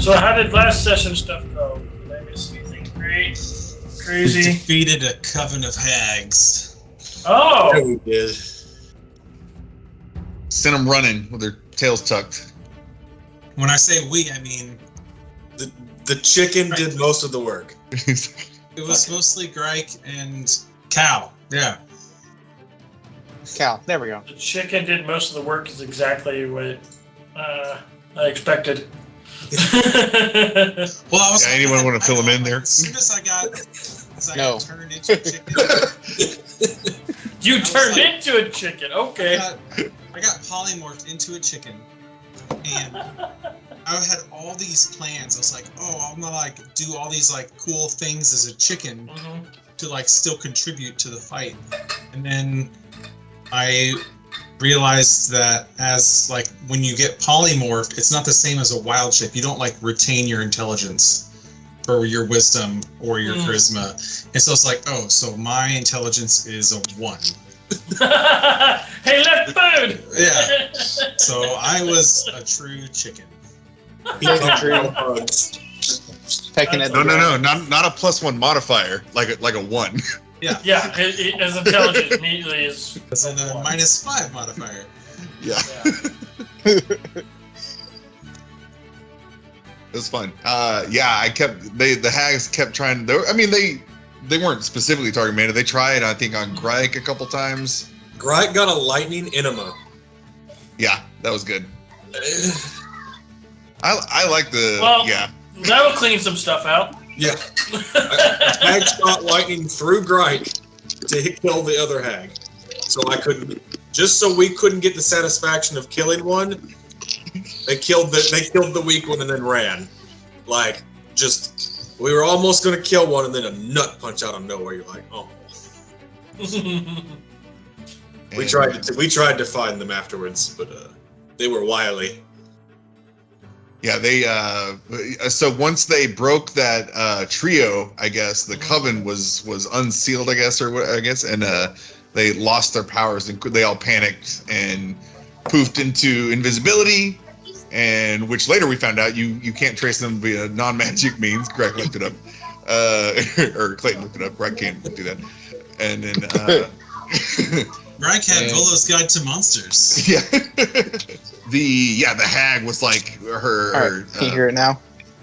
So how did last session stuff go? Did I miss anything great? Crazy? We defeated a coven of hags. Oh! Yeah, we did. Sent them running with their tails tucked. When I say we, I mean... The chicken did most of the work. It was mostly Gryke and Cal. Yeah. Cal, there we go. The chicken did most of the work is exactly what I expected. Well, I was. Yeah, anyone want to fill him in there? As soon as I got No. turned into a chicken, You turned like- into a chicken, okay. I got polymorphed into a chicken, and I had all these plans. I was like, oh, I'm gonna like do all these like cool things as a chicken to like still contribute to the fight, and then I realized that as like when you get polymorphed, it's not the same as a wild shape. You don't like retain your intelligence or your wisdom or your charisma, and so it's like, oh, so my intelligence is a 1. Hey, left food! Yeah. So I was a true chicken. Taking it. No, not a +1 modifier, like a 1. Yeah, his intelligence immediately is... It's in a -5 modifier. Yeah. It was fun. Yeah, the hags kept trying. They weren't specifically targeting Mando. They tried, I think, on Gryke a couple times. Gryke got a lightning enema. Yeah, that was good. I like the yeah. That will clean some stuff out. Yeah. A hag shot lightning through Gryke to kill the other hag. So we couldn't get the satisfaction of killing one. They killed the weak one and then ran. We were almost gonna kill one and then a nut punch out of nowhere. You're like, oh. We tried to find them afterwards, but they were wily. Yeah, they so once they broke that trio, I guess the coven was unsealed, I guess, and they lost their powers and they all panicked and poofed into invisibility, and which later we found out you can't trace them via non-magic means. Greg looked it up, or Clayton looked it up. Greg can't do that, and then Gryke had Volo's Guide to Monsters. Yeah. The hag was like her Can you hear it now?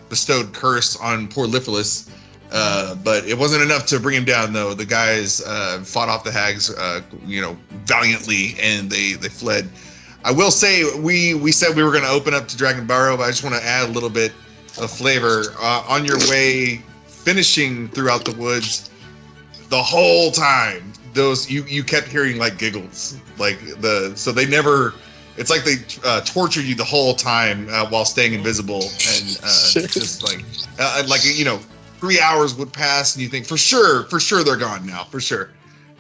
bestowed curse on poor Lifilus, but it wasn't enough to bring him down. Though the guys fought off the hags, valiantly, and they fled. I will say we said we were going to open up to Dragon Barrow, but I just want to add a little bit of flavor on your way, finishing throughout the woods. The whole time, those you kept hearing like giggles, so they never. It's like they tortured you the whole time while staying invisible, and just like 3 hours would pass, and you think for sure they're gone now, for sure,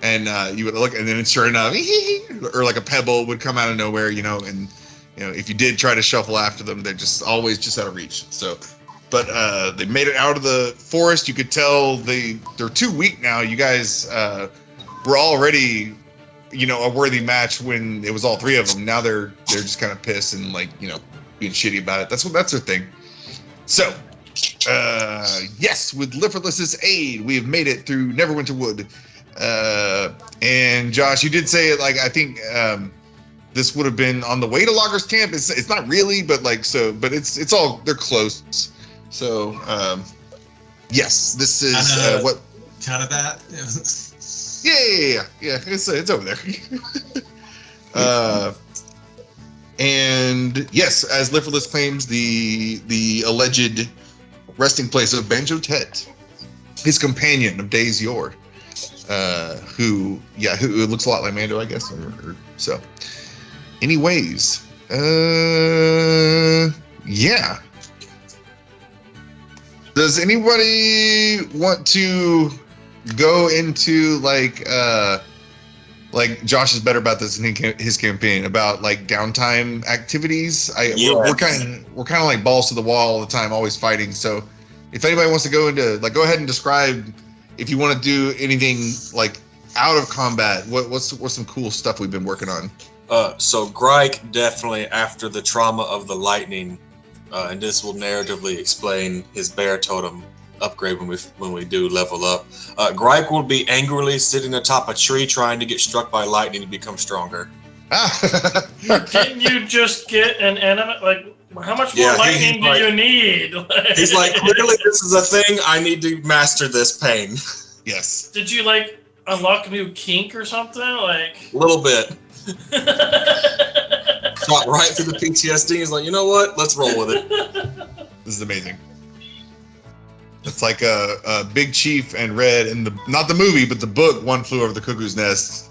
and you would look, and then sure enough, or like a pebble would come out of nowhere, and if you did try to shuffle after them, they're just always just out of reach. So, but they made it out of the forest. You could tell they're too weak now. You guys were already. A worthy match when it was all 3 of them. Now they're just kind of pissed and being shitty about it. That's their thing. So, yes, with Lifilus' aid, we have made it through Neverwinter Wood. And Josh, you did say I think this would have been on the way to Logger's camp. It's not really, but but it's all, they're close. So, yes, this is what kind of that. Yeah. It's over there. And yes, as Lifilus claims, the alleged resting place of Banjo Tet, his companion of days yore, who looks a lot like Mando, I guess. So, anyways, yeah. Does anybody want to go into like Josh is better about this in his campaign about downtime activities? We're kind of like balls to the wall all the time, always fighting. So if anybody wants to go into go ahead and describe if you want to do anything out of combat. What's some cool stuff we've been working on? So Gryke definitely, after the trauma of the lightning, and this will narratively explain his bear totem upgrade when we do level up. Gryke will be angrily sitting atop a tree trying to get struck by lightning to become stronger. Didn't you just get an animate? Like, how much more lightning do you need? He's like, clearly this is a thing. I need to master this pain. Yes. Did you like unlock a new kink or something? Like A little bit. Shot right through the PTSD. He's like, you know what? Let's roll with it. This is amazing. It's like a Big Chief and Red in not the movie, but the book One Flew Over the Cuckoo's Nest.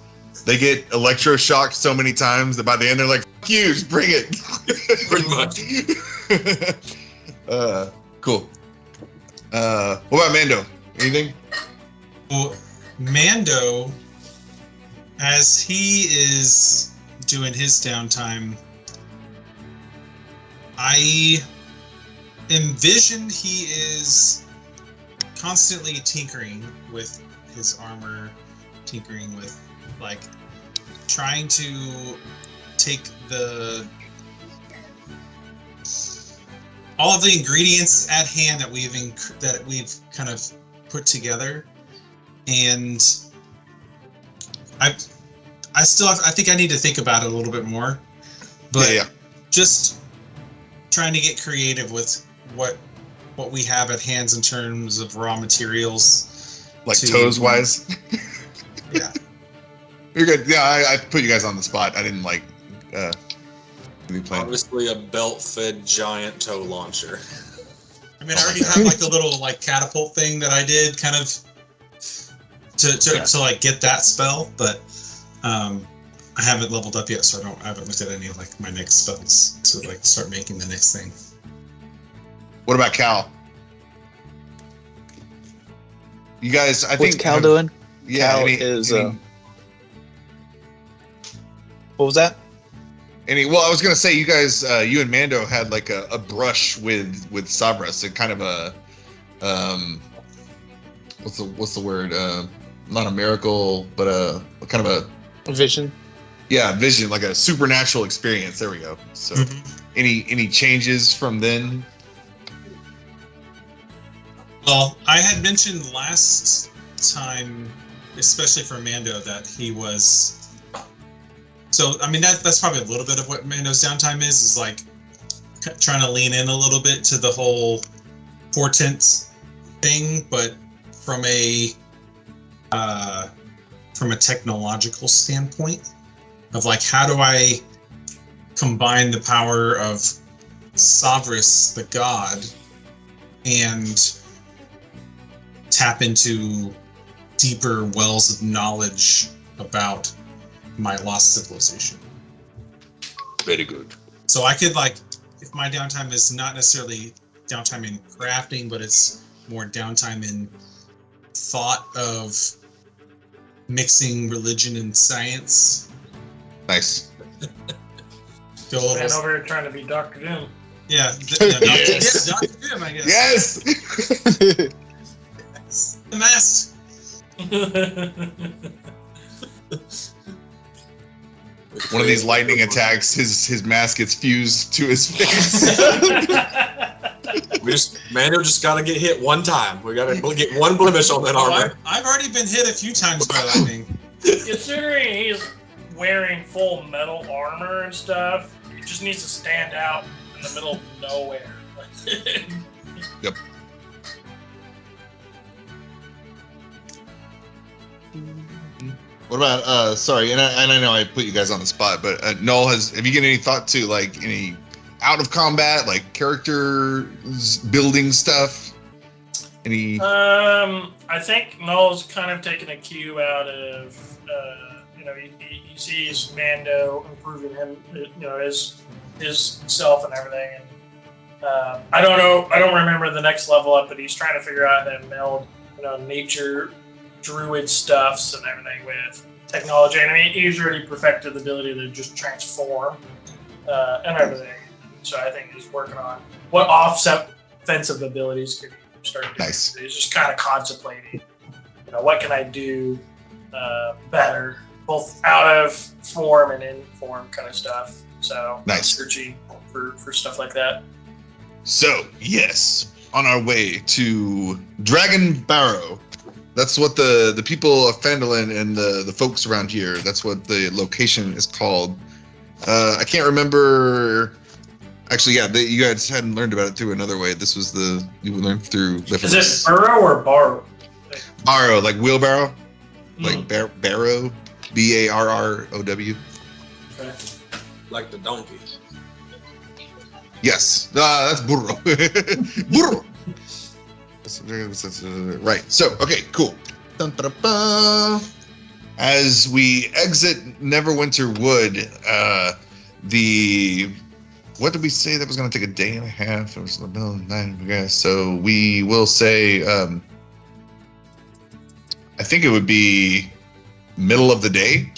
They get electroshocked so many times that by the end they're like, "Fuck you, just bring it." Pretty much. Cool. What about Mando? Anything? Well, Mando, as he is doing his downtime, I envision he is constantly tinkering with his armor, tinkering with, like, trying to take all of the ingredients at hand that we've kind of put together, and I think I need to think about it a little bit more, but Yeah. just trying to get creative with what we have at hands in terms of raw materials. Like toes wise? Yeah. You're good. Yeah, I put you guys on the spot. I didn't like any plan. Obviously a belt-fed giant toe launcher. I mean, I already have like a little like catapult thing that I did kind of to like get that spell, but I haven't leveled up yet, so I haven't looked at any of like my next spells to like start making the next thing. What about Cal? You guys, I What's think Cal doing? Yeah, Cal is. What was that? Well, I was gonna say you guys, you and Mando had like a brush with Sabras, and kind of a what's the word? Not a miracle, but a kind of A vision. vision, like a supernatural experience. There we go. So, any changes from then? Well, I had mentioned last time, especially for Mando, that he was. So, I mean, that's probably a little bit of what Mando's downtime is like trying to lean in a little bit to the whole portent thing, but from a technological standpoint of like, how do I combine the power of Savras, the god, and tap into deeper wells of knowledge about my lost civilization. Very good. So I could, like, if my downtime is not necessarily downtime in crafting, but it's more downtime in thought of mixing religion and science. Nice. Go a Man little, over here trying to be Dr. Doom. yeah, Yes. Dr. Doom, I guess. Yes. The mask. One of these lightning attacks, his mask gets fused to his face. Mando just gotta get hit one time. We gotta get one blemish on that armor. I've already been hit a few times by lightning. Considering he's wearing full metal armor and stuff, he just needs to stand out in the middle of nowhere. Yep. What about sorry, and I know I put you guys on the spot, but Null, have you given any thought to like any out of combat, like character building stuff? Any? I think Null's kind of taking a cue out of, he sees Mando improving him, his self and everything, and I don't know, I don't remember the next level up, but he's trying to figure out how to meld, nature, druid stuffs and everything with technology. And I mean, he's already perfected the ability to just transform and everything. So I think he's working on what offensive abilities could he start doing. Nice. He's just kind of contemplating, what can I do better, both out of form and in form kind of stuff. So Nice. searching for stuff like that. So, yes, on our way to Dragon Barrow. That's what the people of Phandalin and the folks around here, that's what the location is called. I can't remember. Actually, yeah, you guys hadn't learned about it through another way. This was you learned through. Is it Burrow or Barrow? Barrow, like wheelbarrow, Mm. like barrow, Barrow. Okay. Like the donkey. Yes, that's burro. Burro. Right. So, okay, cool. Dun, dun, dun, dun. As we exit Neverwinter Wood, what did we say that was going to take a day and a half? It was the middle of the night, I guess. So we will say, I think it would be middle of the day.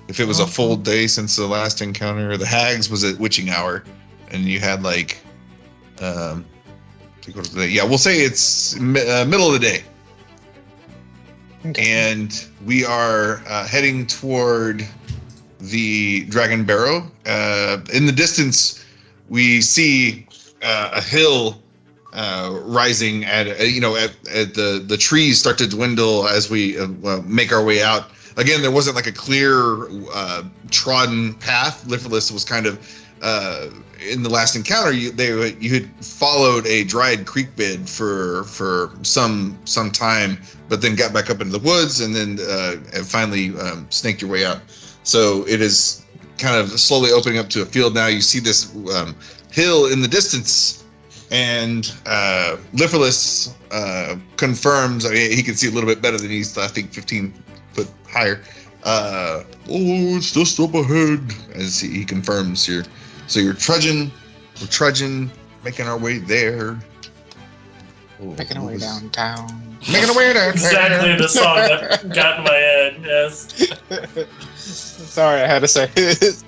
If it was a full day since the last encounter. The hags was at witching hour, and you had like, yeah, we'll say it's middle of the day. Okay. And we are heading toward the Dragon Barrow. In the distance, we see a hill rising at the trees start to dwindle as we make our way out. Again, there wasn't like a clear trodden path. Litholis was kind of in the last encounter. You had followed a dried creek bed for some time, but then got back up into the woods and then finally snaked your way out. So it is kind of slowly opening up to a field now. You see this hill in the distance, and Litholis confirms. I mean, he can see a little bit better than he's, I think, 15 foot higher. It's just up ahead, as he confirms here. So we're trudging, making our way there. Making our way downtown. Making our way downtown. Exactly the song that got in my head. Yes. Sorry, I had to say it.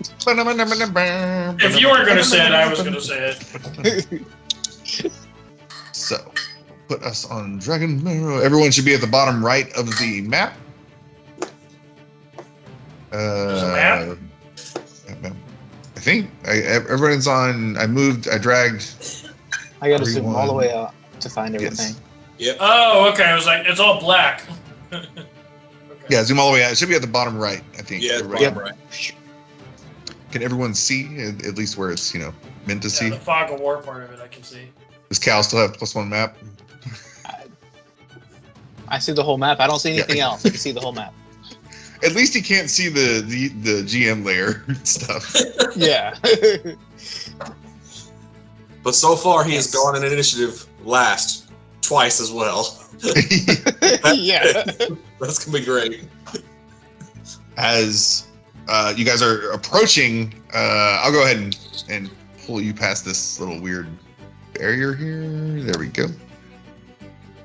If you weren't going to say it, I was going to say it. So, put us on Dragon Barrow. Everyone should be at the bottom right of the map. There's a map? I think everyone's on. I dragged. I gotta zoom all the way up to find Yes. everything. Yep. Oh, okay. I was like, it's all black. Okay. Yeah, zoom all the way out. It should be at the bottom right, I think. Yeah, Everybody- bottom right. Can everyone see at least where it's meant to Yeah, see? the fog of war part of it, I can see. Does Cal still have +1 map? I see the whole map. I don't see anything else. I can see the whole map. At least he can't see the GM layer stuff. Yeah. But so far, he has Yes. gone in initiative last twice as well. Yeah. That's gonna be great. As you guys are approaching, I'll go ahead and pull you past this little weird barrier here. There we go.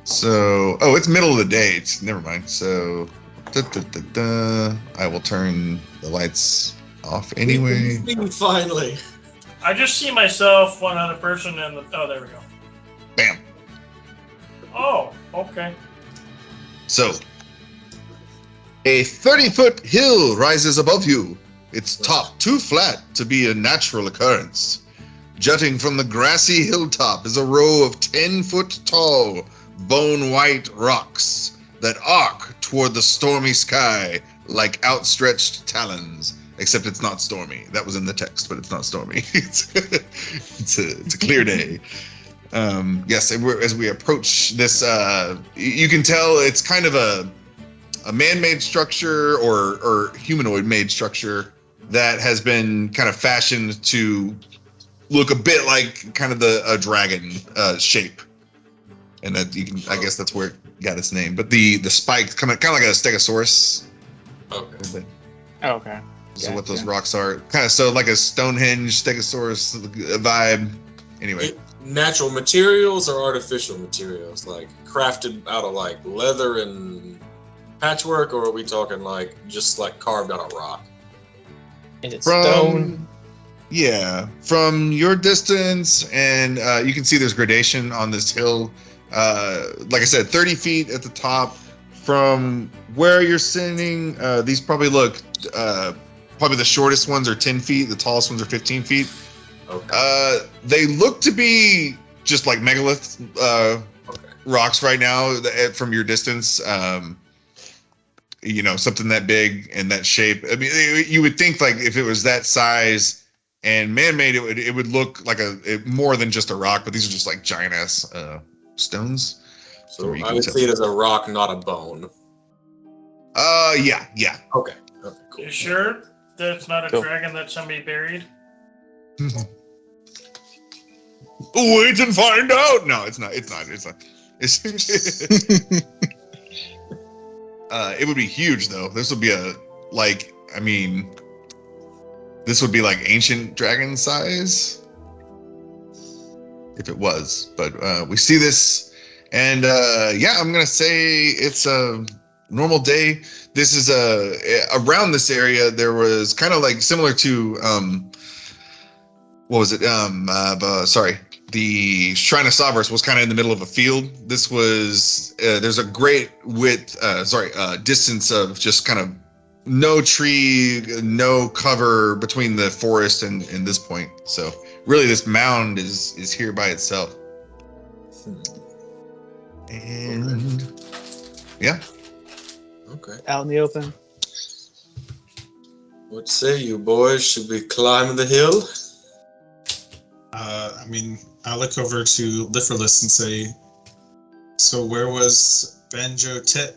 So, it's middle of the day. Never mind. So, I will turn the lights off anyway. Finally. I just see myself, one other person, and oh, there we go. Bam. Oh, okay. So, a 30-foot hill rises above you, its top too flat to be a natural occurrence. Jutting from the grassy hilltop is a row of 10-foot tall, bone-white rocks that arc toward the stormy sky like outstretched talons. Except it's not stormy. That was in the text, but it's not stormy. it's a clear day. Yes, as we approach this, you can tell it's kind of a man-made structure or humanoid-made structure that has been kind of fashioned to look a bit like kind of a dragon shape, and that you can. I guess that's where it got its name. But the spikes kind of like a stegosaurus. Okay. Okay. So what those rocks are, kind of so like a Stonehenge stegosaurus vibe. Anyway. Natural materials or artificial materials, like crafted out of like leather and patchwork, or are we talking like just like carved out of rock? Is it stone? Yeah, from your distance, and you can see there's gradation on this hill. Like I said, 30 feet at the top. From where you're sitting, these probably look, probably the shortest ones are 10 feet, the tallest ones are 15 feet. Okay. They look to be just like megalith rocks right now from your distance. Something that big and that shape. I mean, you would think like if it was that size and man-made, it would look like more than just a rock. But these are just like giant ass stones. So I would see it as a rock, not a bone. Yeah. Okay, cool. You sure that's not a dragon that somebody buried? Wait and find out. No, it's not. It would be huge though. This would be this would be like ancient dragon size if it was. But we see this, and I'm gonna say it's a normal day. This is around this area. There was kind of like similar to what was it? The Shrine of Savras was kind of in the middle of a field. This was there's a great distance of just kind of no tree, no cover between the forest and this point. So really, this mound is here by itself. And yeah. Okay. Out in the open. What say you, boys? Should we climb the hill? I look over to Lifferless and say, so where was Banjo Tet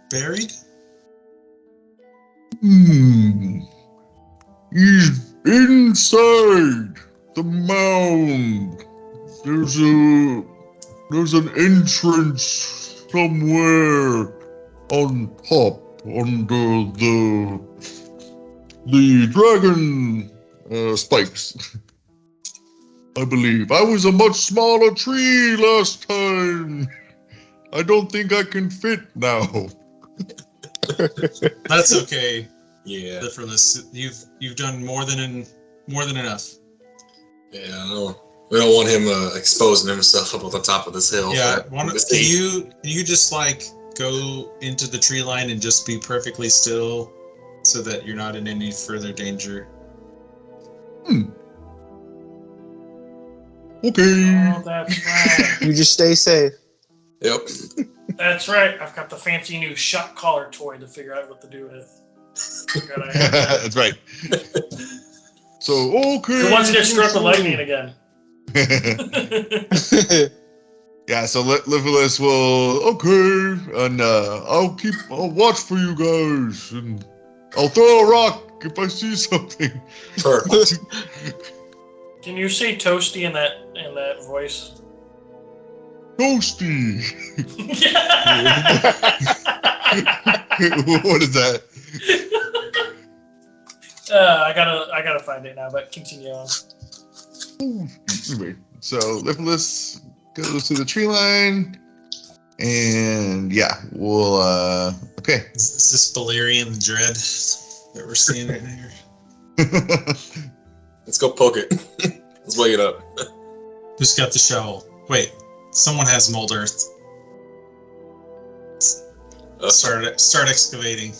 buried? He's inside the mound. There's an entrance somewhere on top under the dragon spikes. I believe. I was a much smaller tree last time. I don't think I can fit now. That's okay. Yeah. Lifferless, you've done more than enough. Yeah, we don't want him exposing himself up on the top of this hill. Yeah, can you just like go into the tree line and just be perfectly still so that you're not in any further danger? Okay. Oh, that's right. You just stay safe. Yep. That's right. I've got the fancy new shot collar toy to figure out what to do with. That's right. So, okay. Who wants to get struck with lightning again? Yeah, so Liverless will, okay, and I'll watch for you guys, and I'll throw a rock if I see something. Perfect. Can you say toasty in that voice? Toasty. Yeah. What is that? I gotta find it now, but continue on. Anyway, so Liverless goes to the tree line, and yeah, we'll okay. Is this Valerian dread that we're seeing right here? Let's go poke it. Let's wake it up. Who's got the shovel? Wait, someone has mold earth. Start excavating.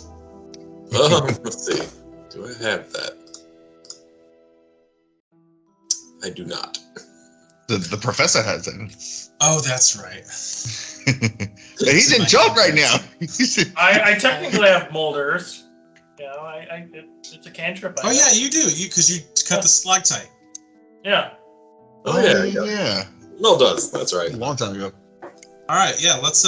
Let's see. Do I have that? I do not. The professor has it. Oh, that's right. He's in job right now. I technically have mold earth. You know, it's a cantrip. Oh yeah, you do. Because you cut the stalactite. Yeah. Oh yeah. No, does. That's right. A long time ago. All right, yeah. Let's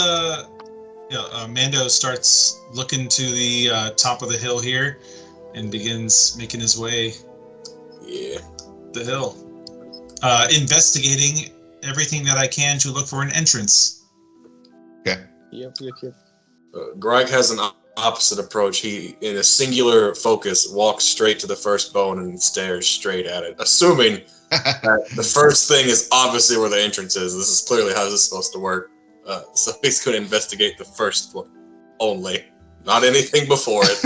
Mando starts looking to the top of the hill here, and begins making his way. Yeah. The hill, investigating everything that I can to look for an entrance. Okay. Yep. Gryke has an opposite approach. He, in a singular focus, walks straight to the first bone and stares straight at it, assuming that the first thing is obviously where the entrance is. This is clearly how this is supposed to work. So he's going to investigate the first one only, not anything before it.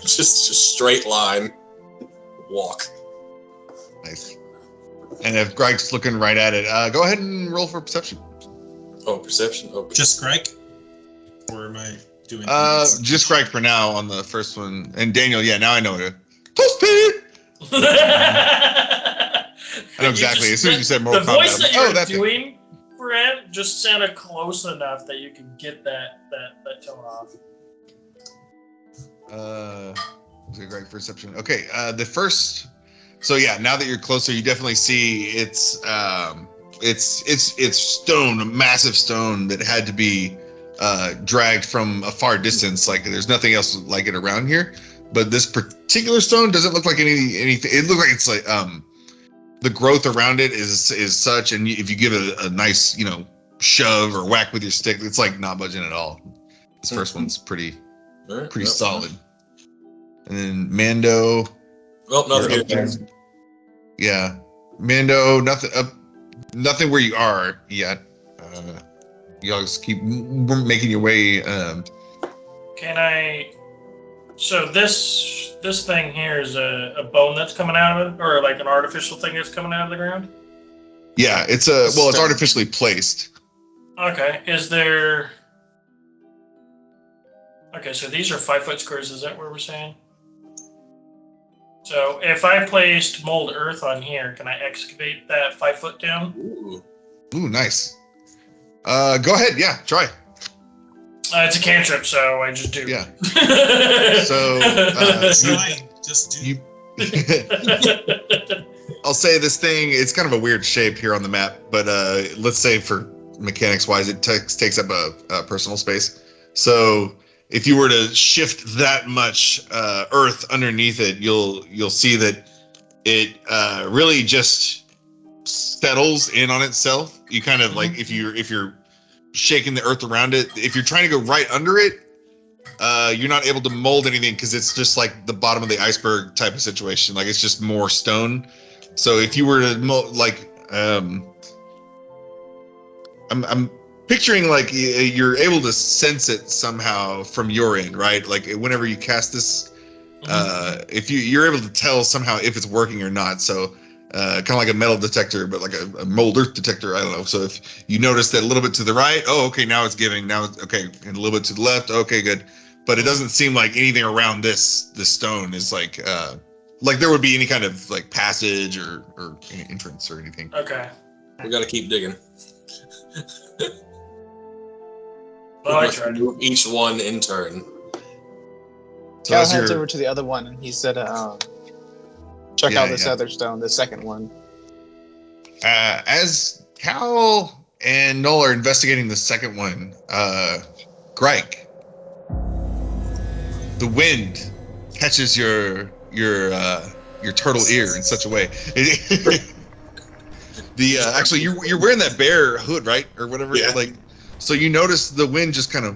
just straight line walk. Nice. And if Gryke's looking right at it, go ahead and roll for perception. Oh, perception. Okay. Just Gryke, or am I doing? Just Gryke for now on the first one. And Daniel, yeah, now I know it. Toasty! know exactly. As soon as you said Mortal the Kombat, voice I'm that like, you're oh, that thing. doing, Brad, just sounded close enough that you could get that tone off. Was it great perception? Okay, the first. So yeah, now that you're closer, you definitely see it's stone, a massive stone that had to be dragged from a far distance. Like there's nothing else like it around here. But this particular stone doesn't look like anything. It looks like it's like the growth around it is such, and if you give it a nice shove or whack with your stick, it's like not budging at all. This first one's pretty solid. And then Mando. Well, nothing here. Yeah, Mando. Nothing where you are yet. You all just keep making your way. Can I? So this thing here is a bone that's coming out of it, or like an artificial thing that's coming out of the ground? Yeah, it's artificially placed. Okay. Is there? Okay, so these are 5-foot squares. Is that what we're saying? So if I placed mold earth on here, can I excavate that 5 foot down? Ooh, nice. Go ahead. Yeah, try. It's a cantrip, so I just do. Yeah. So just do. I'll say this thing. It's kind of a weird shape here on the map, but let's say for mechanics wise, it takes up a personal space. So if you were to shift that much earth underneath it, you'll see that it really just settles in on itself. You kind of like if you're shaking the earth around it, if you're trying to go right under it, you're not able to mold anything because it's just like the bottom of the iceberg type of situation. Like it's just more stone. So if you were to mold, like I'm picturing like you're able to sense it somehow from your end, right? Like whenever you cast this, if you're able to tell somehow if it's working or not. So kind of like a metal detector, but like a mold earth detector. I don't know. So if you notice that a little bit to the right, oh, okay, now it's giving. Now it's okay, and a little bit to the left, okay, good. But it doesn't seem like anything around this stone is like there would be any kind of like passage or entrance or anything. Okay. We gotta keep digging. Well, I tried. Each one in turn. So Cal heads over to the other one and he said, check out this yeah. other stone, the second one. As Cal and Null are investigating the second one, Gryke, the wind catches your turtle ear in such a way. Actually you're wearing that bear hood, right, or whatever? Yeah. Like, so you notice the wind just kind of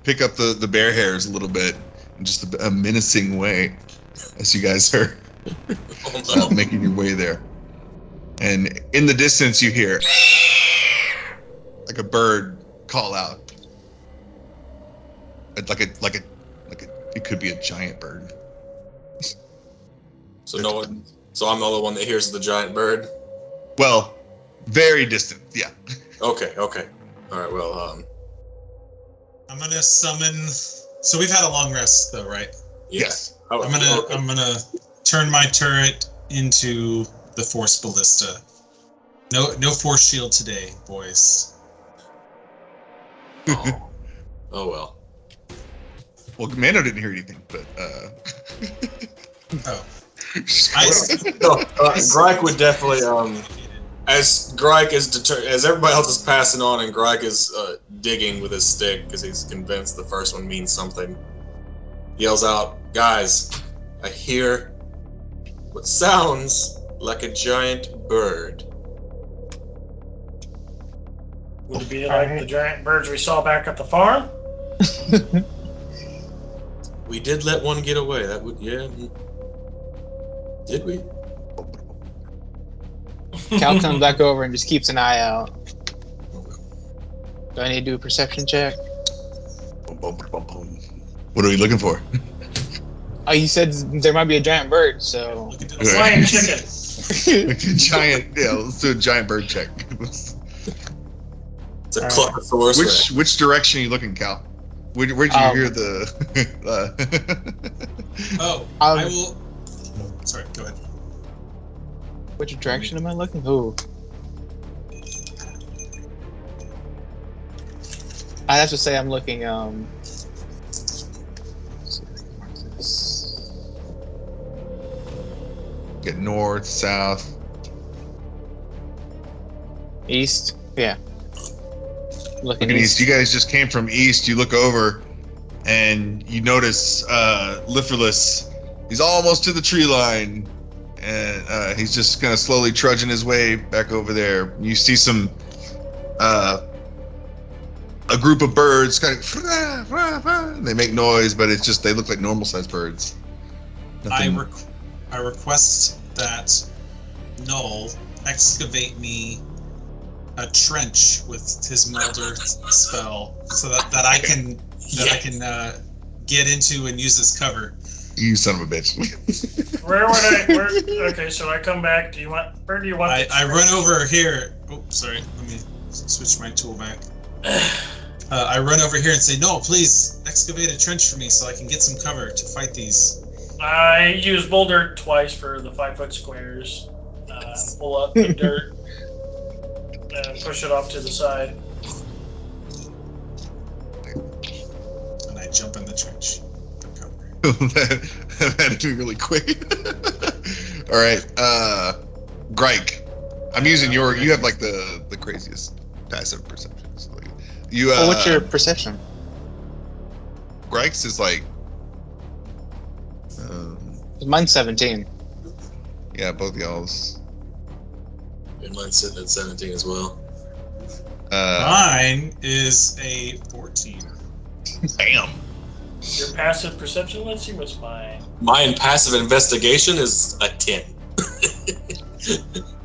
pick up the bear hairs a little bit in just a menacing way as you guys are making your way there. And in the distance you hear like a bird call out. It could be a giant bird. So I'm the only one that hears the giant bird. Well, very distant, yeah. Okay. All right. Well, I'm gonna summon. So we've had a long rest, though, right? Yes. Oh, I'm gonna turn my turret into the force ballista. No force shield today, boys. Oh well. Well, Mando didn't hear anything, but Oh. Gryke would definitely as Gryke is as everybody else is passing on and Gryke is digging with his stick because he's convinced the first one means something. He yells out, "Guys, I hear what sounds like a giant bird." Would it be like the giant birds we saw back at the farm? We did let one get away. That would, yeah. Did we? Cal comes back over and just keeps an eye out. Do I need to do a perception check? What are we looking for? Oh, you said there might be a giant bird, so... A flying chicken. Giant, yeah, let's do a giant bird check. It's a cluckosaurus. Which direction are you looking, Cal? Where'd you hear the... I will... Sorry, go ahead. Which direction am I looking? Ooh. I have to say I'm looking, Get north, south. east. Yeah. Looking Looking east. You guys just came from east. You look over, and you notice Lifferless. He's almost to the tree line, and he's just kind of slowly trudging his way back over there. You see some a group of birds kind of they make noise, but it's just they look like normal sized birds. Nothing. I request that Null excavate me a trench with his Mulder spell, so that I can get into and use as cover. You son of a bitch. Okay, so I come back. Where do you want? I run over here. Oh, sorry. Let me switch my tool back. I run over here and say, "No, please excavate a trench for me so I can get some cover to fight these." I use boulder twice for the 5-foot squares. Pull up the dirt and push it off to the side. And I jump in the trench for cover. that had to be really quick. All right, Gryke. I'm using you have like the craziest passive perception. So you what's your perception? Gryke's is like Mine's 17. yeah, both y'all's. And mine's sitting at 17 as well. Mine is a 14. Damn. Your passive perception, let's see what's mine. Mine passive investigation is a 10.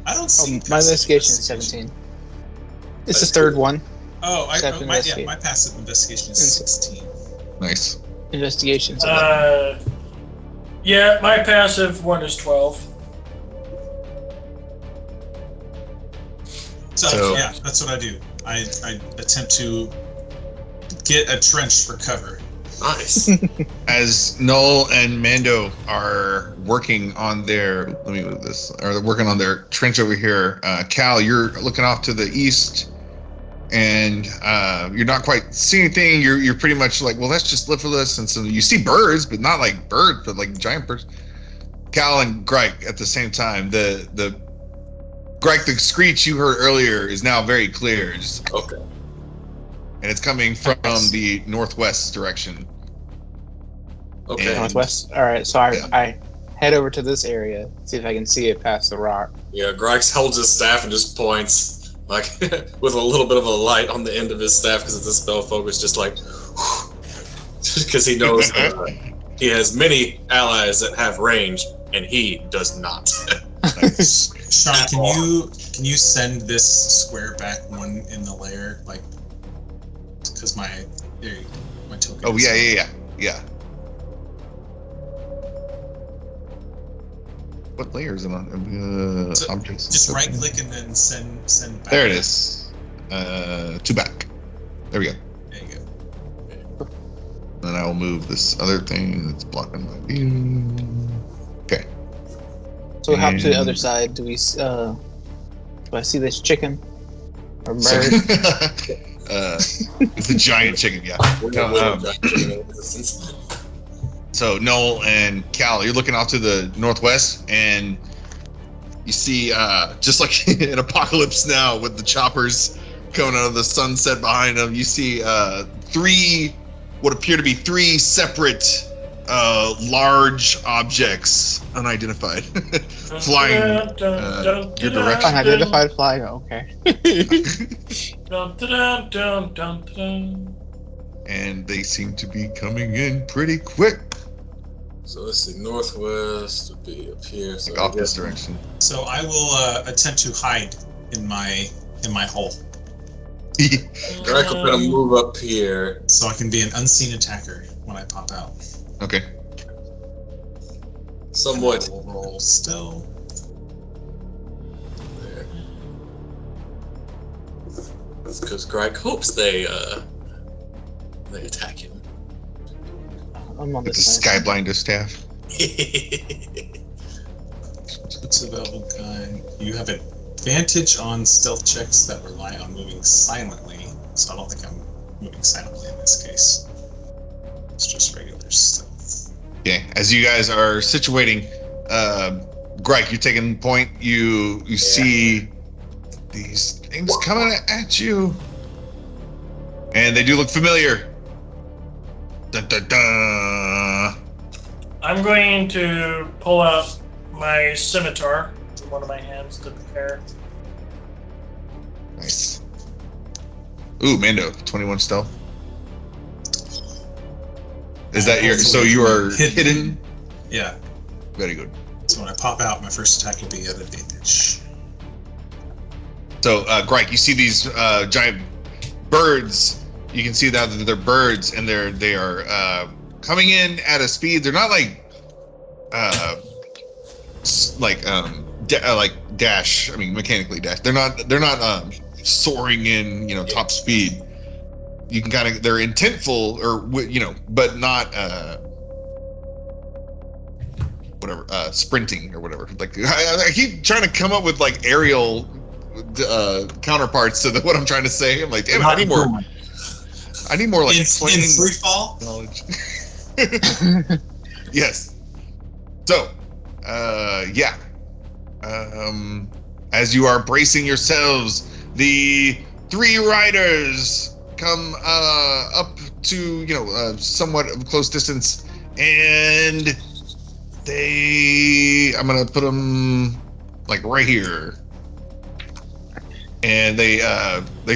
I don't see. My investigation is 17. It's the third one. Oh, my passive investigation is 16. Nice. Investigation's Yeah, my passive one is 12. So yeah, that's what I do. I attempt to get a trench for cover. Nice. As Null and Mando are working on their, let me move this, or they're working on their trench over here, Cal, you're looking off to the east, and you're not quite seeing anything. You're pretty much like, well, that's just Lifferless, and so you see birds, but not like birds, but like giant birds. Cal and Gryke at the same time. The Gryke, the screech you heard earlier is now very clear. Just, Okay. and it's coming from the northwest direction. Okay. And- northwest. All right, so I head over to this area, see if I can see it past the rock. Yeah, Gryke holds his staff and just points, like, with a little bit of a light on the end of his staff because it's a spell focus, just like, because he knows he has many allies that have range, and he does not. Sean, can you send this square back one in the layer, like, because my token. Oh yeah. What layer is it on? Objects. Just right click and then send back. There it is. To back. There we go. There you go. Then I will move this other thing that's blocking my view. Okay. So we hop to the other side. Do I see this chicken or bird? It's a giant chicken, yeah. So Noel and Cal, you're looking off to the northwest, and you see, just like in Apocalypse Now with the choppers coming out of the sunset behind them, you see what appear to be three separate large objects, unidentified, flying your direction. Unidentified flying. Okay. And they seem to be coming in pretty quick. So let's see, northwest would be up here. So Like off this direction. So I will attempt to hide in my hole, Gryke will kind of move up here. so I can be an unseen attacker when I pop out. Okay. Somewhat. We'll roll still. There. Because Gryke hopes they attack him. I'm on With the this side. Skyblinder staff. It's available guide. You have advantage on stealth checks that rely on moving silently. So I don't think I'm moving silently in this case. It's just regular stealth. Okay, as you guys are situating, Gryke, you're taking point. You see these things coming at you, and they do look familiar. Dun, dun, dun. I'm going to pull out my scimitar from one of my hands to prepare. Nice. Ooh, Mando, 21 stealth. Is that your? So you are hidden? Yeah. Very good. So when I pop out, my first attack will be at advantage. So, Gryke, you see these giant birds. You can see that they're birds, and they are coming in at a speed. They're not like dash. I mean, mechanically dash. They're not soaring in top speed. You can kind of, they're intentful, or but not sprinting or whatever. Like I keep trying to come up with like aerial counterparts to what I'm trying to say. I'm like, damn it, I need more. I need more like in plain free fall knowledge. Yes. So, as you are bracing yourselves, the 3 riders come up to somewhat of close distance, and I'm gonna put them like right here, and they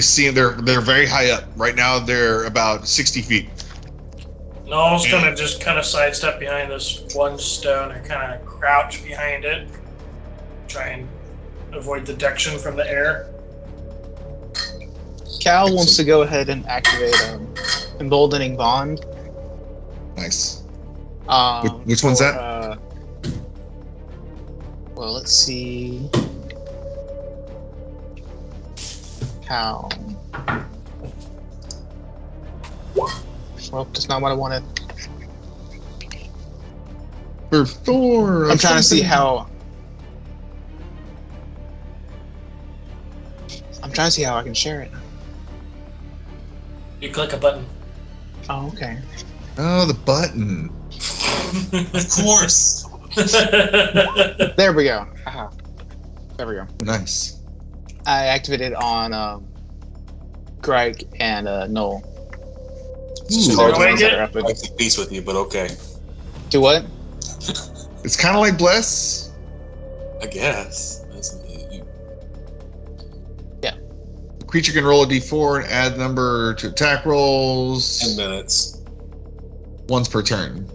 see they're very high up right now. They're about 60 feet. No, I was gonna just kind of sidestep behind this one stone and kind of crouch behind it, try and avoid detection from the air. Cal wants to go ahead and activate Emboldening Bond. Nice. Which one's that? Well, let's see. How? Well, that's not what I wanted. For Thor. I'm trying to see how. I'm trying to see how I can share it. You click a button. Oh, okay. Oh, the button. of course. There we go. Aha. There we go. Nice. I activated on Gryke and Null. It's hard hard to to make it? make the peace with you, but okay. Do what? It's kind of like Bless. I guess. The creature can roll a d4 and add number to attack rolls. 10 minutes. Once per turn.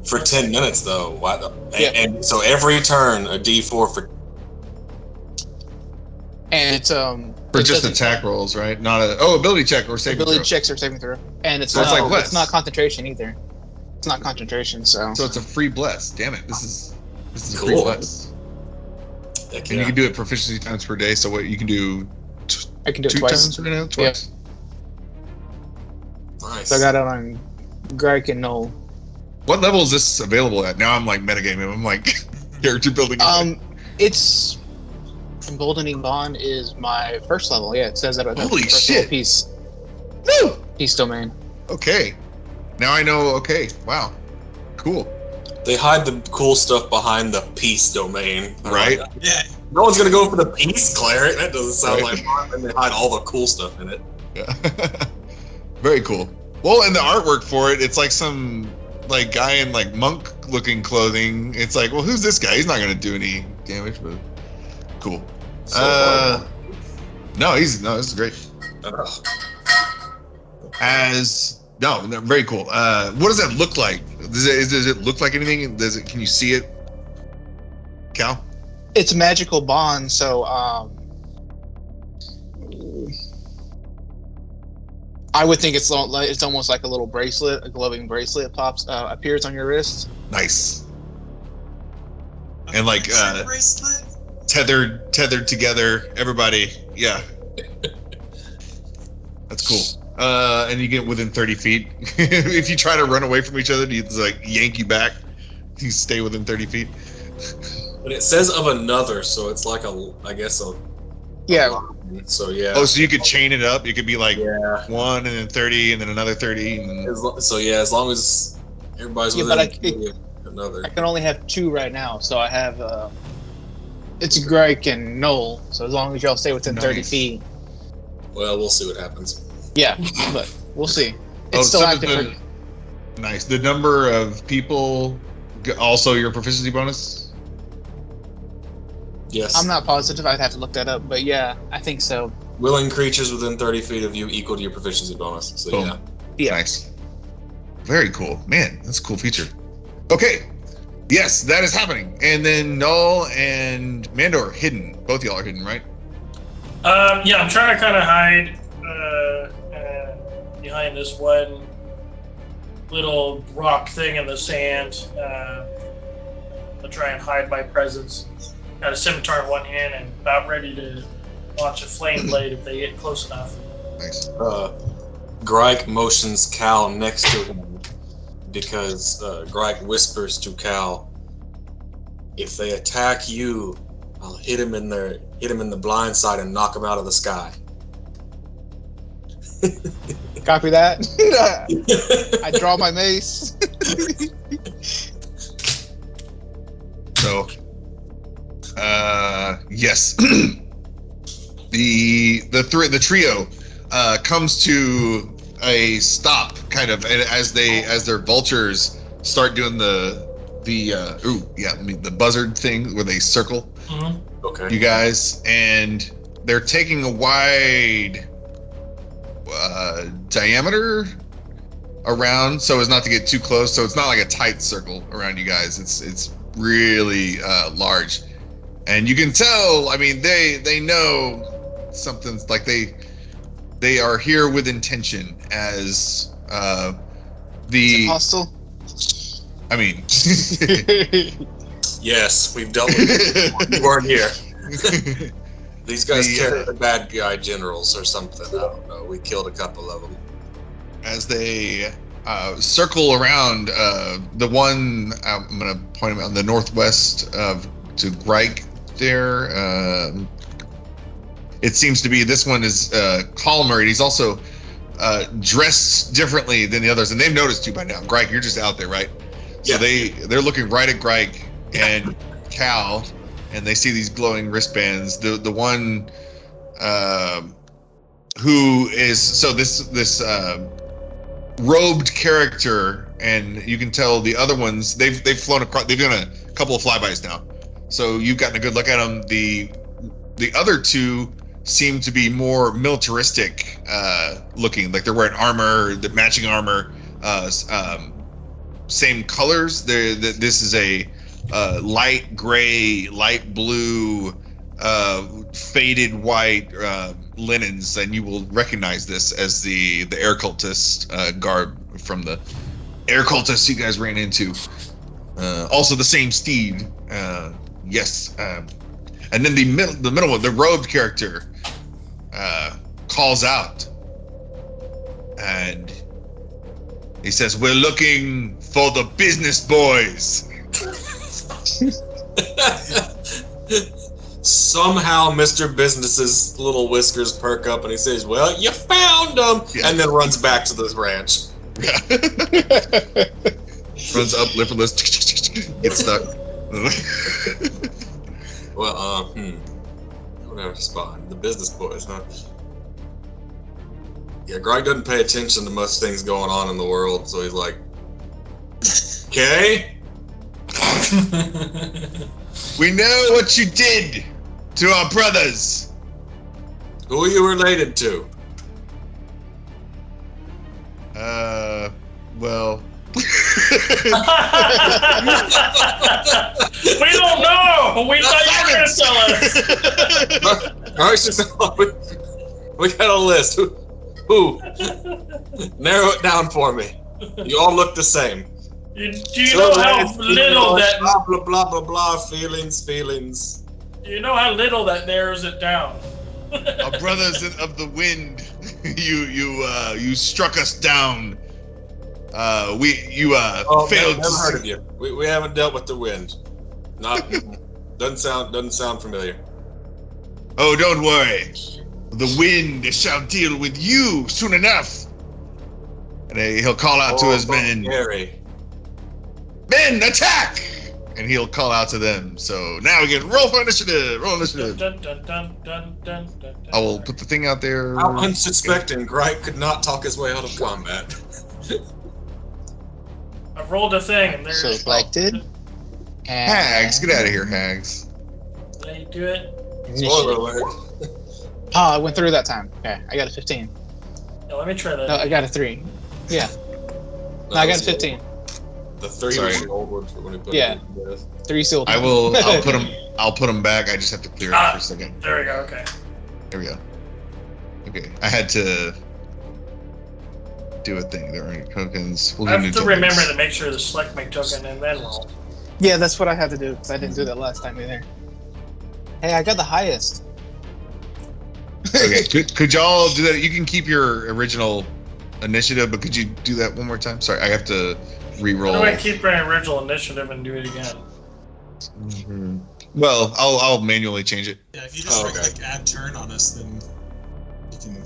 For 10 minutes, though. Why the, Yeah. and so every turn, a d4 for. And it's For just attack rolls, right? Not ability check or saving ability throw. checks or saving throw. And it's So it's not like Bless. it's not concentration either. It's not concentration, so So it's a free Bless. Damn it! This is a free Cool. Bless. Heck And you can do it proficiency times per day. So what you can do I can do it 2 twice. times right now? Twice. Nice. So I got it on Gryke and Null. What level is this available at? Now I'm like metagaming. I'm like character building. It's Emboldening Bond is my first level. Yeah, it says that. Holy first shit. level piece. Woo! Peace domain. Okay. Now I know. Okay. Wow. Cool. They hide the cool stuff behind the peace domain. Right. Yeah. No one's gonna go for the peace cleric. That doesn't sound Right. like fun. And they hide all the cool stuff in it. Yeah. Very cool. Well, and the artwork for it, it's like some like guy in like monk looking clothing. It's like, well, who's this guy? He's not gonna do any damage, but cool. So No, this is great. Very cool. What does that look like? Does it look like anything? Can you see it, Cal? It's a magical bond, so I would think it's almost like a little bracelet, a glowing bracelet appears on your wrist. Nice. And like bracelet. tethered together, everybody. Yeah. That's cool. And you get within 30 feet. If you try to run away from each other, you like yank you back. You stay within 30 feet. But it says of another, so it's like I guess a Yeah. line. So yeah. Oh, so you could chain it up. You could be like Yeah. 1 and then 30 and then another 30. And... As long as everybody's Yeah, within but another. I can only have 2 right now, so I have it's Gryke and Null. So as long as y'all stay within 30 Nice. feet. Well, we'll see what happens. Yeah, but we'll see. It's still so active. Nice. The number of people, also your proficiency bonus? Yes. I'm not positive. I'd have to look that up, but yeah, I think so. Willing creatures within 30 feet of you equal to your proficiency bonus. So Boom. yeah. Yeah. Nice. Very cool. Man, that's a cool feature. Okay. Yes, that is happening. And then Null and Mando are hidden. Both of y'all are hidden, right? Yeah, I'm trying to kind of hide behind this one little rock thing in the sand. To try and hide my presence. Got a scimitar in one hand and about ready to launch a flame blade if they get close enough. Nice. Gryke motions Cal next to him because Gryke whispers to Cal, "If they attack you, I'll hit him in the blind side and knock him out of the sky." Copy that. I draw my mace. So, yes, the trio comes to a stop, kind of, and as their vultures start doing the buzzard thing where they circle. Mm-hmm. Okay. You guys, and they're taking a wide diameter around so as not to get too close. So it's not like a tight circle around you guys. It's really large, and you can tell. I mean, they know something's like they are here with intention as the Hostile. I mean, Yes, we've dealt with it. You weren't here. These guys carry the bad guy generals or something. I don't know. We killed a couple of them. as they circle around the one I'm gonna point them on the northwest to Gryke there. It seems to be this one is calmer, and he's also dressed differently than the others, and they've noticed you by now. Gryke, you're just out there, right? So Yeah. they're looking right at Gryke and Cal, and they see these glowing wristbands. The one who is so this robed character, and you can tell the other ones they've flown across. They've done a couple of flybys now, so you've gotten a good look at them. The other two seem to be more militaristic looking, like they're wearing armor, the matching armor, same colors. This is a light gray, light blue, faded white linens, and you will recognize this as the air cultist garb from the air cultists you guys ran into. Also the same steed. Yes. And then the middle one, the robed character, calls out, and he says, "We're looking for the business boys." Somehow Mr. Business's little whiskers perk up and he says, "Well, you found them," and then runs back to the ranch. Runs up, liftless, gets stuck. Well, whatever spot. The business boys, huh? Yeah, Gryke doesn't pay attention to much things going on in the world, so he's like, "Okay." We know what you did to our brothers. Who are you related to? Well. We don't know. We thought you were gonna tell us. Gryke's just, we got a list. Who? Narrow it down for me. You all look the same. Do you know how little that? Blah blah blah blah blah. Feelings. Do you know how little that narrows it down? Our brothers of the wind, you struck us down. Oh, failed. never heard of you. We haven't dealt with the wind. Not doesn't sound familiar. Oh, don't worry. The wind shall deal with you soon enough. And he'll call out to his men. Scary. Men, attack! And he'll call out to them. So now we can roll for initiative. Roll initiative. Dun, dun, dun, dun, dun, dun, dun, I will put the thing out there. How unsuspecting Gryke could not talk his way out of combat. I've rolled a thing and there's Selected. Hags, get out of here, hags. They do it. Spoiler alert. Oh, I went through that time. Okay, I got a 15. Yeah, let me try that. No, I got a 3. Yeah. No, I got a 15. The 3 Sorry. was the old one when we put Yeah. it together. 3 sealed. I'll put them back. I just have to clear it for a second. There we go, okay. There we go. Okay. I had to do a thing. There are any tokens. We'll I do new have to tokens. remember to make sure to select my token and then roll. Yeah, that's what I had to do because I didn't do that last time either. Hey, I got the highest. Okay. Could y'all do that? You can keep your original initiative, but could you do that one more time? Sorry, I have to re-roll. How do I keep my original initiative and do it again? Mhm. Well, I'll manually change it. Yeah, if you just Oh, okay. right-click add turn on us, then you can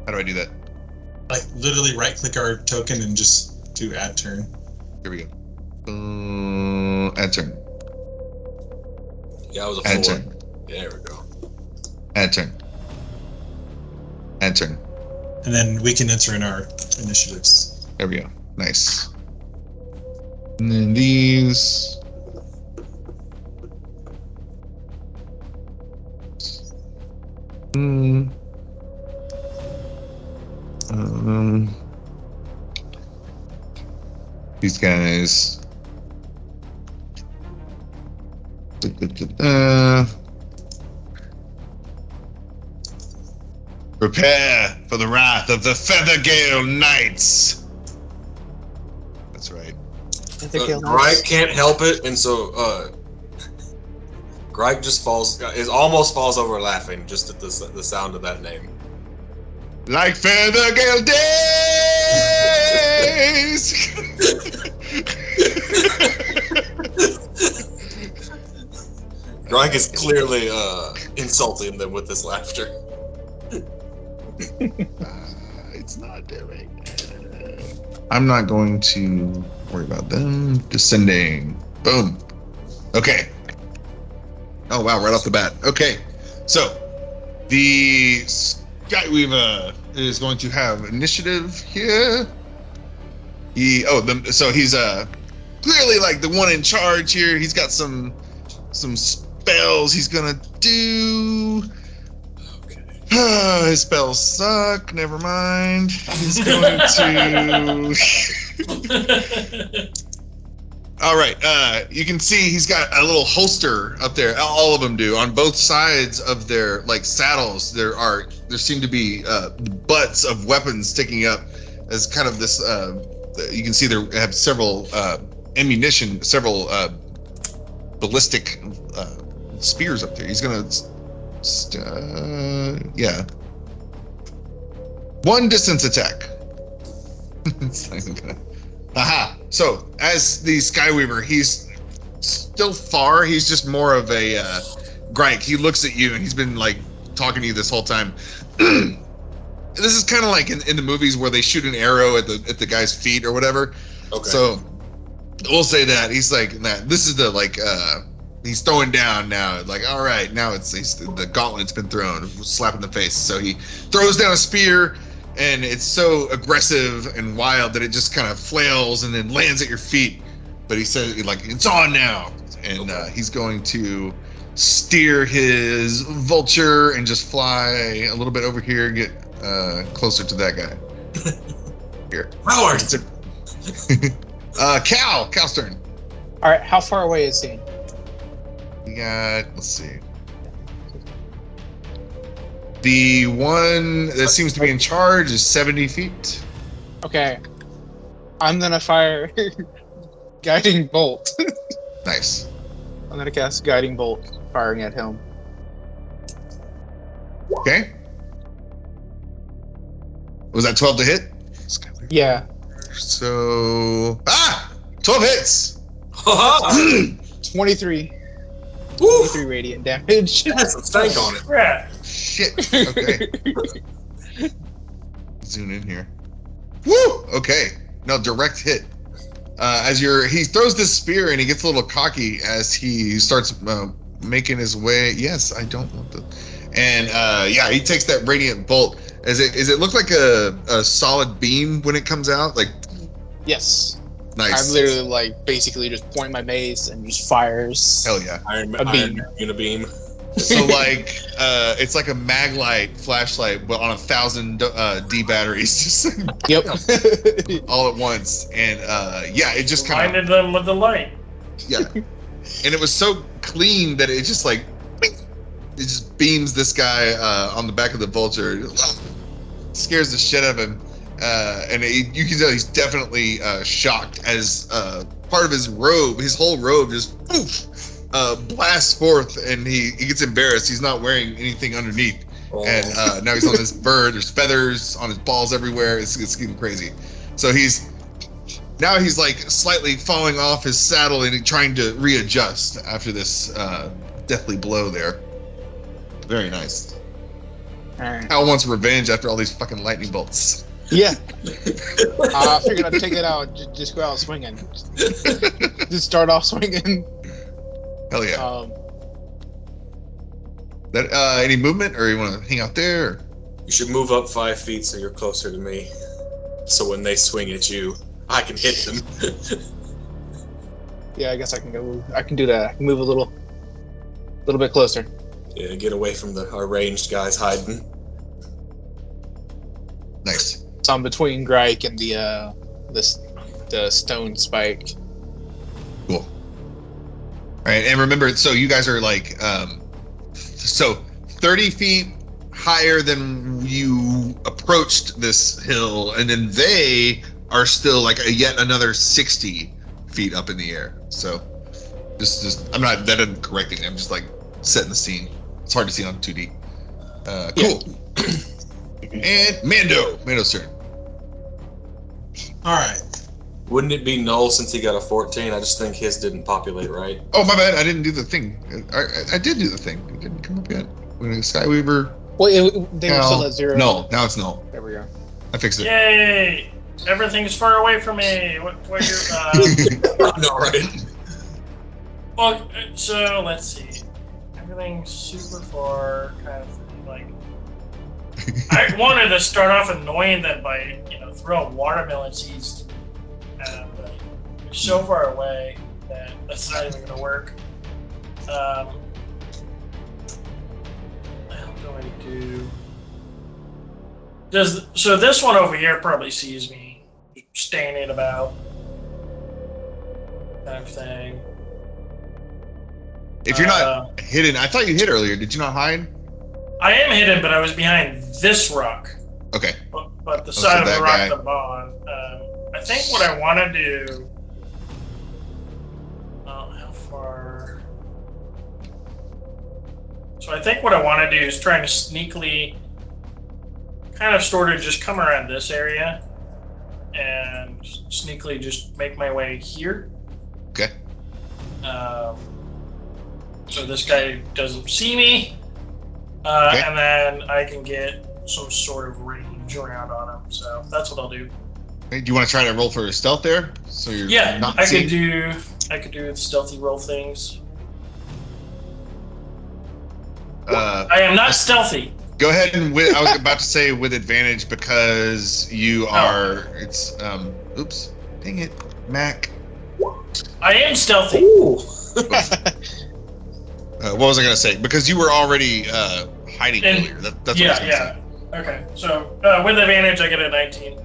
How do I do that? like literally right-click our token and just do add turn. Here we go. Add turn. Yeah, it was a Add 4. turn. There we go. Add turn. Add turn. And then we can enter in our initiatives. There we go. Nice. And then these. These guys. Prepare for the wrath of the Feathergale Knights. That's right. Gryke can't help it, and so Gryke just almost falls over laughing just at the sound of that name. Like Feathergale days. Gryke is clearly insulting them with his laughter. It's not doing. I'm not going to worry about them. Descending. Boom. Okay. Oh wow! Right off the bat. Okay. So the Skyweaver is going to have initiative here. So he's clearly like the one in charge here. He's got some spells he's gonna do. His spells suck. Never mind. He's going to. All right. You can see he's got a little holster up there. All of them do. On both sides of their like saddles, there seem to be butts of weapons sticking up as kind of this. You can see they have several ammunition, several ballistic spears up there. He's gonna. Yeah. One distance attack. It's not even gonna. Aha! So, as the Skyweaver, he's still far. He's just more of a Gryke. He looks at you, and he's been like talking to you this whole time. This is kind of like in the movies where they shoot an arrow at the guy's feet or whatever. Okay. So, we'll say that he's like that. This is the like. He's throwing down now. Like, all right, now it's the gauntlet's been thrown, slap in the face. So he throws down a spear, and it's so aggressive and wild that it just kind of flails and then lands at your feet. But he says, like, it's on now, and he's going to steer his vulture and just fly a little bit over here, and get closer to that guy. Here, Howard. Cal's turn. All right, how far away is he? We got, let's see. The one that seems to be in charge is 70 feet. Okay. I'm gonna fire Guiding Bolt. Nice. I'm gonna cast Guiding Bolt, firing at him. Okay. Was that 12 to hit? Yeah. So, 12 hits. 23. Woo! 23 radiant damage. It has some stank on it. Crap. Shit. Okay. Zoom in here. Woo! Okay. No, direct hit. He throws this spear and he gets a little cocky as he starts making his way. Yes, I don't want to. And he takes that radiant bolt. Does it look like a solid beam when it comes out? Like, Yes. nice. I'm literally like basically just point my mace and just fires. Hell yeah. Iron beam. Unibeam. So like, it's like a maglite flashlight, but on 1,000 D batteries, just Yep. all at once. And it just kind of Blinded them with the light. and it was so clean that it just like, it just beams this guy on the back of the vulture, scares the shit out of him, and you can tell he's definitely shocked as part of his robe, his whole robe just poof, blasts forth, and he gets embarrassed. He's not wearing anything underneath, and now he's on this bird. There's feathers on his balls everywhere. It's getting crazy. So he's like slightly falling off his saddle and trying to readjust after this deathly blow there. Very nice. Alright. Hal wants revenge after all these fucking lightning bolts. Yeah. I figured I'd take it out. Just go out swinging. Just start off swinging. Hell yeah. Any movement, or you want to hang out there? Or? You should move up 5 feet so you're closer to me. So when they swing at you, I can hit them. Yeah, I guess I can go. I can do that. I can move a little bit closer. Yeah, get away from our ranged guys hiding. Nice. So I'm between Gryke and the stone spike. Cool. All right, and remember, so you guys are like, so 30 feet higher than you approached this hill, and then they are still like yet another 60 feet up in the air. So that doesn't correct anything. I'm just like setting the scene. It's hard to see on 2D. Cool. And Mando's turn. All right. Wouldn't it be Null since he got a 14? I just think his didn't populate right. Oh, my bad. I didn't do the thing. I did do the thing. It didn't come up yet. When Skyweaver. Well, they were still at 0. No, now it's null. There we go. I fixed it. Yay! Everything's far away from me. What you're, I know, right? well, so let's see. Everything's super far, kind of thing. Like, I wanted to start off annoying them by, throwing watermelon seeds at them, but they're so far away that that's not even going to work. What the hell do I do? So this one over here probably sees me standing about, kind of thing. If you're not hidden, I thought you hid earlier. Did you not hide? I am hidden, but I was behind this rock. Okay. But the side of that the rock guy. that I'm on. I think what I want to do. How far? So I think what I want to do is try to sneakily, kind of sort of just come around this area, and sneakily just make my way here. Okay. So this guy doesn't see me, Okay. and then I can get some sort of range around on him. So that's what I'll do. Hey, do you want to try to roll for stealth there? So you're not I seen? could do stealthy roll things. I I am not stealthy. Go ahead and I was about to say with advantage because you are. It's oops, dang it, Mac. I am stealthy. Ooh. What was I gonna say? Because you were already hiding And- earlier. That's what I was gonna say. Okay, so with advantage, I get a 19.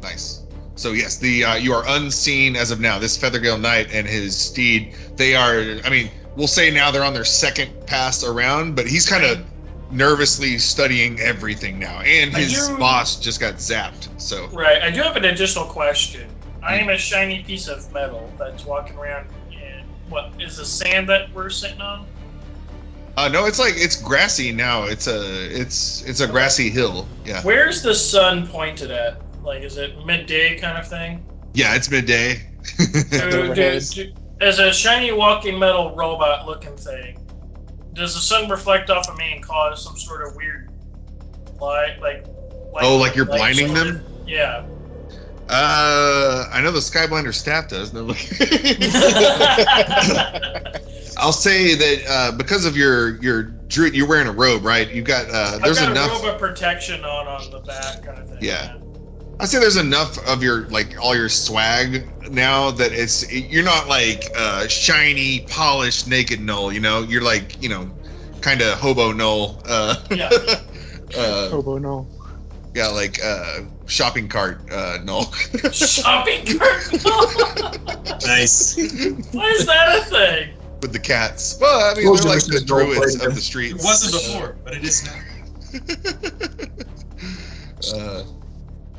Nice. So yes, you are unseen as of now. This Feathergale Knight and his steed, they are. I mean, we'll say now they're on their second pass around, but he's kind of nervously studying everything now, and his boss just got zapped. So Right, I do have an additional question. I am a shiny piece of metal that's walking around in what is the sand that we're sitting on? no, it's grassy now. It's a grassy hill. Yeah. Where's the sun pointed at? Like, is it midday kind of thing? Yeah, it's midday. Do, Overhead. as a shiny walking metal robot looking thing, does the sun reflect off of me and cause some sort of weird light, like like you're light blinding sort them? of- Yeah. I know the Skyblinder staff does. No, look. I'll say that because of your druid, you're wearing a robe, right? You got there's I've got enough. a robe of protection on the back, kind of thing. Yeah. I say there's enough of your all your swag now that you're not like shiny, polished, naked Null. You know, you're like kind of hobo Null. Yeah. Hobo Null. Yeah, like shopping cart Null. Shopping cart. Nice. Why is that a thing? With the cats. Well, I mean, Those they're are like the just role druids playing. of the It streets. wasn't before, but it is now.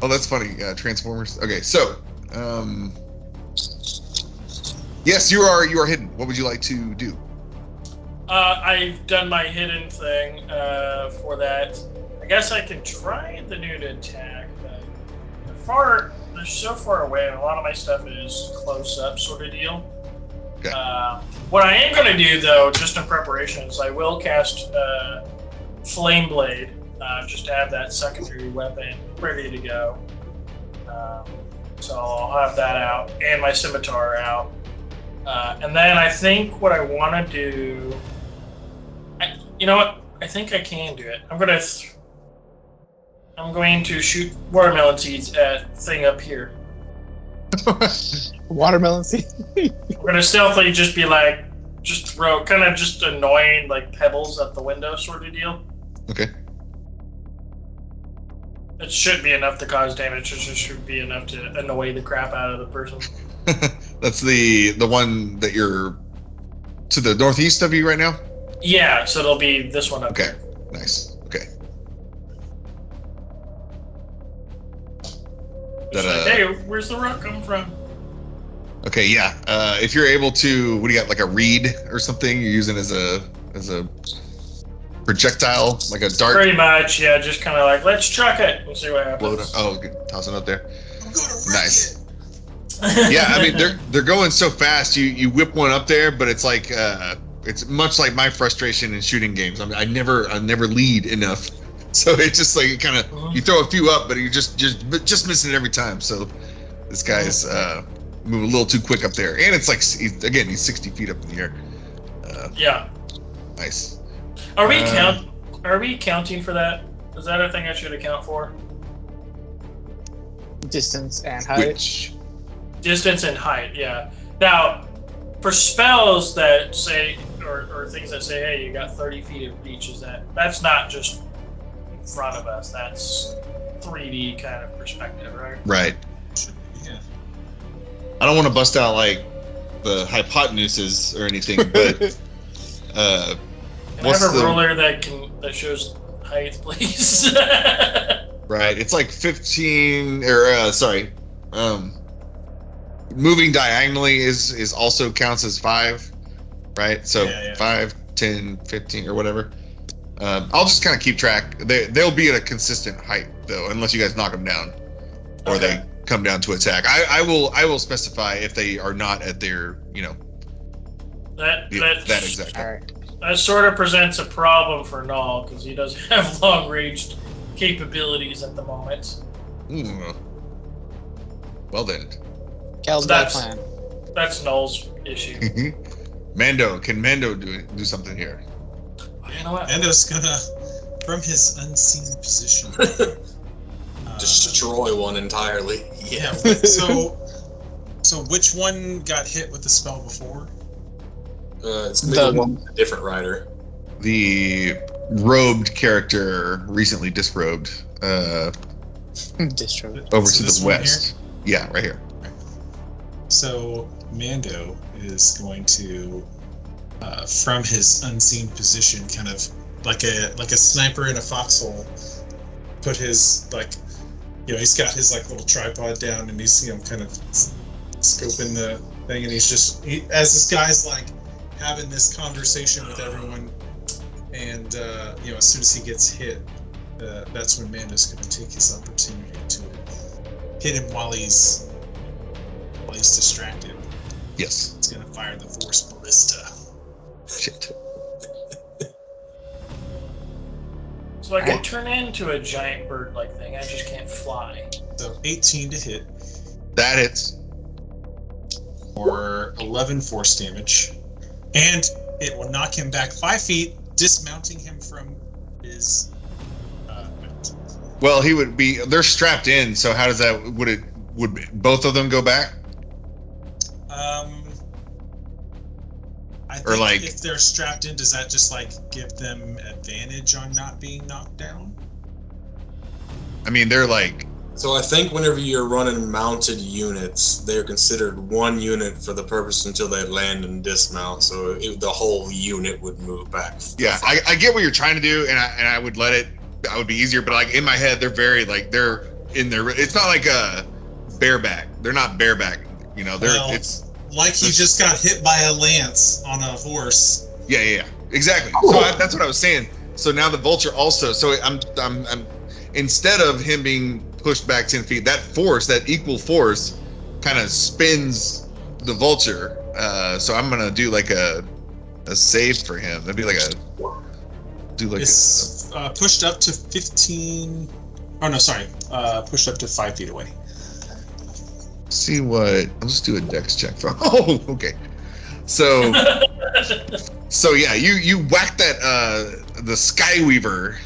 Oh, that's funny. Transformers. Okay, so, yes, you are hidden. What would you like to do? I've done my hidden thing for that. I guess I can try the new to attack, but they're so far away, and a lot of my stuff is close up sort of deal. Okay. What I am going to do, though, just in preparation, is I will cast Flame Blade, just to have that secondary weapon ready to go. So I'll have that out, and my scimitar out. And then I think what I want to do... you know what? I think I can do it. I'm going to shoot watermelon seeds at thing up here. Watermelon seed. We're gonna stealthily just be like, just throw kind of just annoying like pebbles at the window sort of deal. Okay. It should be enough to cause damage. It just should be enough to annoy the crap out of the person. That's the one that you're to the northeast of you right now? Yeah, so it'll be this one up Okay. here. Nice. Okay. It's like, hey, where's the rock come from? Okay, yeah. If you're able to, what do you got? Like a reed or something you're using as a projectile, like a dart. Pretty much, yeah. Just kind of like, let's chuck it. We'll see what Blow it happens. up. Oh, okay. Toss it up there. I'm gonna wreck Nice. it. Yeah, I mean they're going so fast. You whip one up there, but it's like it's much like my frustration in shooting games. I mean, I never lead enough, so it's just like kind of you throw a few up, but you're just missing it every time. So this guy's moving a little too quick up there, and it's like he's 60 feet up in the air. Yeah. Nice. Are we counting for that? Is that a thing I should account for? Distance and height. Which Distance and height, yeah. Now, for spells that say, or things that say, hey, you got 30 feet of reach, that's not just in front of us, that's 3D kind of perspective, right? right. Yeah. I don't want to bust out like the hypotenuses or anything, but Can I what's have a the- ruler that shows height, please? right, it's like 15 or moving diagonally is also counts as 5, right? So Yeah. 5, 10, 15 or whatever. I'll just kind of keep track. They'll be at a consistent height though, unless you guys knock them down or Okay. they come down to attack. I will specify if they are not at their that exact All right. That sort of presents a problem for Null, because he doesn't have long-range capabilities at the moment. Well then. Cal's got a plan. That's Null's issue. Mando, can Mando do something here? You know what? Mando's gonna, from his unseen position, Destroy one entirely. yeah. So which one got hit with the spell before? It's gonna be the one with a different rider. The robed character recently disrobed Distro. over So to this the one west. Yeah, right here. So Mando is going to, from his unseen position, kind of like a sniper in a foxhole, put his he's got his little tripod down and he's kind of scoping the thing, and as this guy's having this conversation with everyone, and as soon as he gets hit, that's when Mando's going to take his opportunity to hit him while he's distracted. Yes. It's gonna fire the Force Ballista. Shit. So I can turn into a giant bird-like thing. I just can't fly. So 18 to hit, That hits. or 11 force damage, and it will knock him back 5 feet, dismounting him from his mount. Well, he would be. They're strapped in. So how does that? Would both of them go back? I think Or, like- if they're strapped in, does that just like give them advantage on not being knocked down? I mean, they're like. So I think whenever you're running mounted units, they're considered one unit for the purpose until they land and dismount. So the whole unit would move back. Yeah, I get what you're trying to do, and I would let it. I would be easier, but like in my head, they're very like they're in their. It's not like a bareback. They're not bareback. You know, they're Well, it's. Like he just got hit by a lance on a horse. Yeah, exactly. So that's what I was saying. So now the vulture also. So I'm instead of him being pushed back 10 feet, that force, that equal force, kind of spins the vulture. So I'm gonna do like a save for him. That'd be like It's pushed up to 15. Oh no, sorry. Pushed up to 5 feet away. see what. I'll just do a dex check for. Oh, okay. So yeah, you whack that the Skyweaver.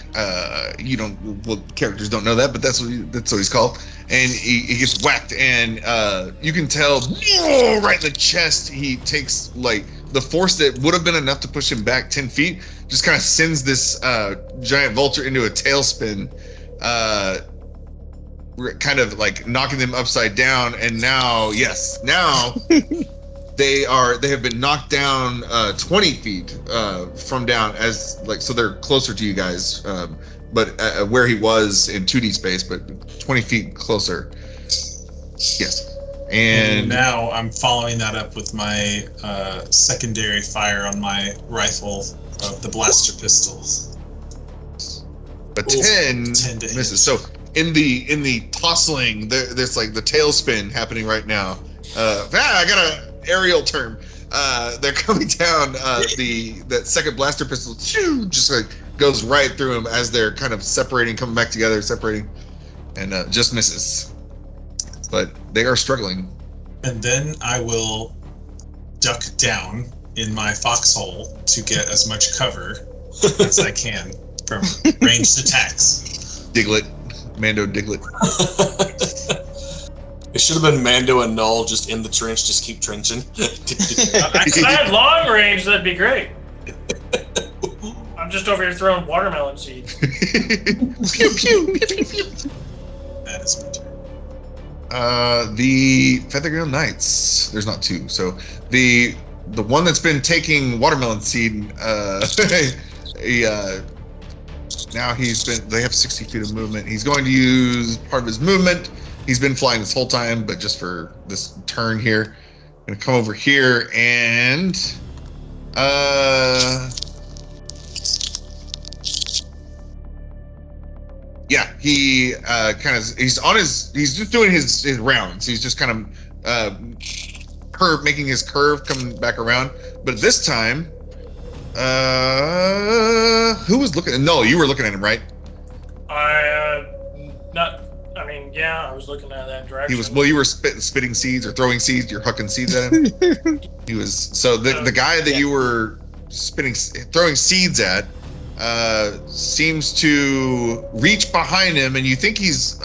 You don't. Well, characters don't know that, but that's what he's called. And he gets whacked, and you can tell right in the chest. He takes like the force that would have been enough to push him back 10 feet, just kind of sends this giant vulture into a tailspin, kind of like knocking them upside down. And now, they have been knocked down 20 feet from down, as like, so they're closer to you guys, but where he was in 2D space, but 20 feet closer. Yes. And now I'm following that up with my secondary fire on my rifle of the blaster pistol. a 10 10 to hit. misses. So in the tossling, there's like the tailspin happening right now. I got an aerial term. They're coming down. That second blaster pistol just like goes right through them as they're kind of separating, coming back together, separating, and just misses. But they are struggling. And then I will duck down in my foxhole to get as much cover as I can from ranged attacks. Diglett, Mando Diglett. It should have been Mando and Null just in the trench, just keep trenching. If I had long range, that'd be great. I'm just over here throwing watermelon seeds. Pew, pew, pew, pew, pew. That is my turn. The Feathergale Knights. There's not two, so the one that's been taking watermelon seed. Now they have 60 feet of movement. He's going to use part of his movement. He's been flying this whole time, but just for this turn here, gonna come over here and yeah, he he's just doing his rounds. He's just kind of making his curve, coming back around. But this time, who was looking? No, you were looking at him, right? I was looking at that direction. You were spitting seeds or throwing seeds. You're hucking seeds at him. He was the guy that you were throwing seeds at seems to reach behind him, and you think he's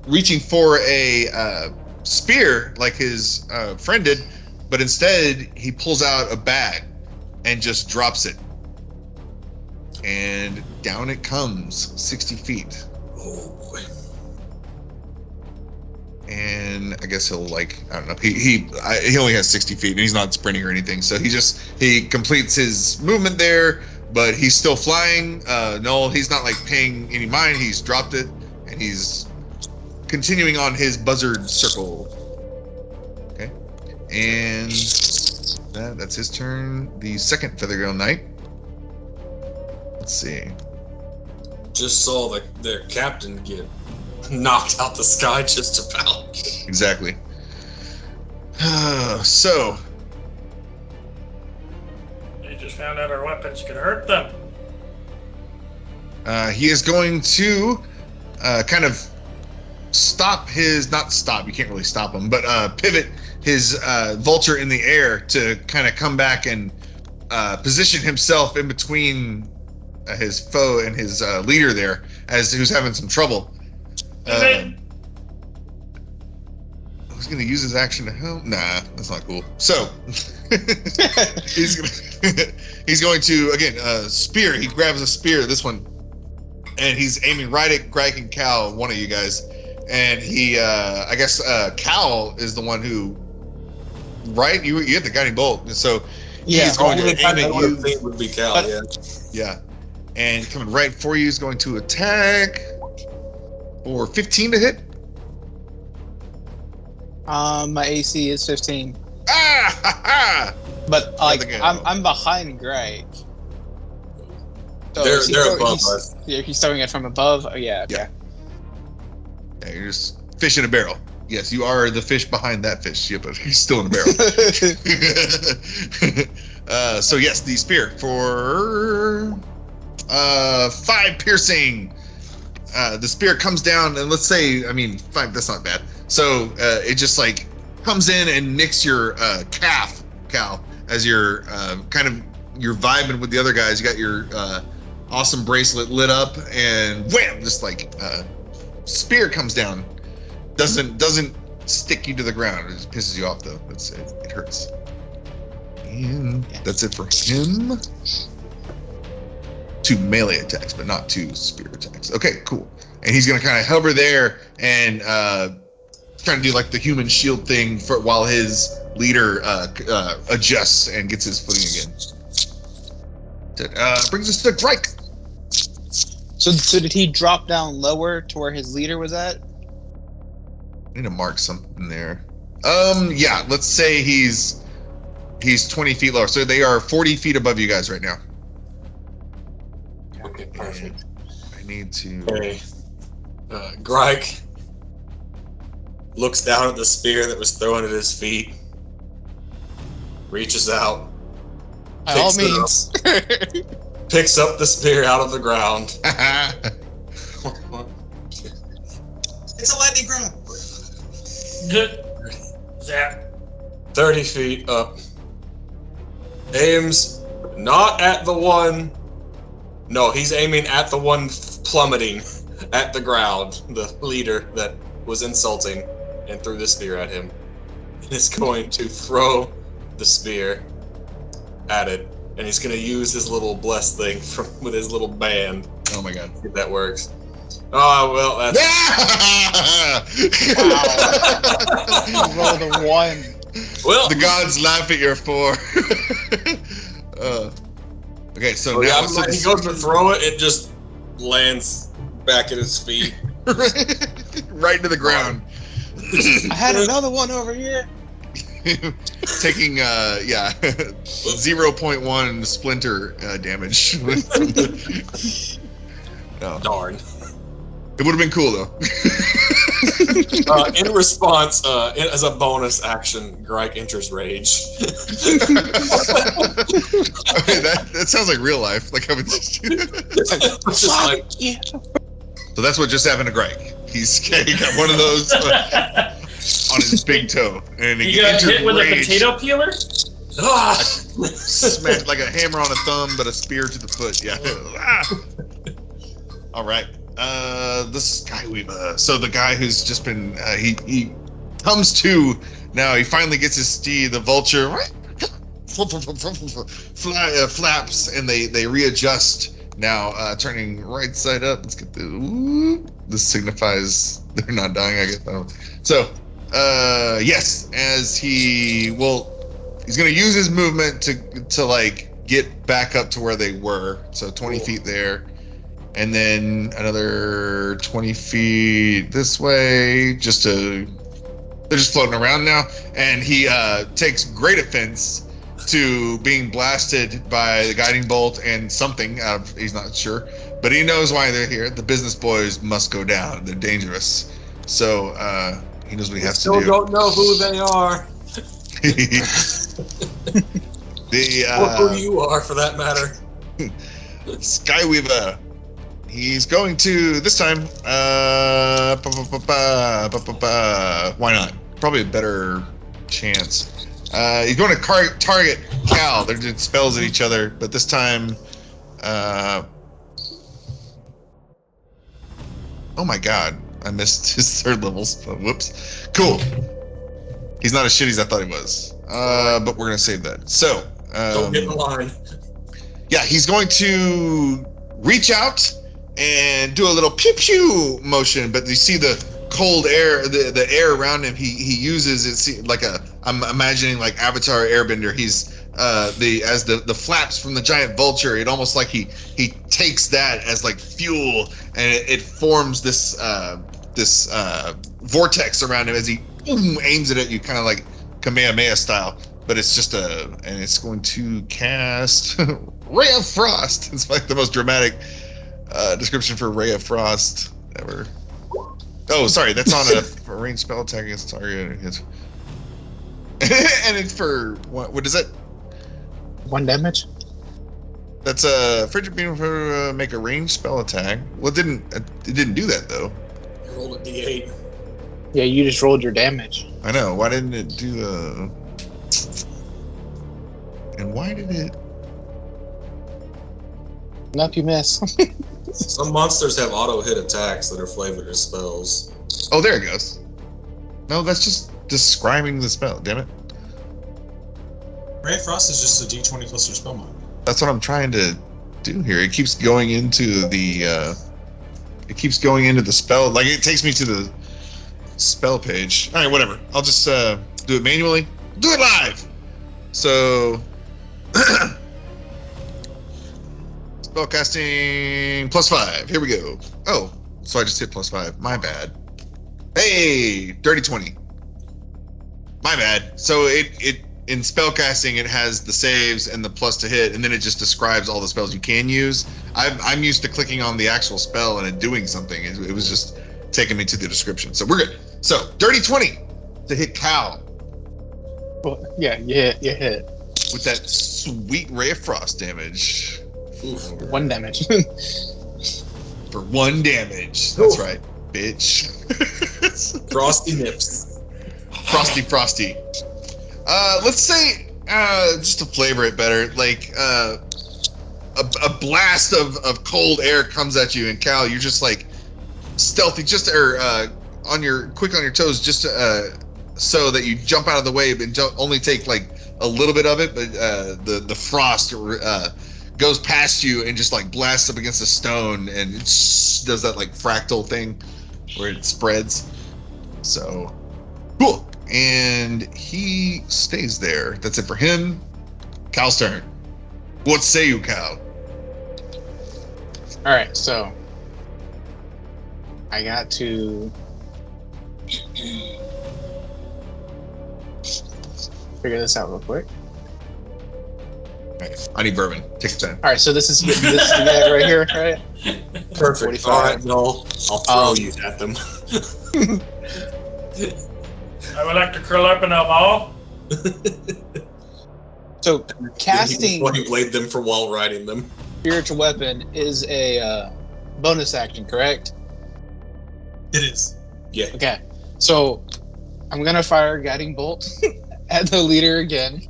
reaching for a spear like his friend did, but instead he pulls out a bag and just drops it, and down it comes 60 feet. Oh boy. And I guess he'll I don't know. He only has 60 feet, and he's not sprinting or anything. So he completes his movement there, but he's still flying. No, he's not paying any mind. He's dropped it, and he's continuing on his buzzard circle. Okay, and that's his turn. The second Feathergale Knight. Let's see. Just saw their captain get knocked out the sky just about. Exactly. So, They just found out our weapons could hurt them. he is going to kind of stop his, not stop, you can't really stop him, but pivot his vulture in the air to kind of come back and position himself in between his foe and his leader there, as who's having some trouble. He's going to use his action to help. Nah, that's not cool. So he's going to again spear. He grabs a spear, this one, and he's aiming right at Gryke and Cal, one of you guys. And he, I guess, Cal is the one who, right? You had the guiding bolt, so he's going to aim at you. Think would be Cal, Yeah, and coming right for you is going to attack for 15 to hit. My AC is 15. Ah! Ha, ha. But like, I'm behind Gryke. So they're above us. He's throwing it from above. Oh yeah. Okay. Yeah, you're just fish in a barrel. Yes, you are the fish behind that fish. Yeah, but he's still in a barrel. So yes, the spear for 5 piercing. The spear comes down, and let's say, 5. That's not bad. So it just like comes in and nicks your calf, Cal, as you're you're vibing with the other guys. You got your awesome bracelet lit up, and wham! Just like spear comes down. Doesn't stick you to the ground. It just pisses you off though. It hurts. And that's it for him. 2 melee attacks, but not 2 spear attacks. Okay, cool. And he's gonna kind of hover there and trying to do like the human shield thing while his leader adjusts and gets his footing again. Brings us to Gryke. So did he drop down lower to where his leader was at? I need to mark something there. Yeah, let's say he's 20 feet lower. So they are 40 feet above you guys right now. Okay, perfect. I need to. Okay. Gryke looks down at the spear that was thrown at his feet, reaches out, By all means. picks up the spear out of the ground. It's a lightning grab. Good. Zap. 30 feet up. Aims not at the one. No, he's aiming at the one plummeting at the ground, the leader that was insulting, and threw the spear at him. And is going to throw the spear at it. And he's going to use his little bless thing with his little band. Oh my god. See if that works. Oh, well, that's... Wow. Rolled a 1. Well, The gods laugh at your 4. Okay, so now when he goes to throw it, it just lands back at his feet. right into the ground. I had another one over here. Taking 0.1 splinter damage. No. Darn. It would have been cool though. In response, as a bonus action, Gryke enters rage. Okay, that sounds like real life. Like I would just. So that's what just happened to Gryke. He got one of those on his big toe, and he got entered hit with rage. a potato peeler? Smacked like a hammer on a thumb, but a spear to the foot. Yeah. All right. The Skyweaver. So the guy who's just been he comes to now. He finally gets his steed. The vulture flaps, and they readjust now, turning right side up. Let's get the. This signifies they're not dying, I guess. So, yes, as he's gonna use his movement to like get back up to where they were. So 20 feet there. And then another 20 feet this way, they're just floating around now. And he takes great offense to being blasted by the guiding bolt and something, he's not sure, but he knows why they're here. The business boys must go down. They're dangerous. So he knows what he has to do. Still don't know who they are. Or who you are, for that matter. Skyweaver. He's going to this time. Why not? Probably a better chance. He's going to target Cal. They're doing spells at each other, but this time. Oh my god! I missed his third level spell. Whoops. Cool. He's not as shitty as I thought he was. But we're gonna save that. So. Don't get in the line. Yeah, he's going to reach out and do a little pew pew motion, but you see the cold air, the air around him. He uses it like I'm imagining like Avatar Airbender. He's as the flaps from the giant vulture. It almost like he takes that as like fuel, and it forms this vortex around him as he aims it at you, kind of like Kamehameha style. But it's just and it's going to cast Ray of Frost. It's like the most dramatic description for Ray of Frost ever. Oh, sorry, that's on a ranged spell attack against target. And it's for what is it? 1 damage. That's a frigid beam for make a ranged spell attack. Well, it didn't do that though. You rolled a d8. Yeah, you just rolled your damage. I know. Why didn't it do the? And why did it? Nope, you miss. Some monsters have auto hit attacks that are flavored as spells. Oh, there it goes. No, that's just describing the spell. Damn it. Ray of Frost is just a d20 plus your spell mod. That's what I'm trying to do here. It keeps going into the. It keeps going into the spell. Like it takes me to the spell page. All right, whatever. I'll just do it manually. Do it live. So. Spellcasting +5. Here we go. Oh, so I just hit +5. My bad. Hey, dirty 20. My bad. So it in spellcasting it has the saves and the plus to hit, and then it just describes all the spells you can use. I'm used to clicking on the actual spell and it doing something. It was just taking me to the description. So we're good. So dirty 20 to hit Cal. Well, yeah, you hit. With that sweet Ray of Frost damage. Oof. 1 damage. For 1 damage. That's right, bitch. Frosty nips. Frosty. Let's say, just to flavor it better, like a blast of cold air comes at you, and Cal, you're just like stealthy, quick on your toes, just so that you jump out of the way, and only take like a little bit of it, but the frost goes past you and just like blasts up against a stone, and it does that like fractal thing where it spreads. So cool. And he stays there. That's it for him. Cal's turn. What say you, Cal? All right, so I got to figure this out real quick. Right. I need bourbon. Take your time. All right, so this is the guy right here, right? Perfect. 45. All right, no, I'll throw you at them. I would like to curl up in a ball. So casting You blade them for while riding them. spiritual weapon is a bonus action, correct? It is. Yeah. Okay, so I'm gonna fire a guiding bolt at the leader again.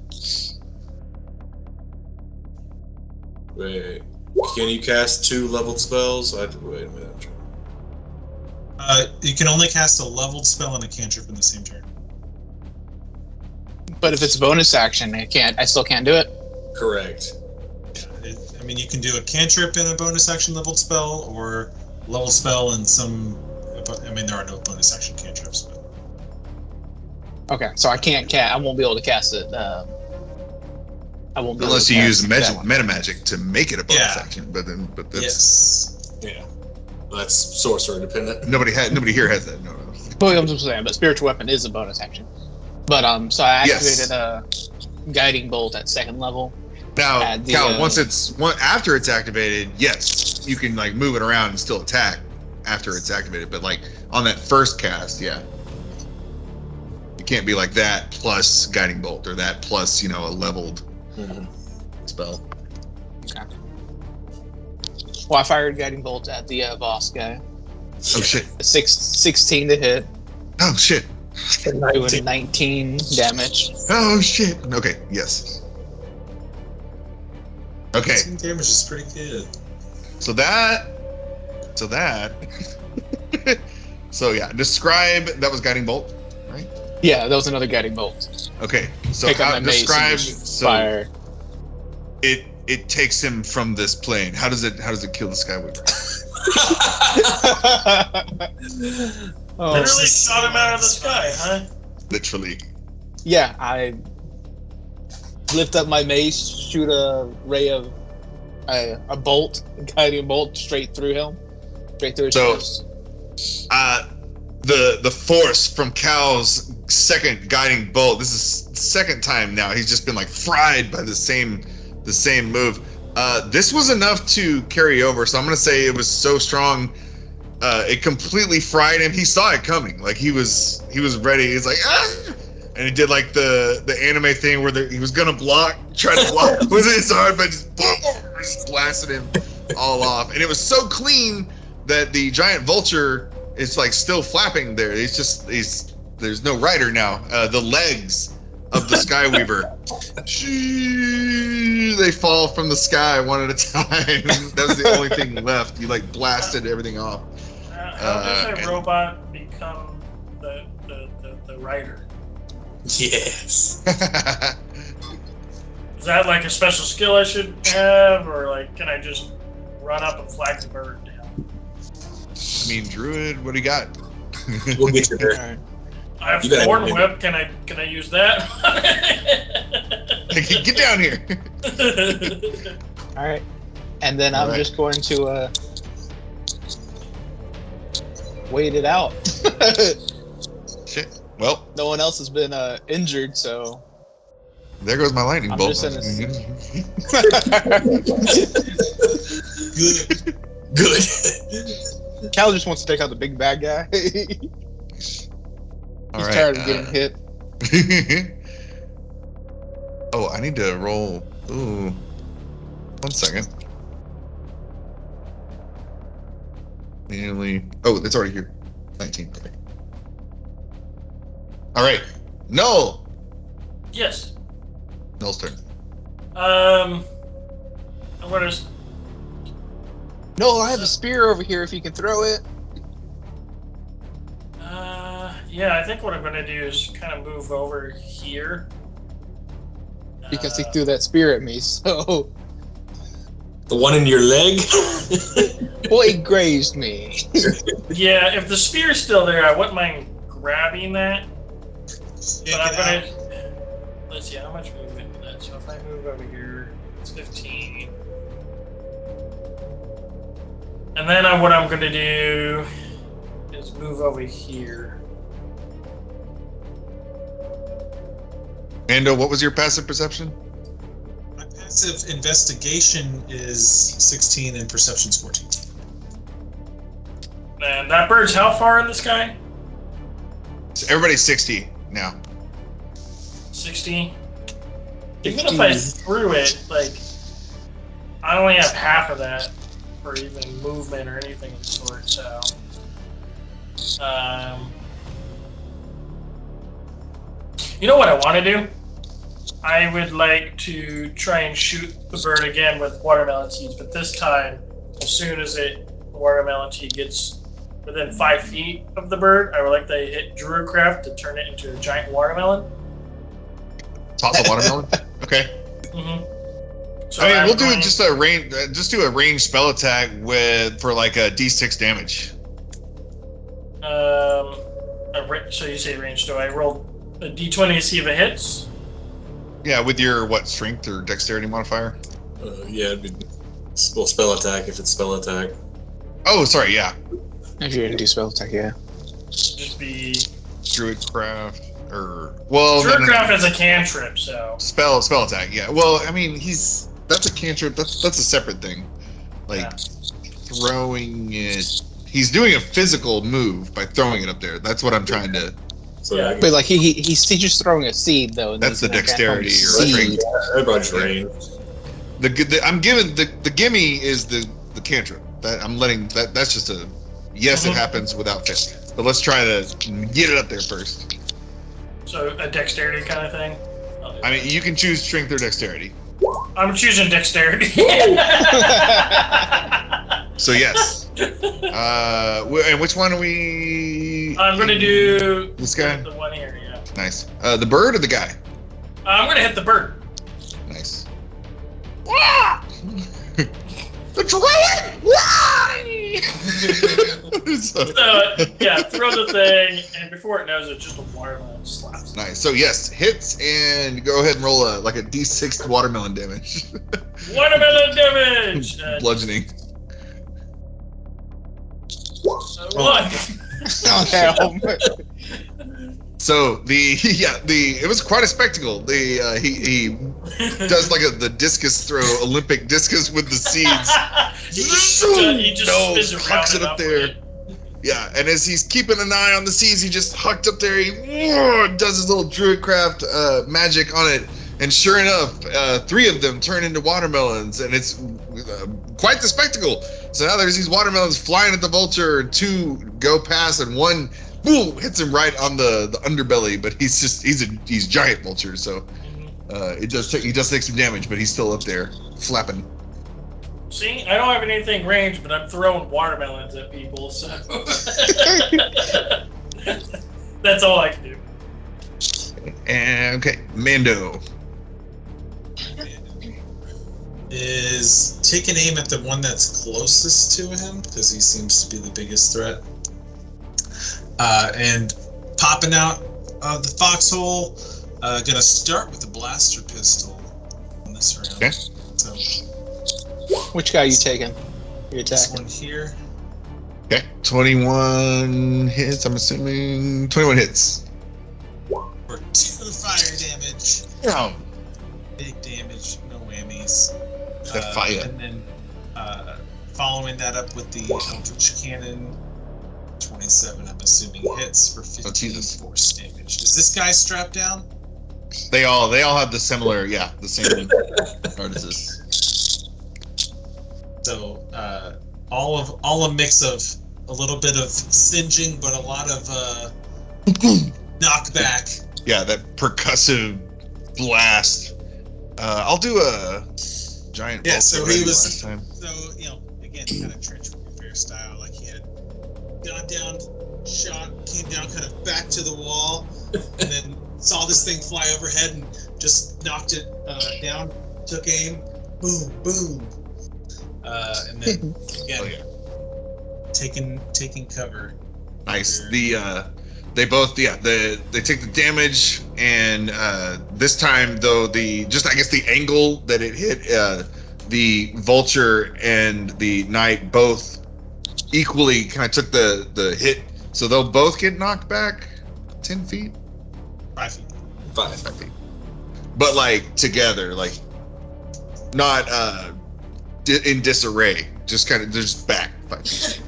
Wait. Can you cast 2 leveled spells? Wait a minute. You can only cast a leveled spell and a cantrip in the same turn. But if it's bonus action, I still can't do it. Correct. Yeah, I mean, you can do a cantrip in a bonus action leveled spell, or level spell and some. I mean, there are no bonus action cantrips. But... Okay, so I can't I won't be able to cast it. I won't be Unless able you to use cast that one. meta magic to make it a bonus Yeah. action, but that's Yes. Yeah. Well, that's sorcerer dependent. nobody here has that. No. Well, I'm just saying, but spiritual weapon is a bonus action. But so I Yes. activated a guiding bolt at 2nd level. Now, At the, Cal, after it's activated, yes, you can like move it around and still attack after it's activated. But like on that first cast, yeah, you can't be like that plus guiding bolt or that plus, a leveled spell. Okay. Well, I fired guiding bolt at the boss guy. Oh shit. 16 to hit. Oh shit. Doing 19 damage. Oh shit. Okay, yes. Okay. 18 damage is pretty good. So that. So yeah, describe. That was guiding bolt, right? Yeah, that was another guiding bolt. Okay. So Pick up how my mace and describe? just So fire. it takes him from this plane. How does it kill the Skyweaver? Oh, Literally shot him out of the sky, huh? Literally. yeah, I lift up my mace, shoot a ray of a bolt, a guiding bolt straight through him, straight through his So- chest. The force from Cal's second guiding bolt. This is the second time now. He's just been like fried by the same move. This was enough to carry over. So I'm gonna say it was so strong. It completely fried him. He saw it coming. Like he was ready. He's like, ah! And he did like the anime thing where he was gonna try to block with his arm, but just boom, just blasted him all off. And it was so clean that the giant vulture is like still flapping there. There's no rider now. The legs of the Skyweaver, they fall from the sky one at a time. That was the only thing left. You like blasted everything off. How does a robot become the rider? Yes. Is that like a special skill I should have, or like can I just run up and flag the bird down? I mean, Druid, what do you got? We'll get you there. Alright. I have You gotta Thorn admit Whip. Can I use that? Get down here. All right, and then I'm Alright. just going to wait it out. Shit. Well, No one else has been injured, so there goes my lightning I'm bolt. just Good. Cal just wants to take out the big bad guy. He's tired of getting hit. Oh, I need to roll. Ooh. 1 second. Nearly. Oh, it's already here. 19. Okay. All right. Null. Yes. Null's turn. What is? No, I have a spear over here. If you can throw it. Yeah, I think what I'm gonna do is kind of move over here. Because he threw that spear at me, so The one in your leg? well, it grazed me. Yeah, if the spear's still there, I wouldn't mind grabbing that. Yeah, But I'm get out. gonna. Let's see, how much movement is that? So if I move over here, it's 15. And then what I'm gonna do is move over here. Mando, what was your passive perception? My passive investigation is 16 and perception's 14. And that bird's how far in the sky? So everybody's 60 now. 60. Even if I threw it, like, I only have half of that for even movement or anything of the sort, so. You know what I want to do? I would like to try and shoot the bird again with watermelon seeds, but this time, as soon as the watermelon seed gets within 5 feet of the bird, I would like to hit Druidcraft to turn it into a giant watermelon. Toss a watermelon? Okay. Mm-hmm. So I mean, I'm we'll do going- just do a ranged spell attack for like a d6 damage. So you say range, so I roll a d20 to see if it hits? Yeah, with your strength or dexterity modifier? Yeah, it'd be spell attack if it's spell attack. Oh, sorry, yeah. If you're gonna do spell attack, yeah. Just be... Druidcraft or Druidcraft is a cantrip, so... spell attack, yeah. Well, I mean, that's a cantrip. That's a separate thing. Like Yeah. throwing it. He's doing a physical move by throwing it up there. That's what I'm trying to So Yeah. But like he's just throwing a seed though. And That's the he's not dexterity or seed. strength. everybody's range. I'm giving the gimme is the cantrip. That I'm letting that's just a yes. It happens without fail. But let's try to get it up there first. So a dexterity kind of thing. I mean, you can choose strength or dexterity. I'm choosing dexterity. So yes. And which one are we? I'm gonna do this guy. The one here, yeah. Nice. The bird or the guy? I'm gonna hit the bird. Nice. The dragon! Why? So yeah, throw the thing, and before it knows it, just a watermelon slaps. Nice. So yes, hits, and go ahead and roll a d6 watermelon damage. Watermelon damage. Bludgeoning. One. So it was quite a spectacle. He does the discus throw, Olympic discus with the seeds. he just spins around hucks it up there. Yeah, and as he's keeping an eye on the seeds, he just hucked up there. He does his little druidcraft magic on it, and sure enough, 3 of them turn into watermelons, and it's quite the spectacle. So now there's these watermelons flying at the vulture. 2 go past, and 1 boom hits him right on the underbelly. But he's giant vulture, so he does take some damage, but he's still up there flapping. See, I don't have anything ranged, but I'm throwing watermelons at people, so that's all I can do. And okay, Mando is taking aim at the one that's closest to him because he seems to be the biggest threat, and popping out of the foxhole. Gonna start with the blaster pistol on this round. Okay. So Which guy are you taking? You're this attacking. one here. Okay, 21 hits. I'm assuming 21 hits. For 2 fire damage. Yeah. Big damage, no whammies. The fire. And then following that up with the Eldritch Cannon, 27, I'm assuming, hits for 15 Jesus. force damage. Is this guy strapped down? They all have the similar, the same artists. So all a mix of a little bit of singeing, but a lot of knockback. Yeah, that percussive blast. I'll do a giant. Yeah, so he was. last time. So again, kind of trench warfare style. Like he had gone down, shot, came down, kind of back to the wall, and then saw this thing fly overhead and just knocked it down. Took aim, boom, boom, and then again taking cover. Nice. They both they take the damage, and this time though the angle that it hit the vulture and the knight both equally kind of took the hit, so they'll both get knocked back 10 feet. 5 feet. 5 feet. But together, not in disarray, just kind of just back 5 feet.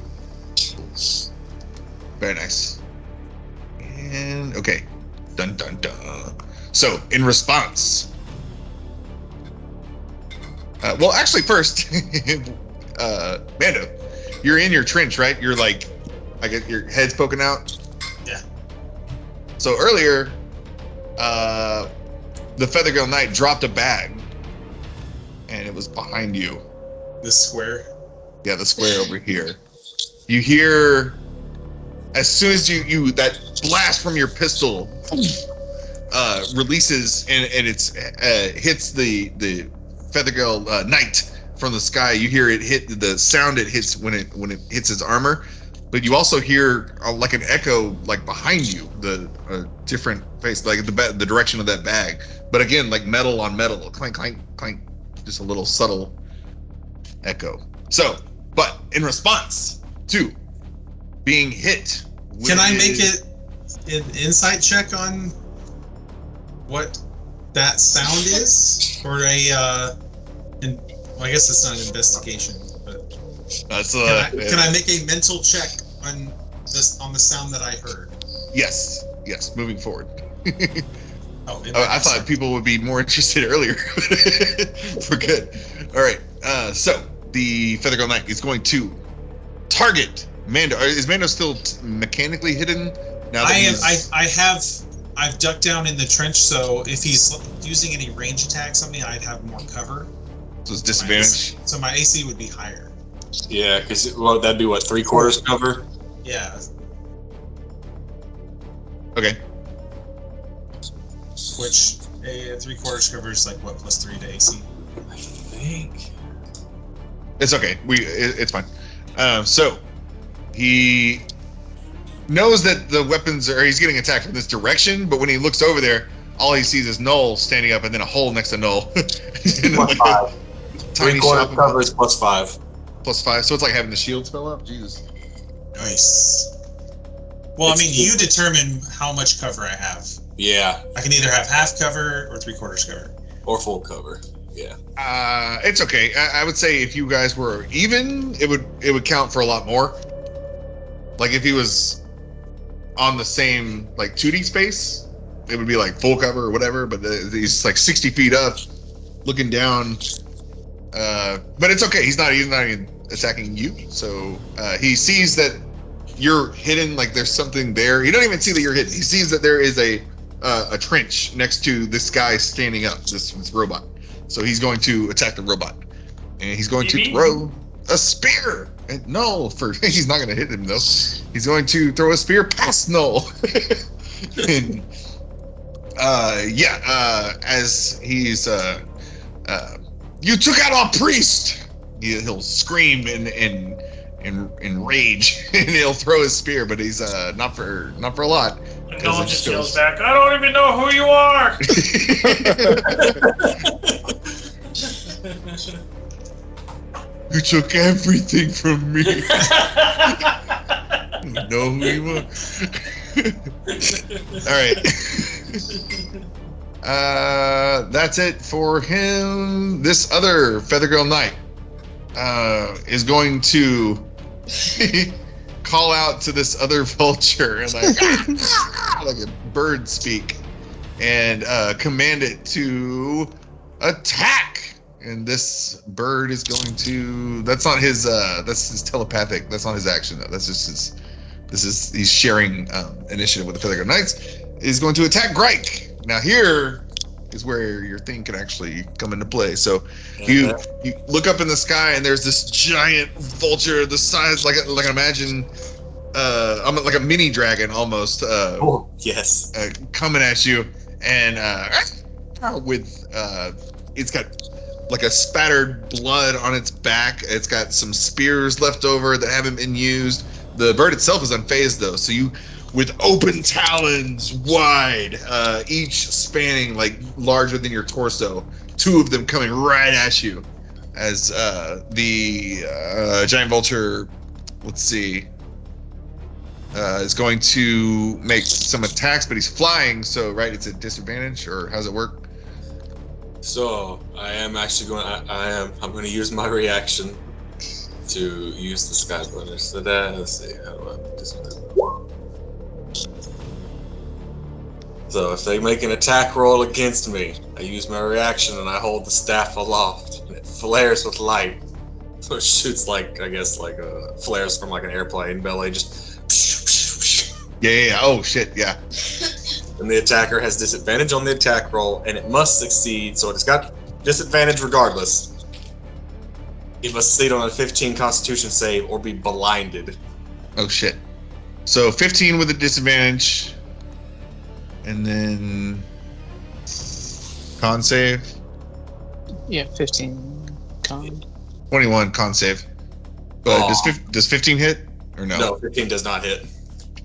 Very nice. And okay, dun dun dun. So in response, well, actually, first, Mando, you're in your trench, right? You're I get your head's poking out. Yeah. So earlier, the Feathergale Knight dropped a bag, and it was behind you. This square. Yeah, the square over here. You hear, as soon as you that blast from your pistol releases and it's hits the Feathergale Knight from the sky. You hear it hit the sound it hits when it hits his armor, but you also hear an echo behind you, the different face, the direction of that bag. But again, metal on metal, clank clank clank, just a little subtle echo. So, but in response to being hit, Can I make it an insight check on what that sound is, or I guess it's not an investigation, but That's can I make a mental check on the sound that I heard? Yes. Yes, moving forward. Oh, I thought people would be more interested earlier. We're good. All right. So the Feathergale Knight is going to target Mando. Is Mando still mechanically hidden? Now that I've ducked down in the trench, so if he's using any range attacks on me, I'd have more cover. So it's disadvantage. So my AC would be higher. Yeah, because that'd be what, 3/4 cover? Yeah. Okay. Which 3/4 cover is like what, +3 to AC? I think. It's okay. It's fine. So he knows that the weapons he's getting attacked from this direction, but when he looks over there, all he sees is Null standing up and then a hole next to Null. +5. Tiny 3/4 cover is +5. +5. So it's like having the shield spell up. Jesus. Nice. Well, I mean, you determine how much cover I have. Yeah. I can either have half cover or 3/4 cover. Or full cover. Yeah. It's okay. I would say if you guys were even, it would count for a lot more. Like if he was on the same like 2D space, it would be like full cover or whatever. But he's like 60 feet up, looking down. But it's okay. He's not even attacking you. So he sees that you're hidden. Like there's something there. You don't even see that you're hidden. He sees that there is a trench next to this guy standing up. This robot. So he's going to attack the robot, and he's going to throw a spear at Null. He's not going to hit him though. He's going to throw a spear past Null. And, as he's you took out our priest. He'll scream in rage, and he'll throw his spear, but he's not for a lot. And Null just yells back, "I don't even know who you are!" You took everything from me. You know who you are. All right. That's it for him. This other Feathergale Knight is going to call out to this other vulture and like a bird speak, and command it to attack. And this bird is going to. That's not his. That's his telepathic. That's not his action though. That's just his. He's sharing initiative with the Feathergale Knights. Is going to attack Gryke. Now here is where your thing can actually come into play. So you look up in the sky and there's this giant vulture, the size like imagine like a mini dragon almost. Oh yes. Coming at you, and with it's got like a spattered blood on its back. It's got some spears left over that haven't been used. The bird itself is unfazed though, so you, with open talons wide, each spanning like larger than your torso, two of them coming right at you as the giant vulture, let's see, is going to make some attacks, but he's flying, so right, it's a disadvantage, or how's it work? So I am actually going. I'm going to use my reaction to use the Skyweaver. So that, let's see. How do I put this in? So if they make an attack roll against me, I use my reaction and I hold the staff aloft, and it flares with light. So it shoots like, I guess, like flares from like an airplane belly, just. Yeah. Oh shit. Yeah. And the attacker has disadvantage on the attack roll, and it must succeed. So it's got disadvantage regardless. It must succeed on a 15 Constitution save or be blinded. Oh shit. So 15 with a disadvantage, and then con save. Yeah, 15 con. 21 con save. But does 15 hit or no? No, 15 does not hit.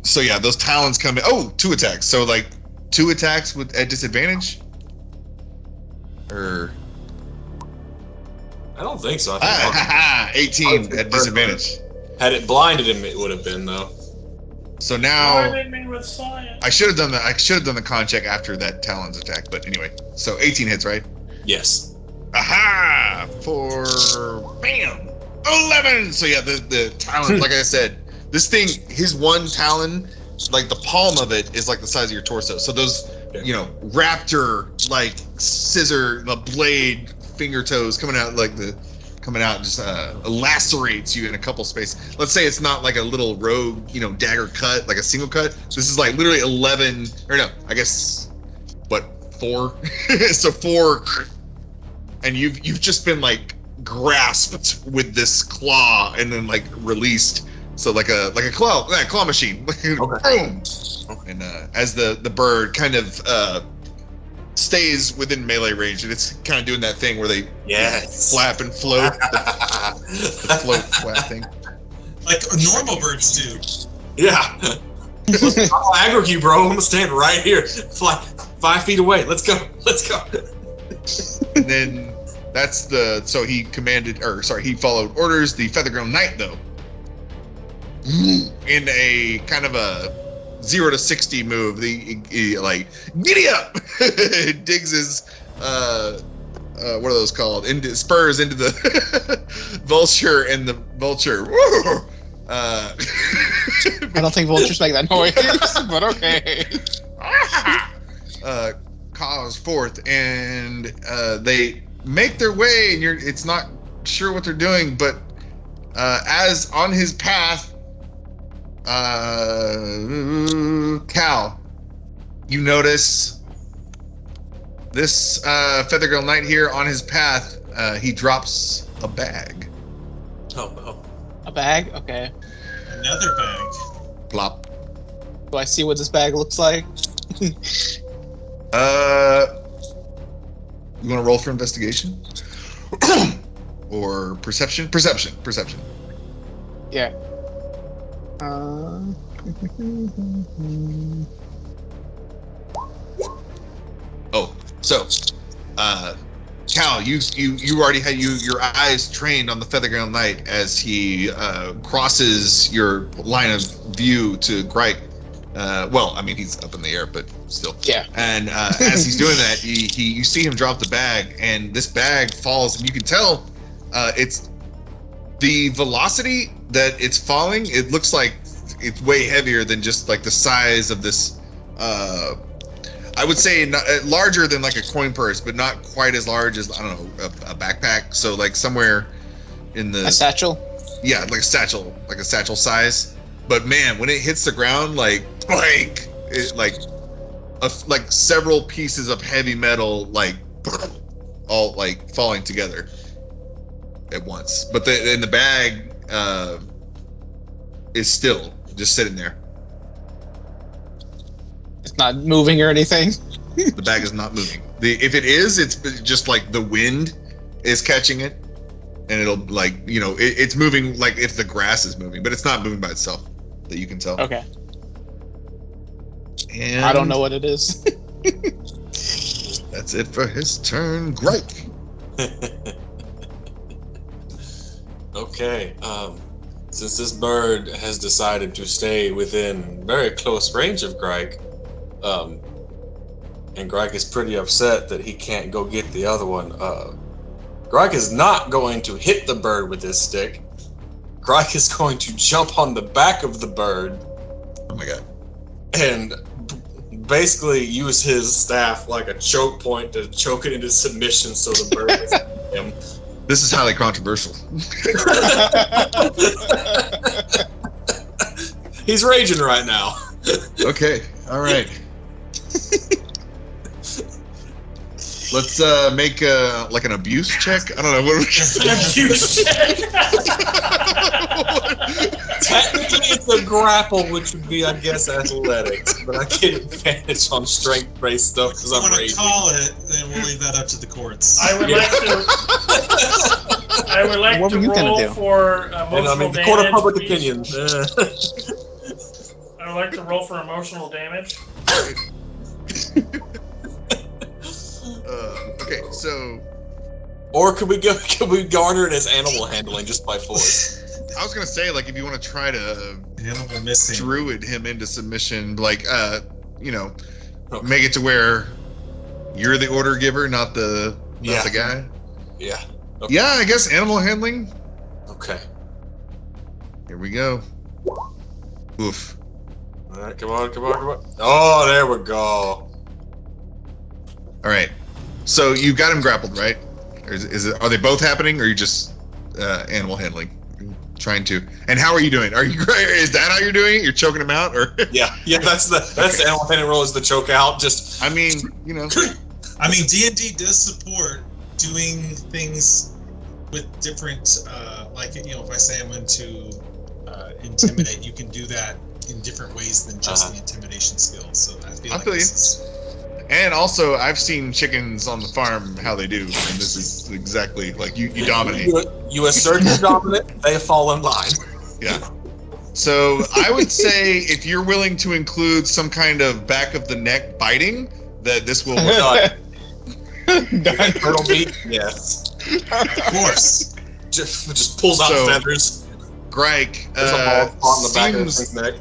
So yeah, those talons come in. Oh, 2 attacks. So like 2 attacks at disadvantage? Or I don't think so. I think 18 at disadvantage. Had it blinded him, it would have been though. So now Blinded me with science. I should have done the con check after that talons attack. But anyway, so 18 hits, right? Yes. Aha! For bam, 11. So yeah, the talon, like I said, this thing, his one talon like the palm of it is like the size of your torso. So those, you know, raptor like scissor, the blade, finger toes coming out just lacerates you in a couple spaces. Let's say it's not like a little rogue, you know, dagger cut, like a single cut. So this is like literally 11, or no, I guess, what, 4? So 4, and you've just been like grasped with this claw and then like released. So like a claw machine. Boom. And as the bird kind of stays within melee range, and it's kind of doing that thing where they flap and float, the float flap thing, like normal birds do. Yeah. I'll aggro you, bro. I'm gonna stand right here, fly 5 feet away. Let's go. And then so he he followed orders. The Feathergale Knight, though, in a kind of a 0 to 60 move, he like giddy up, digs his what are those called? Spurs into the vulture, and the vulture. I don't think vultures make that noise, but okay. Calls forth, and they make their way, and it's not sure what they're doing, but as on his path, Cal, you notice this Feathergale Knight here on his path. He drops a bag. Oh no! A bag? Okay. Another bag. Plop. Do I see what this bag looks like? You want to roll for investigation? Or perception? Perception. Yeah. Cal, you already had your eyes trained on the Feathergale Knight as he crosses your line of view to Gryke. Well, I mean, he's up in the air, but still. Yeah. And as he's doing that, you see him drop the bag, and this bag falls, and you can tell it's the velocity that it's falling. It looks like it's way heavier than just like the size of this. I would say larger than like a coin purse, but not quite as large as, I don't know, a backpack. So like somewhere in the a satchel. Yeah, like a satchel size. But man, when it hits the ground, like several pieces of heavy metal, like all like falling together at once. But the bag is still just sitting there. It's not moving or anything. The bag is not moving. If it is, it's just like the wind is catching it, and it'll like, you know, it's moving like if the grass is moving, but it's not moving by itself that you can tell. Okay. And I don't know what it is. That's it for his turn. Gryke. Okay. Since this bird has decided to stay within very close range of Gryke, and Gryke is pretty upset that he can't go get the other one, Gryke is not going to hit the bird with his stick. Gryke is going to jump on the back of the bird. Oh my god. And basically use his staff like a choke point to choke it into submission so the bird is him. This is highly controversial. He's raging right now. Okay, all right. Let's make like an abuse check. I don't know what. An abuse check. Technically, it's a grapple, which would be, I guess, athletics. But I get advantage on strength-based stuff because I'm raging. If you want to call it, then we'll leave that up to the courts. I would like What were to you gonna roll do? for emotional And I mean, the damage. court of public please. opinion. I would like to roll for emotional damage. Okay, so Or could we garner it as animal handling just by force? I was gonna say, like, if you want to try to Animal missing. druid him into submission, like, you know, make it to where you're the order giver, not the guy. Yeah. Okay. Yeah, I guess animal handling. Okay. Here we go. Oof. Alright, come on. Oh, there we go. All right. So you got him grappled, right? Or is it? Are they both happening, or are you just animal handling? Trying to. And how are you doing? Is that how you're doing it? You're choking him out, or? Yeah. That's the animal handling roll is the choke out. Just. I mean, you know. I mean, D&D does support doing things with different, like, you know, if I say I'm going to intimidate, you can do that in different ways than just the intimidation skill. So I feel like this is... And also, I've seen chickens on the farm how they do, and this is exactly like you dominate. You assert your dominance, they fall in line. Yeah. So I would say if you're willing to include some kind of back of the neck biting, that this will work. Turtle beat? Yes. Of course. Just pulls out feathers. Gryke There's a ball on the back of his neck.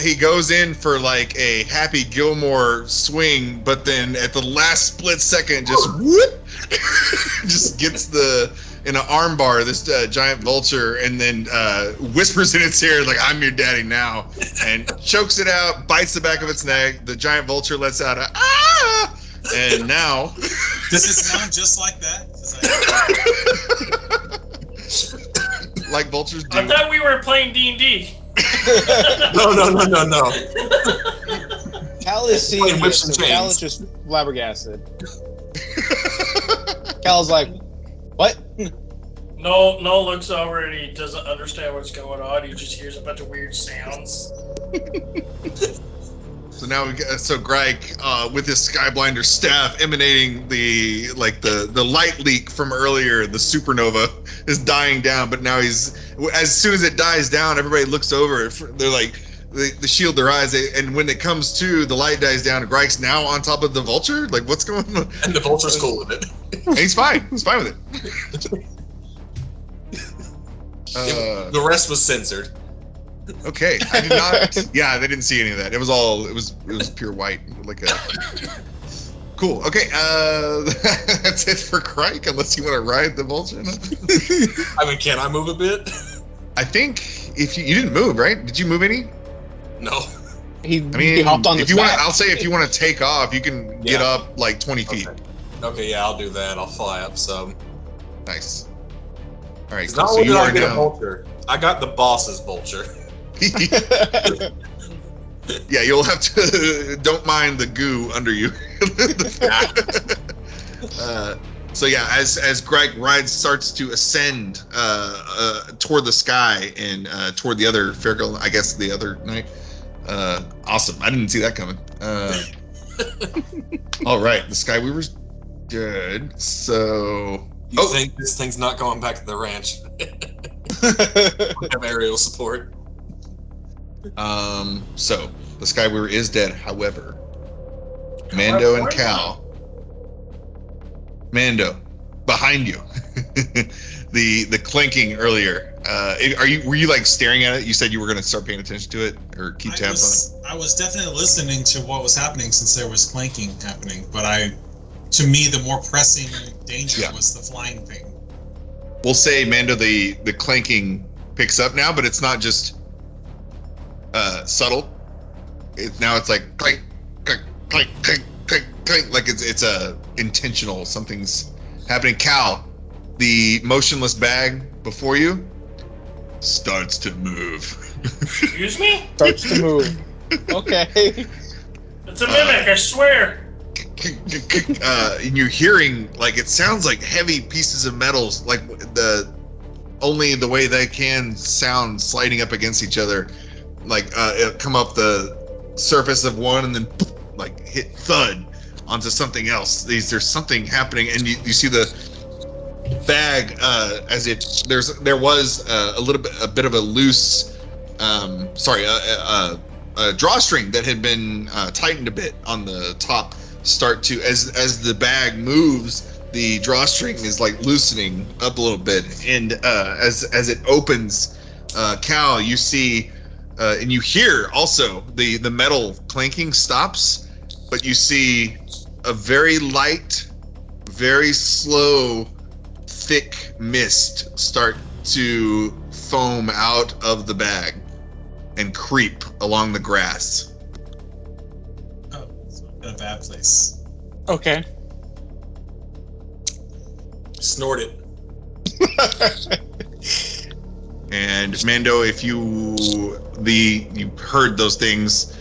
He goes in for like a Happy Gilmore swing, but then at the last split second, just whoop, just gets in an armbar this giant vulture, and then whispers in its ear like, "I'm your daddy now," and chokes it out, bites the back of its neck. The giant vulture lets out a ah, and now. Does it sound just like that? Like vultures do. I thought we were playing D&D. No. Cal is seeing whips this, and so Cal chains. is just flabbergasted. Cal's like, what? No looks over and he doesn't understand what's going on. He just hears a bunch of weird sounds. So now Gryke, with his Skyblinder staff emanating the light leak from earlier, the supernova is dying down. But now as soon as it dies down, everybody looks over. They're like, they shield their eyes, and when it comes to, the light dies down, and Gryke's now on top of the vulture. Like, what's going on? And the vulture's cool with it. And he's fine. He's fine with it. The rest was censored. Okay, I did not. Yeah, they didn't see any of that. It was pure white, like a. Cool. Okay, that's it for Gryke. Unless you want to ride the vulture. I mean, can I move a bit? I think if you didn't move, right? Did you move any? No. He hopped on the back. I'll say if you want to take off, you can get up like 20 feet. Okay, yeah, I'll do that. I'll fly up some. Nice. All right. It's Cool. not So only you did I are get a now. vulture. I got the boss's vulture. Yeah, you'll have to. Don't mind the goo under you. So yeah, as Gryke starts to ascend toward the sky and toward the other Feathergale, I guess the other knight. Awesome! I didn't see that coming. All right, the Skyweaver's good. So You think this thing's not going back to the ranch? We have aerial support. So the Skyweaver is dead. However, Mando and Cal. Mando, behind you. the clanking earlier. Were you like staring at it? You said you were going to start paying attention to it or keep tabs on it. I was definitely listening to what was happening since there was clanking happening, but to me, the more pressing danger was the flying thing. We'll say, Mando, the clanking picks up now, but it's not just subtle. Now it's like clank, clank, clank, clank, clank, clank. Like it's intentional. Something's happening. Cal, the motionless bag before you starts to move. Excuse me? Starts to move. Okay. It's a mimic, I swear. And you're hearing, like, it sounds like heavy pieces of metals, like only the way they can sound sliding up against each other, like it'll come up the surface of one and then like hit thud onto something else. There's something happening, and you see the bag as if there was a bit of a loose a drawstring that had been tightened a bit on the top start to, as the bag moves, the drawstring is like loosening up a little bit, and as it opens, Cal, you see and you hear also the metal clanking stops, but you see a very light, very slow, thick mist start to foam out of the bag, and creep along the grass. Oh, in a bad place. Okay. Snort it. And Mando, if you heard those things,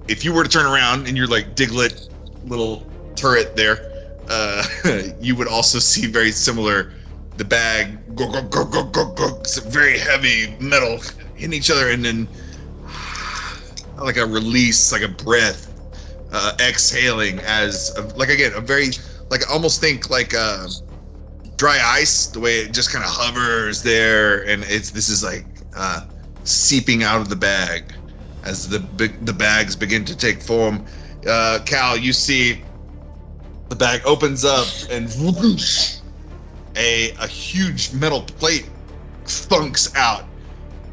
if you were to turn around and you're like Diglett little turret there, you would also see very similar. The bag, it's very heavy metal hitting each other, and then like a release, like a breath, exhaling as like again a very like almost think like dry ice, the way it just kind of hovers there, and this is like seeping out of the bag as the bags begin to take form. Cal, you see the bag opens up and whoosh, a huge metal plate thunks out,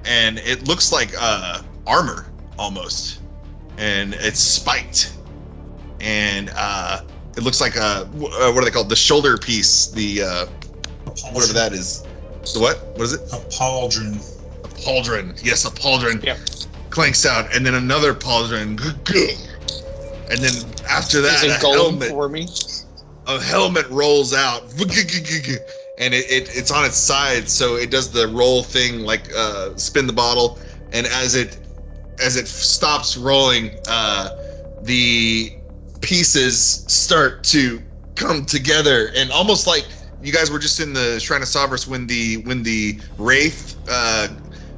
and it looks like armor almost, and it's spiked, and it looks like what are they called? The shoulder piece, the whatever that is. The what is it? A pauldron. A pauldron. Yes, a pauldron. Yep. Clanks out, and then another pauldron, and then after that, Is it gold for me? A helmet rolls out, and it's on its side, so it does the roll thing, like spin the bottle, and as it stops rolling, the pieces start to come together, and almost like you guys were just in the Shrine of Savras when the Wraith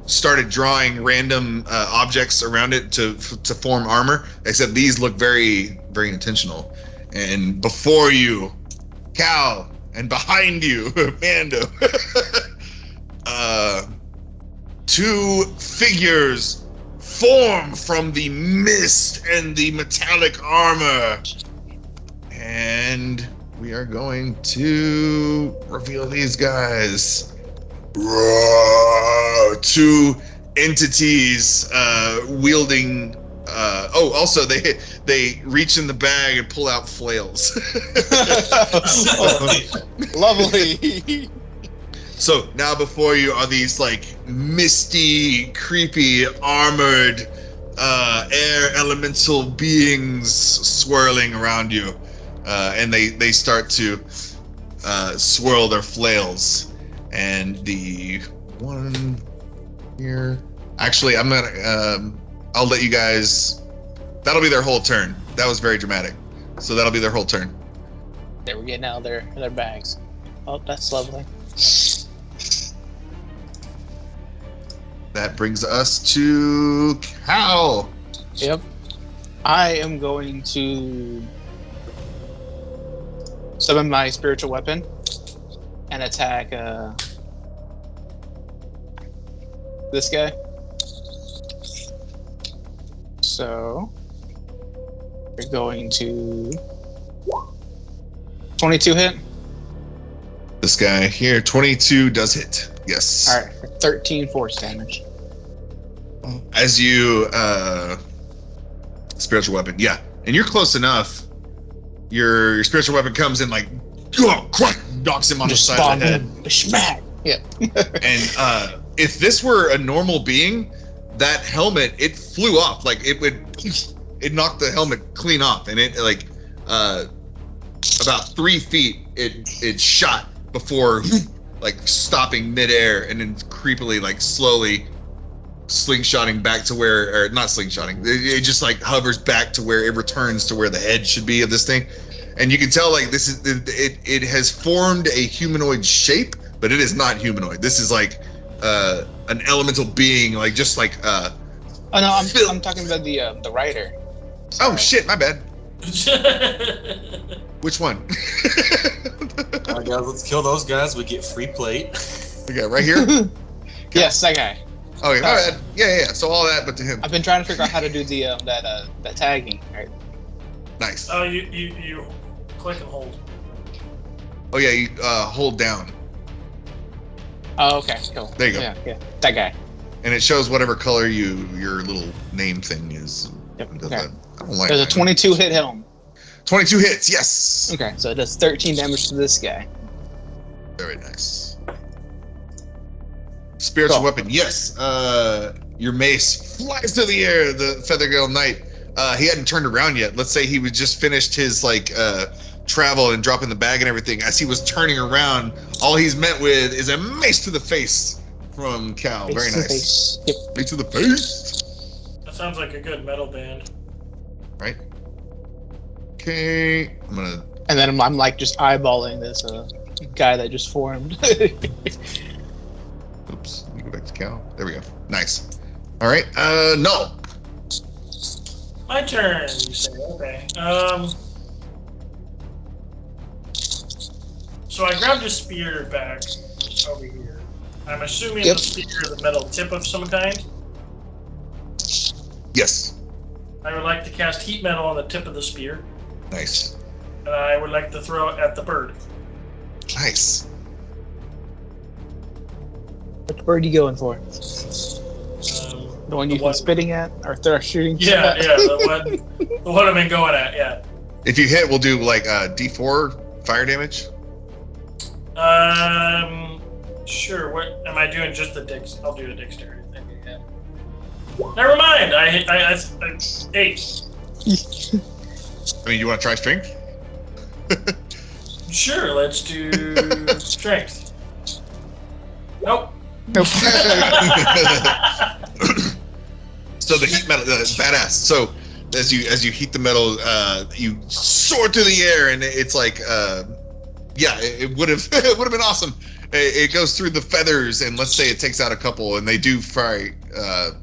started drawing random objects around it to form armor, except these look very, very intentional. And before you, Cal, and behind you, Mando, two figures form from the mist and the metallic armor. And we are going to reveal these guys. Two entities wielding also they reach in the bag and pull out flails. Lovely. So now before you are these like misty, creepy, armored air elemental beings swirling around you, and they start to swirl their flails. And the one here, actually, I'm gonna I'll let you guys. That'll be their whole turn. That was very dramatic. So that'll be their whole turn. They were getting out of their bags. Oh, that's lovely. That brings us to Cal. Yep. I am going to summon my spiritual weapon and attack this guy. So we're going to 22 hit. This guy here, 22 does hit. Yes. All right, for 13 force damage. As you spiritual weapon, yeah, and you're close enough. Your spiritual weapon comes in like knocks him on the side of the head. Smack. Yeah. And if this were a normal being, that helmet, it flew off. Like it knocked the helmet clean off, and it like about 3 feet it shot before like stopping midair, and then creepily like slowly slingshotting back to where, or not slingshotting, it just like hovers back to where it returns to where the head should be of this thing. And you can tell like this is it has formed a humanoid shape, but it is not humanoid. This is like an elemental being, like just like oh no, I'm talking about the rider. Oh shit, my bad. Which one? All right, guys, let's kill those guys. We get free plate. We got right here. Yes, that guy. Oh, yeah, my bad. Yeah. So all that, but to him. I've been trying to figure out how to do the that tagging. Right. Nice. Oh, you click and hold. Oh yeah, you hold down. Oh, okay, cool. There you go. Yeah, that guy. And it shows whatever color your little name thing is. Yep. Does Okay. that. I don't like There's a that. 22 hit helm. 22 hits, yes. Okay, so it does 13 damage to this guy. Very nice. Spiritual Cool. weapon, yes. Your mace flies through the air. The Feathergale Knight. He hadn't turned around yet. Let's say he was just finished his travel and dropping the bag and everything. As he was turning around, all he's met with is a mace to the face from Cal. Very nice. Yep. Mace to the face. That sounds like a good metal band. Right. Okay. I'm gonna. And then I'm like just eyeballing this guy that just formed. Oops. Let me go back to Cal. There we go. Nice. All right. Null. My turn, you say. Okay. So I grabbed a spear back over here. I'm assuming the spear is a metal tip of some kind. Yes. I would like to cast heat metal on the tip of the spear. Nice. And I would like to throw it at the bird. Nice. Which bird are you going for? The one you've been spitting at, or shooting? Yeah, the one I've been going at. Yeah. If you hit, we'll do like D4 fire damage. Sure. What am I doing? Just the dex? I'll do a dexterity thing again. Never mind. I 8. I mean, you want to try strength? Sure. Let's do strength. Nope. So the heat metal, badass. So as you heat the metal, you soar through the air, and it's like, it would have been awesome. It goes through the feathers, and let's say it takes out a couple, and they do fry. So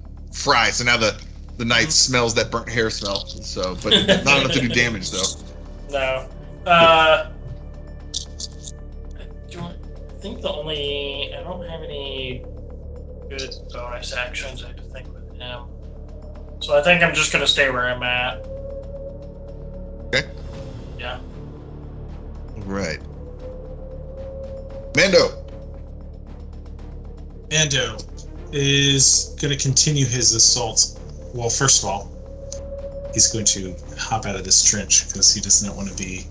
now the knight smells that burnt hair smell. So, but not enough to do damage though. No. I think I don't have any good bonus actions I have to think with him. So I think I'm just going to stay where I'm at. Okay. Yeah. Right. Mando is going to continue his assault. Well, first of all, he's going to hop out of this trench because he does not want to be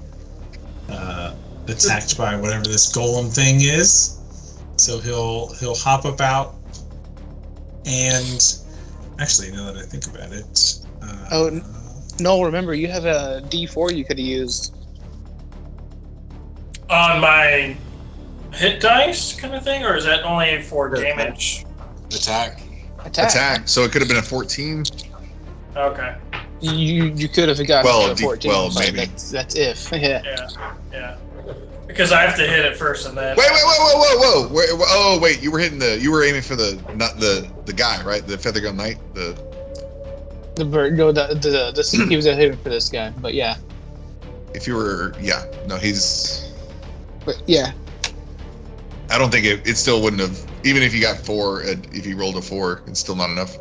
attacked by whatever this golem thing is. So he'll hop up out, and actually, now that I think about it, no, remember you have a D4 you could have used on my hit dice kind of thing, or is that only for damage? Attack. So it could have been a 14. Okay. You could have gotten a 14. Maybe. That's if. Yeah. Because I have to hit it first and then. Whoa! Oh wait, you were aiming for the guy, right? The Feathergale Knight. The bird. No, he was aiming for this guy, but yeah. If you were, he's. But yeah. I don't think it still wouldn't have, even if you got 4, if you rolled a 4, it's still not enough.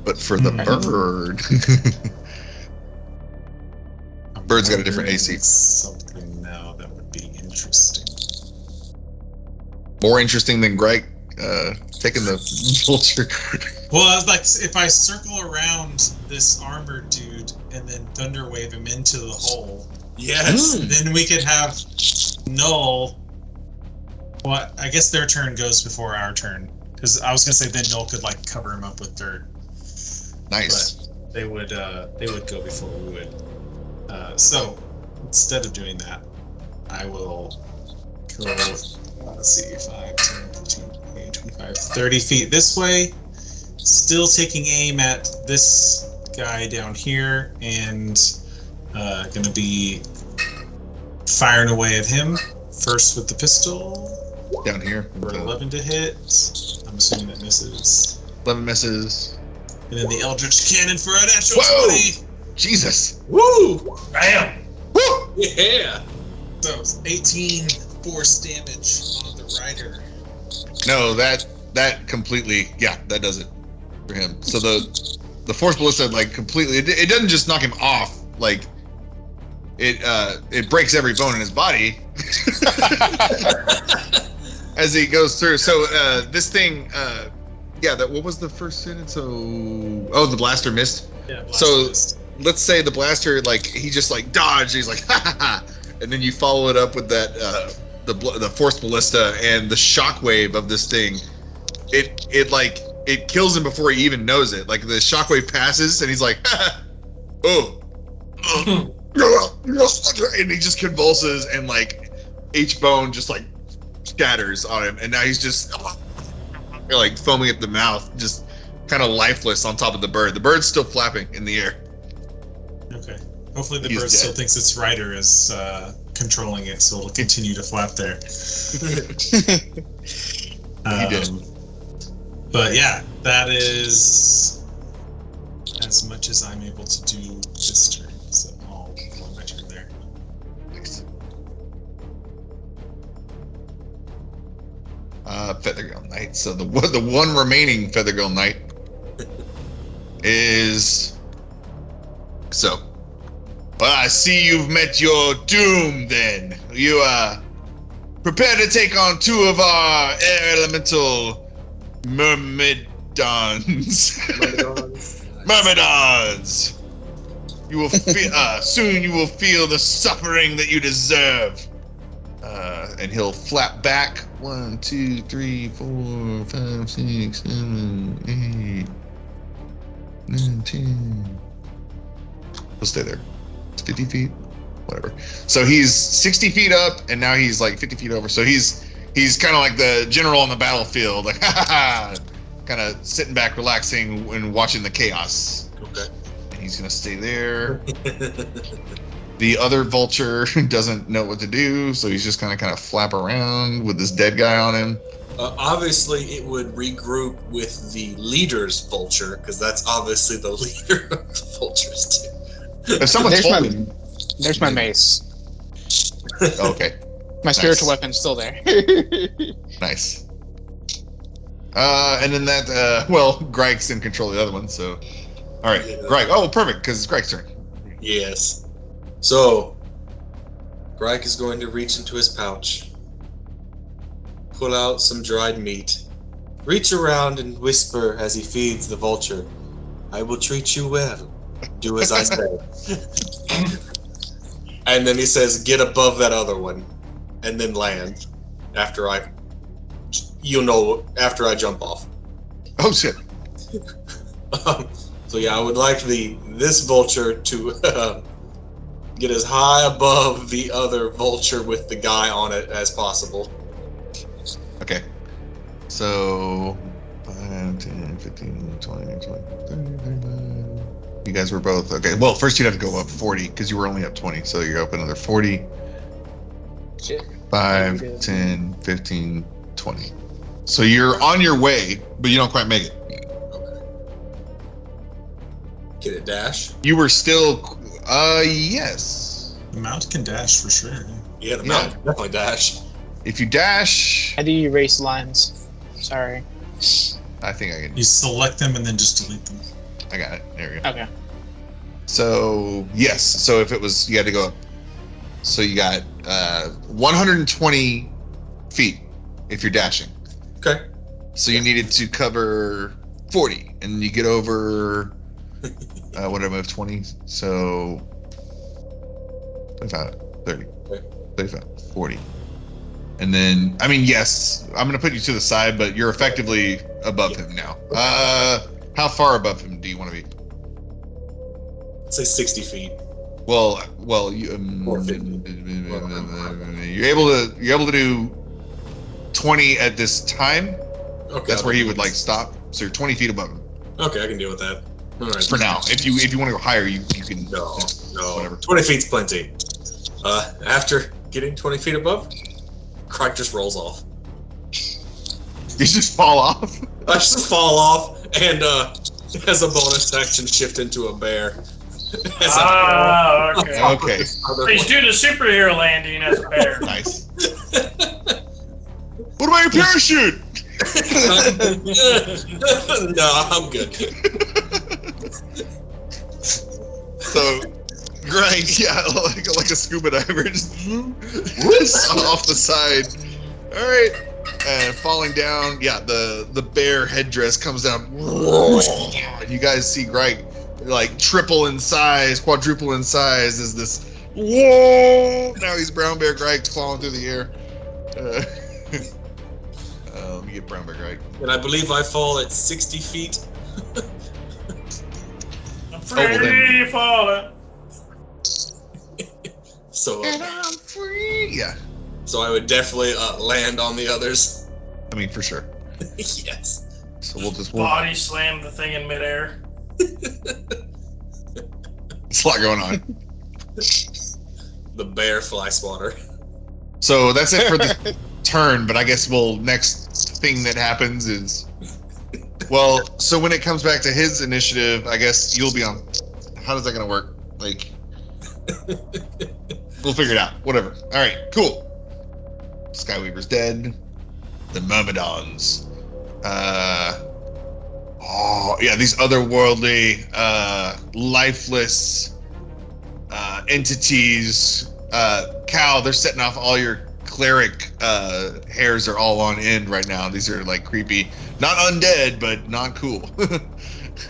But for the bird, bird's got a different AC. Something now that would be interesting. More interesting than Gryke taking the vulture. Well, I was like, if I circle around this armored dude and then thunder wave him into the hole. Yes. Then we could have Null. Well, I guess their turn goes before our turn, because I was gonna say then Null could like cover him up with dirt. Nice. But they would go before we would. So instead of doing that, I will go. Let's see, 5, 10, 15, 20, 25, 30 feet this way. Still taking aim at this guy down here, and gonna be firing away at him first with the pistol. Down here. For 11 to hit. I'm assuming that misses. 11 misses. And then the Eldritch Cannon for a natural 20. Jesus. Woo! Bam! Woo! Yeah! So it's 18 force damage on the rider. No, that completely, that does it for him. So the force ballista completely, it doesn't just knock him off, it breaks every bone in his body as he goes through. So this thing, what was the first sentence? So the blaster missed. Yeah. Missed. Let's say the blaster he just dodged. He's like ha ha ha, and then you follow it up with that the force ballista and the shockwave of this thing. It kills him before he even knows it. Like the shockwave passes and he's like, oh, and he just convulses and like H bone just like scatters on him, and now he's just like foaming at the mouth, just kind of lifeless on top of the bird. The bird's still flapping in the air. Okay. Hopefully the He's bird dead. still thinks its rider is controlling it, so it'll continue to flap there. He did. But yeah, that is as much as I'm able to do this turn. So I'll play my turn there. Nice. Feathergale Knight. So the one remaining Feathergale Knight is so. Well, I see you've met your doom. Then you prepare to take on two of our Air Elemental Myrmidons. Myrmidons. You will soon. You will feel the suffering that you deserve. And he'll flap back. 1, 2, 3, 4, 5, 6, 7, 8, 9, 10. He'll stay there. It's 50 feet, whatever. So he's 60 feet up, and now he's like 50 feet over. So he's kind of like the general on the battlefield, like kind of sitting back, relaxing, and watching the chaos. Okay. And he's gonna stay there. The other vulture doesn't know what to do, so he's just kind of flap around with this dead guy on him. Obviously, it would regroup with the leader's vulture, because that's obviously the leader of the vultures too. If someone told him, There's my mace. okay, My spiritual Nice. weapon's still there. nice. And then that, Gryke's in control of the other one, so. All right, Yeah. Gryke. Oh, perfect, because it's Gryke's turn. Yes. So, Gryke is going to reach into his pouch, pull out some dried meat, reach around and whisper as he feeds the vulture, "I will treat you well. Do as I say." And then he says, "Get above that other one," and then land after I jump off. Oh shit. So yeah, I would like this vulture to get as high above the other vulture with the guy on it as possible. Okay. So 5, 10, 15, 20, 30, 35. You guys were both okay. Well, first you'd have to go up 40 because you were only up 20, so you're up another 40. Shit. 5, 10, 15, 20. So you're on your way, but you don't quite make it. Okay. Get it, dash? You were still yes. The mount can dash for sure. Yeah, the mount can definitely dash. If you dash, How do you erase lines? Sorry. I think I can. You select them and then just delete them. I got it. There we go. Okay. So yes. So if it was, you had to go up. So you got 120 feet if you're dashing. Okay. So you needed to cover 40, and you get over. What did I move? 20. So 25, 30, 35, 40. And then, I mean, yes, I'm going to put you to the side, but you're effectively above him now. How far above him do you want to be? Let's say 60 feet. Well, you, Or 50. you're able to do 20 at this time. Okay. That's where he would stop. So you're 20 feet above him Okay, I can deal with that. All right. for now. If you want to go higher, you can. No. Whatever. 20 feet's plenty. After getting 20 feet above, Gryke just rolls off. You just fall off. I just fall off and as a bonus action shift into a bear. Okay. Okay. He's doing a superhero landing as a bear. Nice. What about your parachute? No, I'm good. So, Gryke, yeah, like a scuba diver, just off the side. All right, and falling down. Yeah, the bear headdress comes down. And you guys see Gryke triple in size, quadruple in size. Is this? Whoa! Now he's brown bear Gryke falling through the air. Let me get Brownback right. And I believe I fall at 60 feet. I'm well then. free falling. So, And I'm free. Yeah. so I would definitely land on the others. I mean, for sure. Yes. So we'll just Body slam the thing in midair. It's a lot going on. The bear fly swatter. So that's it for the turn, but I guess next thing that happens is, well, so when it comes back to his initiative, I guess you'll be on. How is that gonna work? Like, we'll figure it out. Whatever. All right, cool. Skyweaver's dead. The Myrmidons. Oh yeah, these otherworldly, lifeless entities. Cal, they're setting off all your cleric hairs are all on end right now. These are like creepy, not undead, but not cool.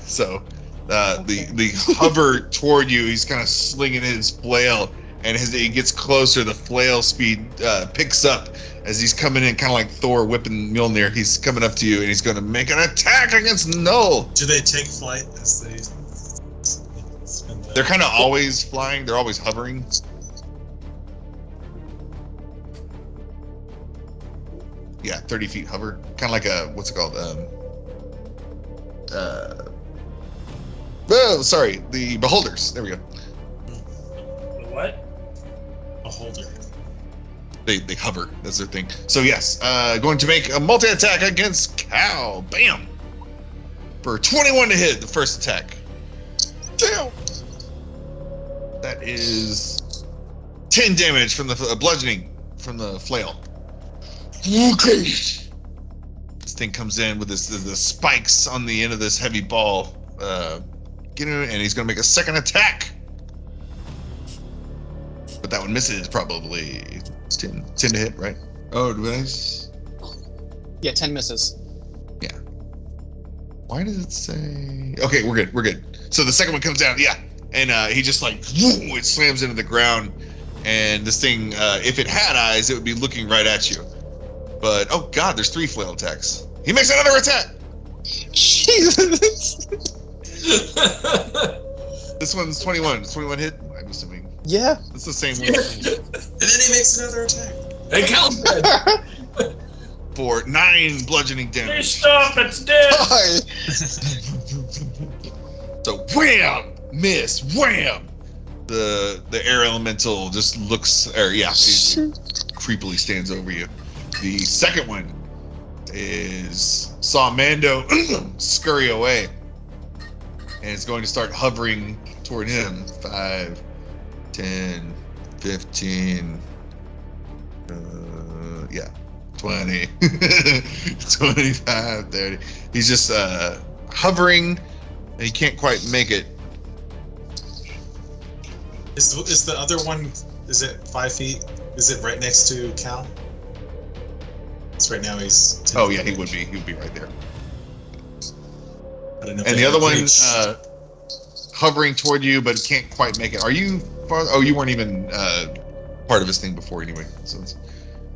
So the hover toward you, he's kind of slinging his flail, and as he gets closer, the flail speed picks up as he's coming in, kind of like Thor whipping Mjolnir. He's coming up to you, and he's going to make an attack against Null. Do they take flight as they spin the... They're kind of always flying. They're always hovering. Yeah, 30 feet hover. Kind of like a, what's it called? Oh, sorry, the Beholders. There we go. The what? A holder. They hover. That's their thing. So yes, going to make a multi-attack against Cal. Bam! For 21 to hit the first attack. Damn! That is 10 damage from the bludgeoning from the flail. Okay. This thing comes in with the spikes on the end of this heavy ball. Get him, and he's gonna make a second attack. But that one misses probably 10 to hit, right? Oh, do I? Yeah, 10 misses. Yeah. Why does it say? Okay, we're good. We're good. So the second one comes down, yeah, and he just like whoom, it slams into the ground, and this thing, if it had eyes, it would be looking right at you. But oh god, there's 3 flail attacks. He makes another attack. Jesus. This one's 21. 21 hit. I'm assuming. Yeah. It's the same one. And then he makes another attack. Hey, Cal's dead. For 9 bludgeoning Hey, damage. stop! It's dead. So wham, miss, wham. The air elemental just looks, or yeah, it creepily stands over you. The second one saw Mando scurry away, and it's going to start hovering toward him. 5, 10, 15, yeah, 20, 25, 30. He's just hovering, and he can't quite make it. Is the other one, is it 5 feet? Is it right next to Cal? It's right now he's 10 Oh yeah, feet. he would be right there. I don't know if And they the other have one reach. hovering toward you, but can't quite make it. Are you far? Oh, you weren't even part of this thing before anyway. So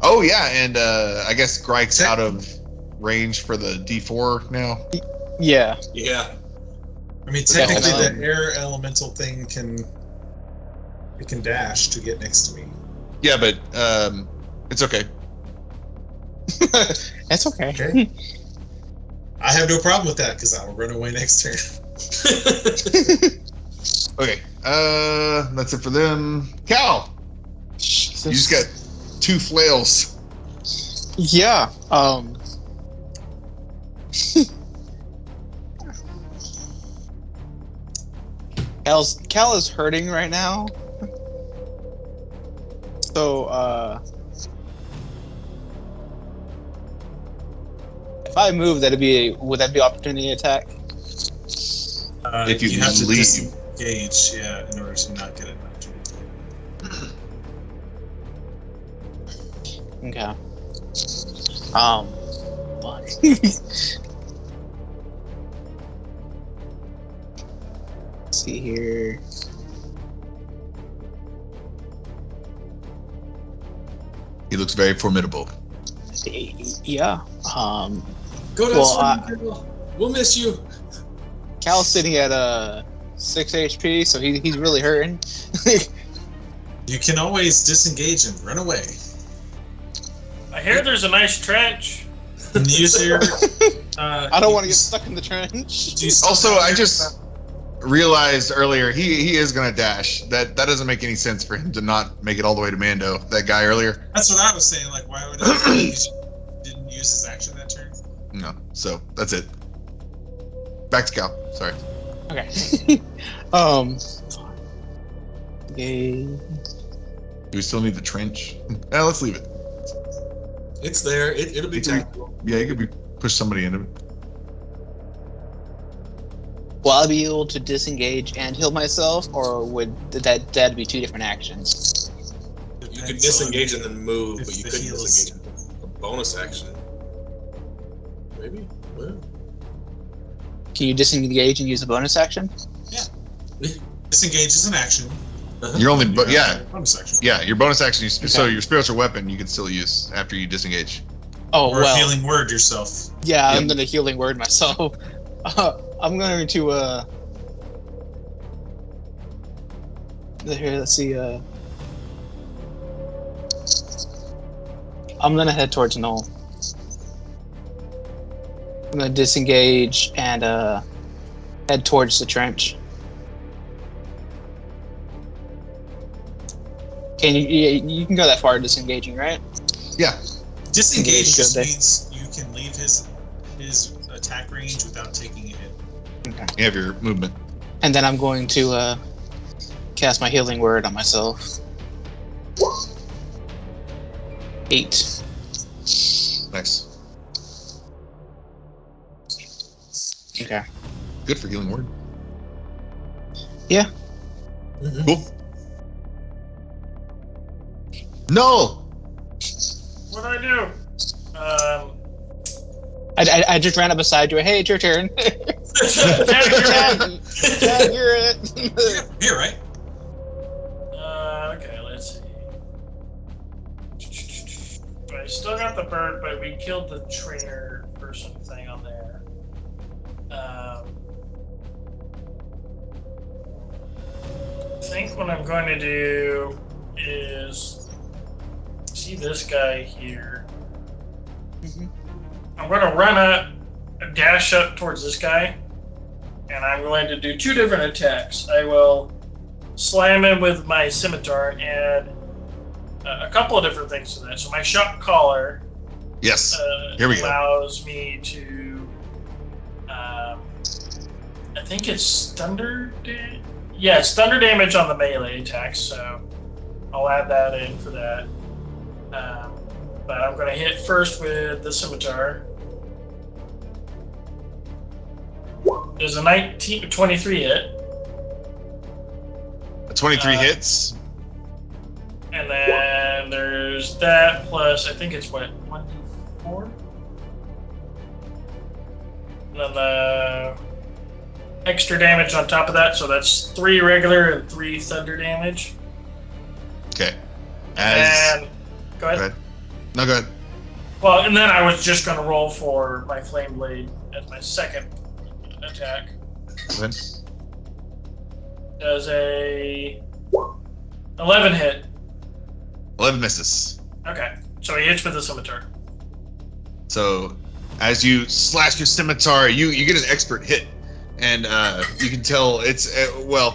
oh yeah, and I guess Gryke's out of range for the D4 now. Yeah. Yeah. I mean, technically the air elemental thing can dash to get next to me. Yeah, but it's okay. That's okay. Okay. I have no problem with that because I'll run away next turn. Okay, that's it for them. Cal, you just got 2 flails. Yeah. Cal is hurting right now. So if I move, would that be opportunity attack? If you have to leave. disengage, yeah, in order to not get an opportunity. Okay. Fuck. Let's see here. He looks very formidable. Yeah. Go down, we'll miss you. Cal's sitting at 6 HP, so he's really hurting. You can always disengage and run away. I hear there's a nice trench. And use your. I don't want to get stuck in the trench. Also, I just realized earlier he is gonna dash. That doesn't make any sense for him to not make it all the way to Mando. That guy earlier. That's what I was saying. Like, why would he didn't use his action that turn? No. So that's it. Back to Cal. Sorry. Okay. Okay. Do we still need the trench? Let's leave it. It's there. It'll be tactical. Yeah, you could push somebody into it. Will I be able to disengage and heal myself, or would that be two different actions? You could disengage and then move, if but you the couldn't heals- disengage. A bonus action. Maybe. Well, Can you disengage and use a bonus action? Disengage is an action. You're only, but yeah, Bonus action. yeah. Your bonus action. So Okay. your spiritual weapon you can still use after you disengage. Oh Or well. healing word yourself. Yeah, Yep. I'm gonna healing word myself. I'm going to here. Let's see. I'm gonna head towards Null. I'm gonna disengage and head towards the trench. Can you can go that far disengaging, right? Yeah. Disengage Engage, just good day. means you can leave his attack range without taking a hit. Okay. You have your movement. And then I'm going to cast my healing word on myself. 8. Nice. Okay. Good for healing word. Yeah. Cool. No. What do I do? I just ran up beside you. Hey, it's your turn. Tag, Tag, you're it. Here, right? okay, let's see. I still got the bird, but we killed the trainer person thing on there. I think what I'm going to do is see this guy here. Mhm. I'm going to run up, dash up towards this guy, and I'm going to do 2 different attacks. I will slam him with my scimitar and add a couple of different things to that. So my shock collar Yes. Here we go. allows me to, I think it's thunder damage. Yeah, it's thunder damage on the melee attacks, so I'll add that in for that. But I'm going to hit first with the scimitar. There's a 23 hit. 23 hits. And then there's that plus, I think it's what, 1d4? And then the extra damage on top of that, so that's 3 regular and 3 thunder damage. Okay. And go ahead. Go ahead. No, go ahead. Well, and then I was just going to roll for my flame blade as my second attack. Go ahead. Does a 11 hit. 11 misses. Okay, so he hits with the scimitar. So, as you slash your scimitar, you get an expert hit, and you can tell it's well.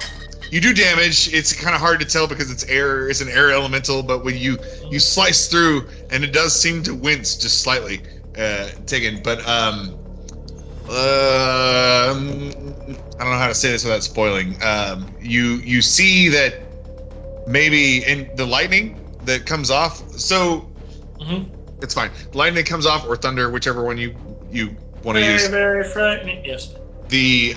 You do damage. It's kind of hard to tell because it's air. It's an air elemental, but when you slice through, and it does seem to wince just slightly, taken. But I don't know how to say this without spoiling. You see that maybe in the lightning that comes off. So it's fine. Lightning comes off or thunder, whichever one you want to use. Very frightening. Yes. The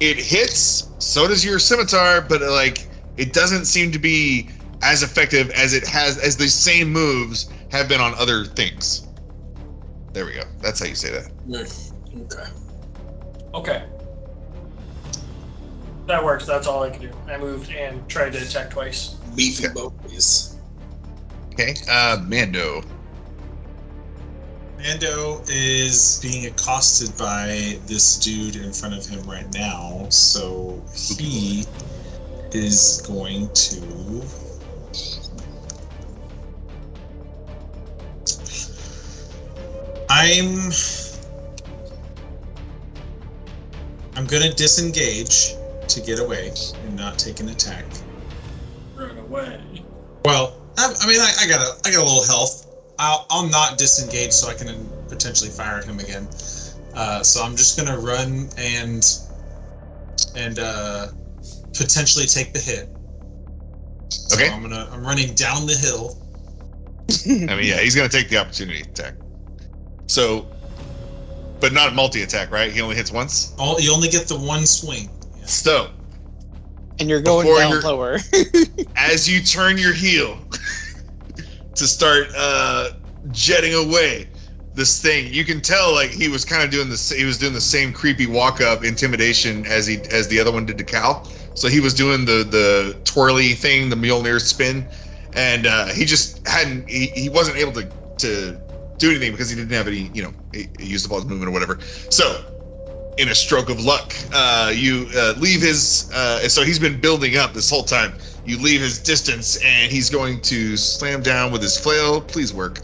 it hits. So does your scimitar, but like it doesn't seem to be as effective as as the same moves have been on other things. There we go. That's how you say that. Okay. Okay. That works. That's all I can do. I moved and tried to attack twice. Beefy boys. Okay, Mando. Mando is being accosted by this dude in front of him right now, so he is going to... I'm gonna disengage to get away and not take an attack. Run away. Well, I mean, I got a little health. I'll not disengage so I can potentially fire at him again. So I'm just gonna run and potentially take the hit. Okay. So I'm running down the hill. I mean, yeah, he's gonna take the opportunity attack. So, but not multi-attack, right? He only hits once. You only get the one swing. Yeah. So, And you're going Before down you're- lower. as you turn your heel to start jetting away, this thing, you can tell like he was kind of doing this. He was doing the same creepy walk-up intimidation as the other one did to Cal. So he was doing the twirly thing, the Mjolnir spin, and he just hadn't. He wasn't able to do anything because he didn't have any. You know, he used the ball's movement or whatever. So, in a stroke of luck, you leave his. So he's been building up this whole time. You leave his distance, and he's going to slam down with his flail. Please work.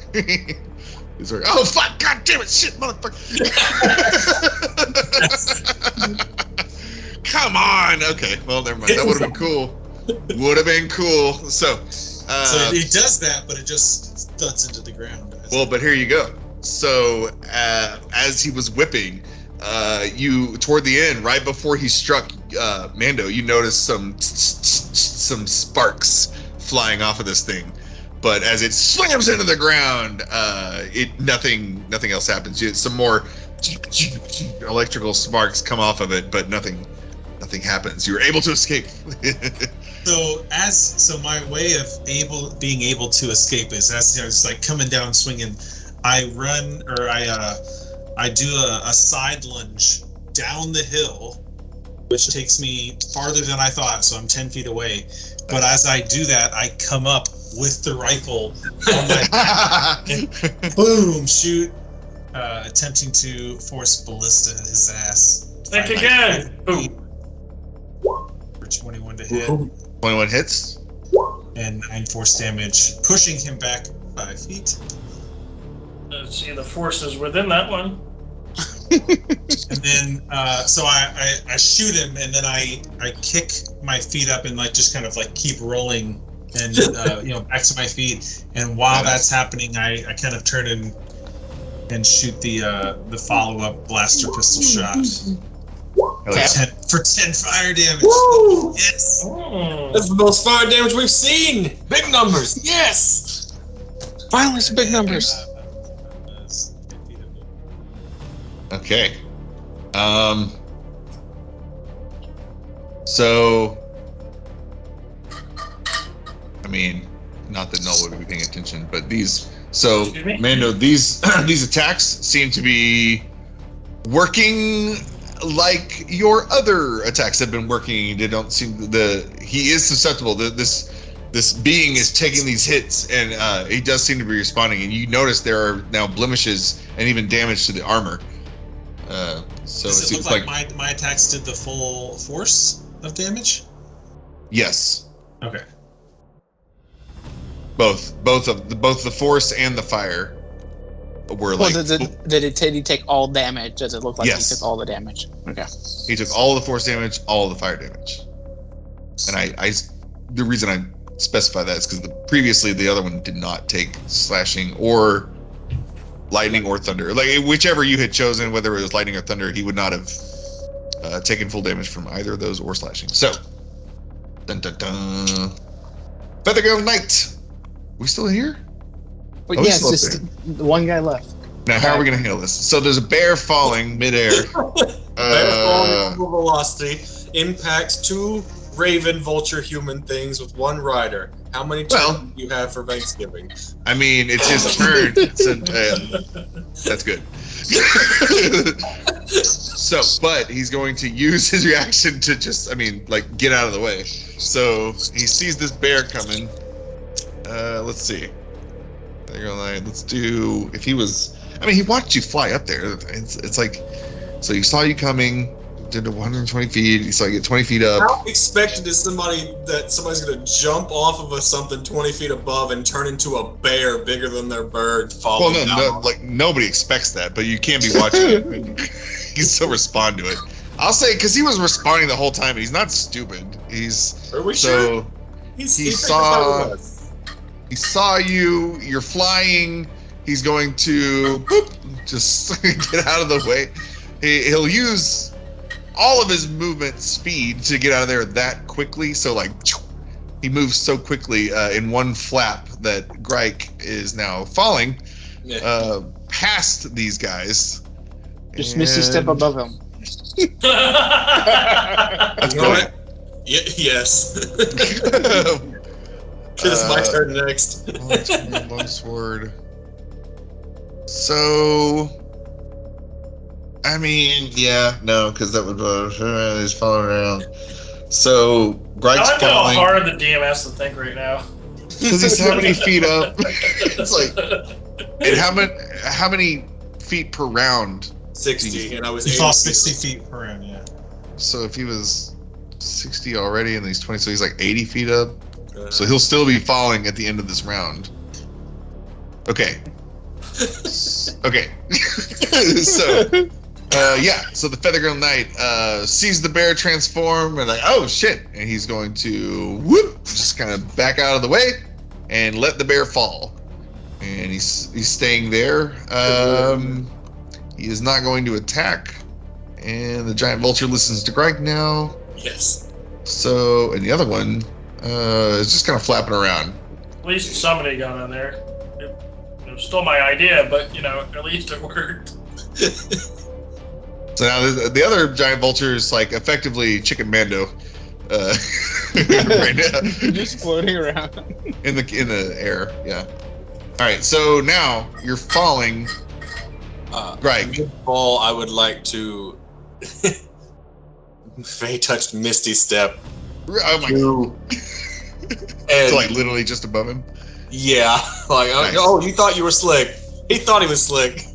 He's like, oh fuck! God damn it! Shit, motherfucker! Come on. Okay. Well, never mind. That would have been cool. Would have been cool. So he does that, but it just thuds into the ground. well, but here you go. So as he was whipping, you toward the end, right before he struck Mando, you noticed some sparks flying off of this thing. But as it slams into the ground, nothing else happens. Some more electrical sparks come off of it, but nothing happens. You're able to escape. So my way of being able to escape is as I was like coming down swinging, I run or I do a side lunge down the hill, which takes me farther than I thought. So I'm 10 feet away. But as I do that, I come up with the rifle on my back and boom, shoot, attempting to force ballista his ass. Think again. Boom. For 21 to hit 21 hits. and 9 force damage, pushing him back 5 feet. Let's see the forces within that one. And then, so I shoot him, and then I kick my feet up and like just kind of like keep rolling and back to my feet. And while that's happening, I kind of turn and shoot the follow up blaster pistol shot for 10 fire damage. Woo! Yes. Oh. That's the most fire damage we've seen. Big numbers. Yes. Finally, some big numbers. Okay. So, I mean, not that Null would be paying attention, but these. So, Excuse me? Mando, these attacks seem to be working like your other attacks have been working. They don't seem he is susceptible. This being is taking these hits, and he does seem to be responding. And you notice there are now blemishes and even damage to the armor. So Does it it seems look like my attacks did the full force of damage? yes, Okay. both the force and the fire were Well, like did he take all damage? Does it look like Yes. he took all the damage? Okay. he took all the force damage, all the fire damage. And I the reason I specify that is because previously the other one did not take slashing or lightning or thunder. Like whichever you had chosen, whether it was lightning or thunder, he would not have taken full damage from either of those or slashing. So, dun dun dun. Feathergale Knight, we still here? But Oh, yes, he's just the one guy left. Now, how are we gonna handle this? So there's a bear falling midair. Full velocity impacts 2 raven, vulture, human things with 1 rider. How many turns do you have for Thanksgiving? I mean, it's his turn. That's good. So, but he's going to use his reaction to just, get out of the way. So he sees this bear coming. Let's see. Feathergale Knight. Let's do. If he was, I mean, he watched you fly up there. It's like, so he saw you coming. Did 120 feet. He saw you get 20 feet up. How expected is somebody's gonna jump off of something 20 feet above and turn into a bear bigger than their bird? Well, no, like nobody expects that, but you can't be watching it. And you still respond to it. I'll say because he was responding the whole time, and he's not stupid. Are we sure? He saw you. You're flying. He's going to just get out of the way. He'll use all of his movement speed to get out of there that quickly. So like he moves so quickly in one flap that Gryke is now falling past these guys. Just Misty step above him. That's right. Yes. It's my turn next. Long sword. So, I mean, yeah, no, because that would he's falling around. So Gryke's I like how falling. hard the DM has to think right now. Because he's how many feet up? It's like, and how many feet per round? 60, and I was He 80 falls feet 60 up. feet per round, yeah. So if he was 60 already and he's 20, so he's like 80 feet up. So he'll still be falling at the end of this round. Okay. Okay. So, yeah. So the Feathergale Knight sees the bear transform and like, oh shit, and he's going to whoop, just kind of back out of the way and let the bear fall. And he's staying there. He is not going to attack. And the giant vulture listens to Gryke now. Yes. So, and the other one is just kind of flapping around. At least somebody got in there. It was still my idea, but at least it worked. So now the other giant vulture is like effectively Chicken Mando, right now, Just floating around in the air. Yeah. All right. So now you're falling. Gryke. Fall. I would like to. Faye touched Misty Step. Oh my god. And So like literally just above him. yeah, like Nice. oh, you thought you were slick. He thought he was slick,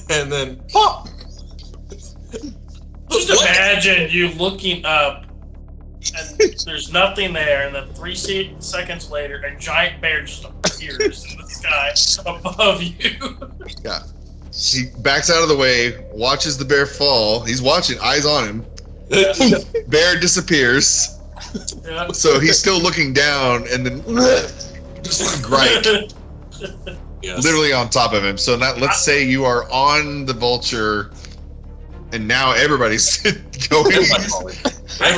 and then pop. Just imagine you looking up and there's nothing there, and then 3 seconds later, a giant bear just appears in the sky above you. Yeah. He backs out of the way, watches the bear fall. He's watching, eyes on him. Bear disappears. Yeah. So he's still looking down, and then just Gryke Yes. literally on top of him. So now let's say you are on the vulture, and now everybody's going. I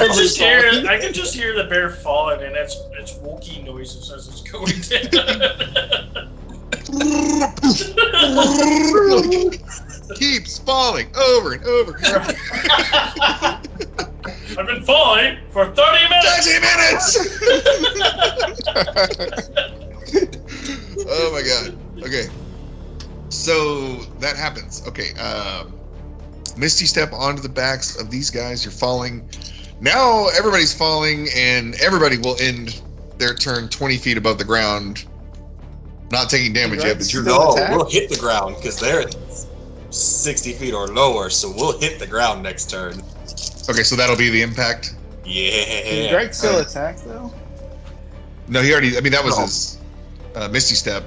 can just hear the bear falling, and it's wookie noises as it's going down. Keeps falling over and over. I've been falling for 30 minutes. 30 minutes. Oh my god. Okay. So that happens. Okay. Misty Step onto the backs of these guys. You're falling. Now everybody's falling, and everybody will end their turn 20 feet above the ground. Not taking damage yet, but you're we'll hit the ground because they're at 60 feet or lower, so we'll hit the ground next turn. okay. So that'll be the impact. Yeah. Can Gryke still attack though? No, he already. I mean, that was No. his Misty Step,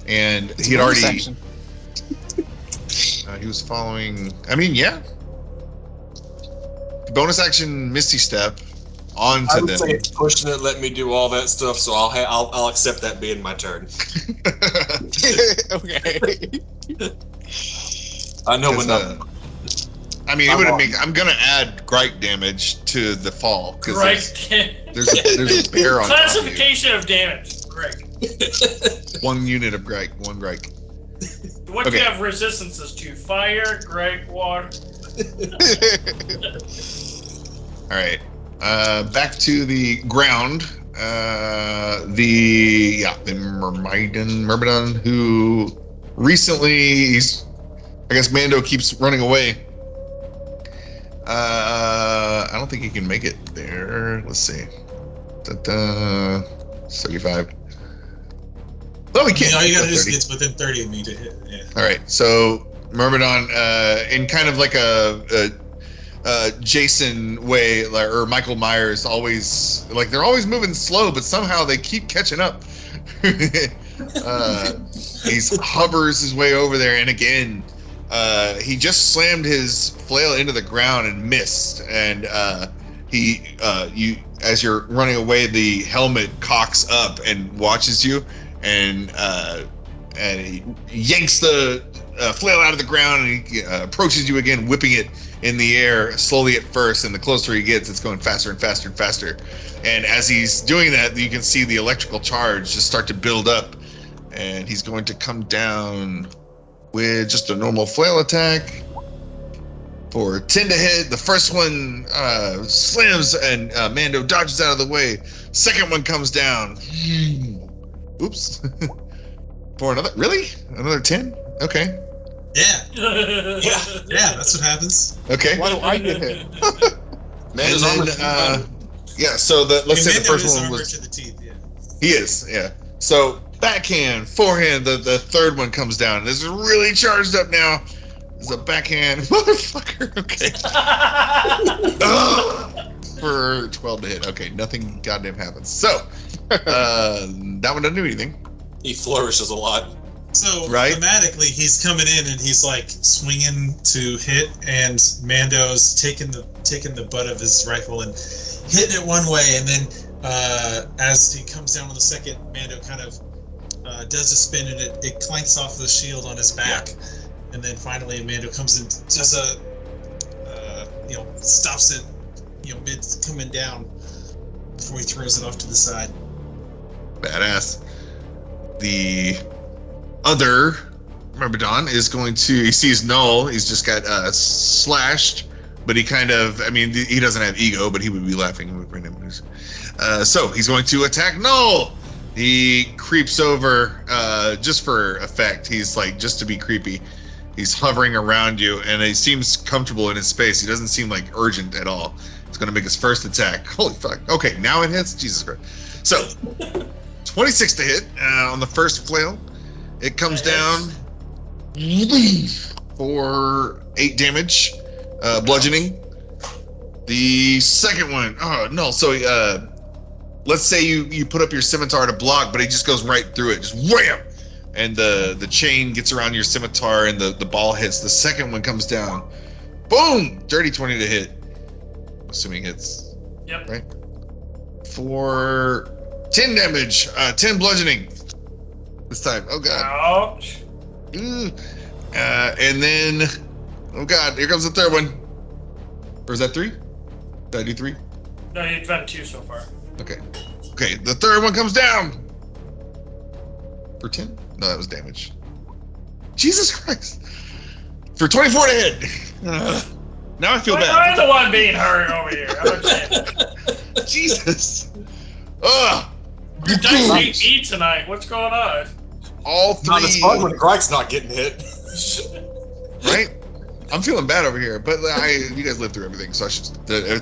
and he had already. Section. He was following. I mean, yeah. Bonus action, Misty Step, I onto would them. say it's pushing it, let me do all that stuff, so I'll accept that being my turn. Okay. I know Because, when I mean, it would make. I'm gonna add Gryke damage to the fall because Right. there's a bear on top of you. Classification of damage. Great. 1 unit of Gryke, 1 Gryke. What do Okay. you have resistances to? Fire, Gryke, water. All right. Back to the ground. The Myrmidon, who recently, I guess Mando keeps running away. I don't think he can make it there. Let's see. 75. Well, we can't. All you gotta do is 30. get within 30 of me to hit. Yeah. All right, so Myrmidon, in kind of like a Jason way, or Michael Myers, always like they're always moving slow, but somehow they keep catching up. He hovers his way over there, and again, he just slammed his flail into the ground and missed. And as you're running away, the helmet cocks up and watches you, and he yanks the flail out of the ground, and he approaches you again, whipping it in the air slowly at first, and the closer he gets, it's going faster and faster and faster. And as he's doing that, you can see the electrical charge just start to build up, and he's going to come down with just a normal flail attack for 10 to hit. The first one slams, and Mando dodges out of the way. Second one comes down. Oops. For another 10? Okay. Yeah, that's what happens. Okay. Why do I get hit? Mando's armor. Yeah. So let's say the Mando first is one armor was. to the teeth. Yeah. He is. Yeah. So backhand, forehand. The third one comes down. This is really charged up now. It's a backhand, motherfucker. Okay. For 12 to hit. Okay. Nothing goddamn happens. So that one doesn't do anything. He flourishes a lot. So Right. thematically, he's coming in and he's like swinging to hit, and Mando's taking the butt of his rifle and hitting it one way, and then as he comes down on the second, Mando kind of does a spin, and it clanks off the shield on his back, and then finally Mando comes in, does a stops it, mid coming down before he throws it off to the side. Badass. The other Myrmidon is going to, he sees Null, he's just got slashed, but he kind of, he doesn't have ego, but he would be laughing. So he's going to attack Null. He creeps over just for effect. He's like, just to be creepy. He's hovering around you, and he seems comfortable in his space. He doesn't seem like urgent at all. He's going to make his first attack. Holy fuck. Okay, now it hits. Jesus Christ. So 26 to hit on the first flail. It comes down for 8 damage, bludgeoning. The second one, oh no! So let's say you put up your scimitar to block, but he just goes right through it, just wham, and the chain gets around your scimitar, and the ball hits. The second one comes down, boom, dirty 20 to hit. Assuming hits. Yep. Right. For 10 damage, 10 bludgeoning. This time. Oh god. Ouch. And then, oh god, here comes the third one. Or is that 3? Did I do 3? No, you've done 2 so far. Okay. Okay, the third one comes down. For 10? No, that was damage. Jesus Christ. For 24 to hit. Now I feel bad. I'm the one being hurt over here. I understand. Jesus. Ugh. Your dice ain't eat tonight. What's going on? All 3. Not as fun when Gryke's not getting hit. Right? I'm feeling bad over here, but you guys lived through everything, so it's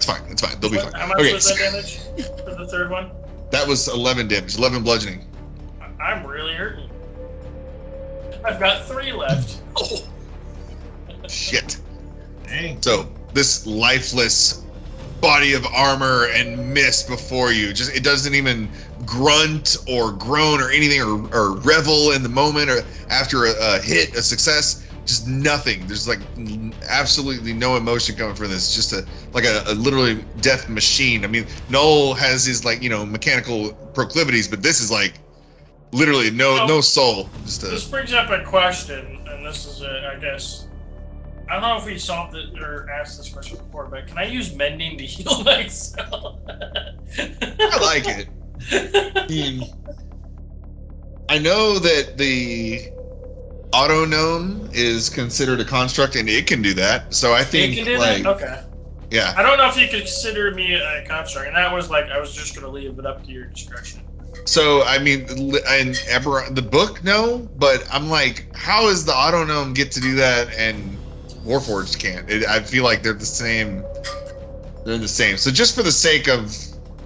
fine. It's fine. They'll be fine. How much Okay. was that damage for the third one? That was 11 damage, 11 bludgeoning. I'm really hurting. I've got 3 left. Oh, Shit. Dang. So this lifeless body of armor and mist before you, it doesn't even grunt or groan or anything, or revel in the moment, or after a hit, a success. Just nothing. There's like absolutely no emotion coming from this. Just a literally death machine. Null has his mechanical proclivities, but this is like literally no soul. This brings up a question, and this is I guess I don't know if we solved it or asked this question before, but can I use mending to heal myself? I like it. I know that the auto gnome is considered a construct, and it can do that. So I think you can do that? Okay. Yeah. I don't know if you could consider me a construct, and that was I was just gonna leave it up to your discretion. So in the book, no, but I'm like, how does the auto gnome get to do that and Warforged can't? I feel like they're the same. They're the same. So just for the sake of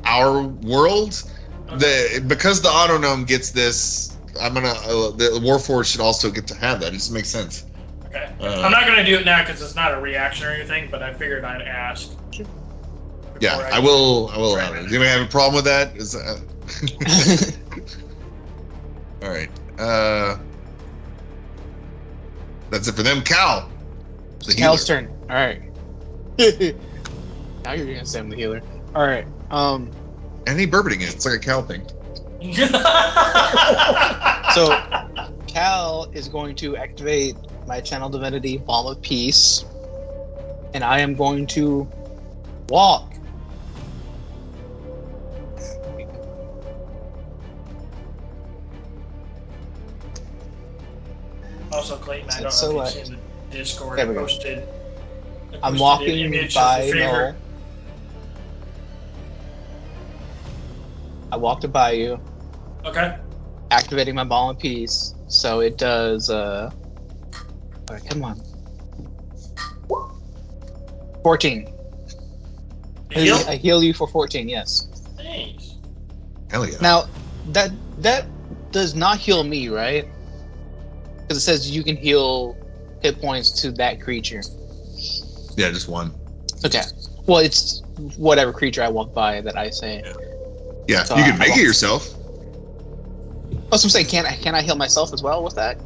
our world, because the auto gnome gets this I'm gonna. The Warforged should also get to have that. It just makes sense. Okay. I'm not gonna do it now because it's not a reaction or anything, but I figured I'd ask. Yeah, I will. Does anybody have a problem with that? Is all right. That's it for them. Cal. The Cal's healer. turn. All right. Now you're gonna say I'm the healer. All right. And he burping it. It's like a Cal thing. So Cal is going to activate my channel divinity Balm of Peace, and I am going to walk. Also, Clayton, I don't So, know if you've seen the Discord there we go. posted. I'm posted walking an image by of the favorite. Null. I walked by you, Okay. activating my Ball of Peace, so it does. Alright, come on. 14. Heal? I heal you for 14. Yes. Thanks. Hell yeah. Now, that does not heal me, right? Because it says you can heal hit points to that creature. Yeah, just one. Okay. Well, it's whatever creature I walk by that I say. Yeah, So you can I make it walk- yourself. That's what I'm saying. Can I heal myself as well with that?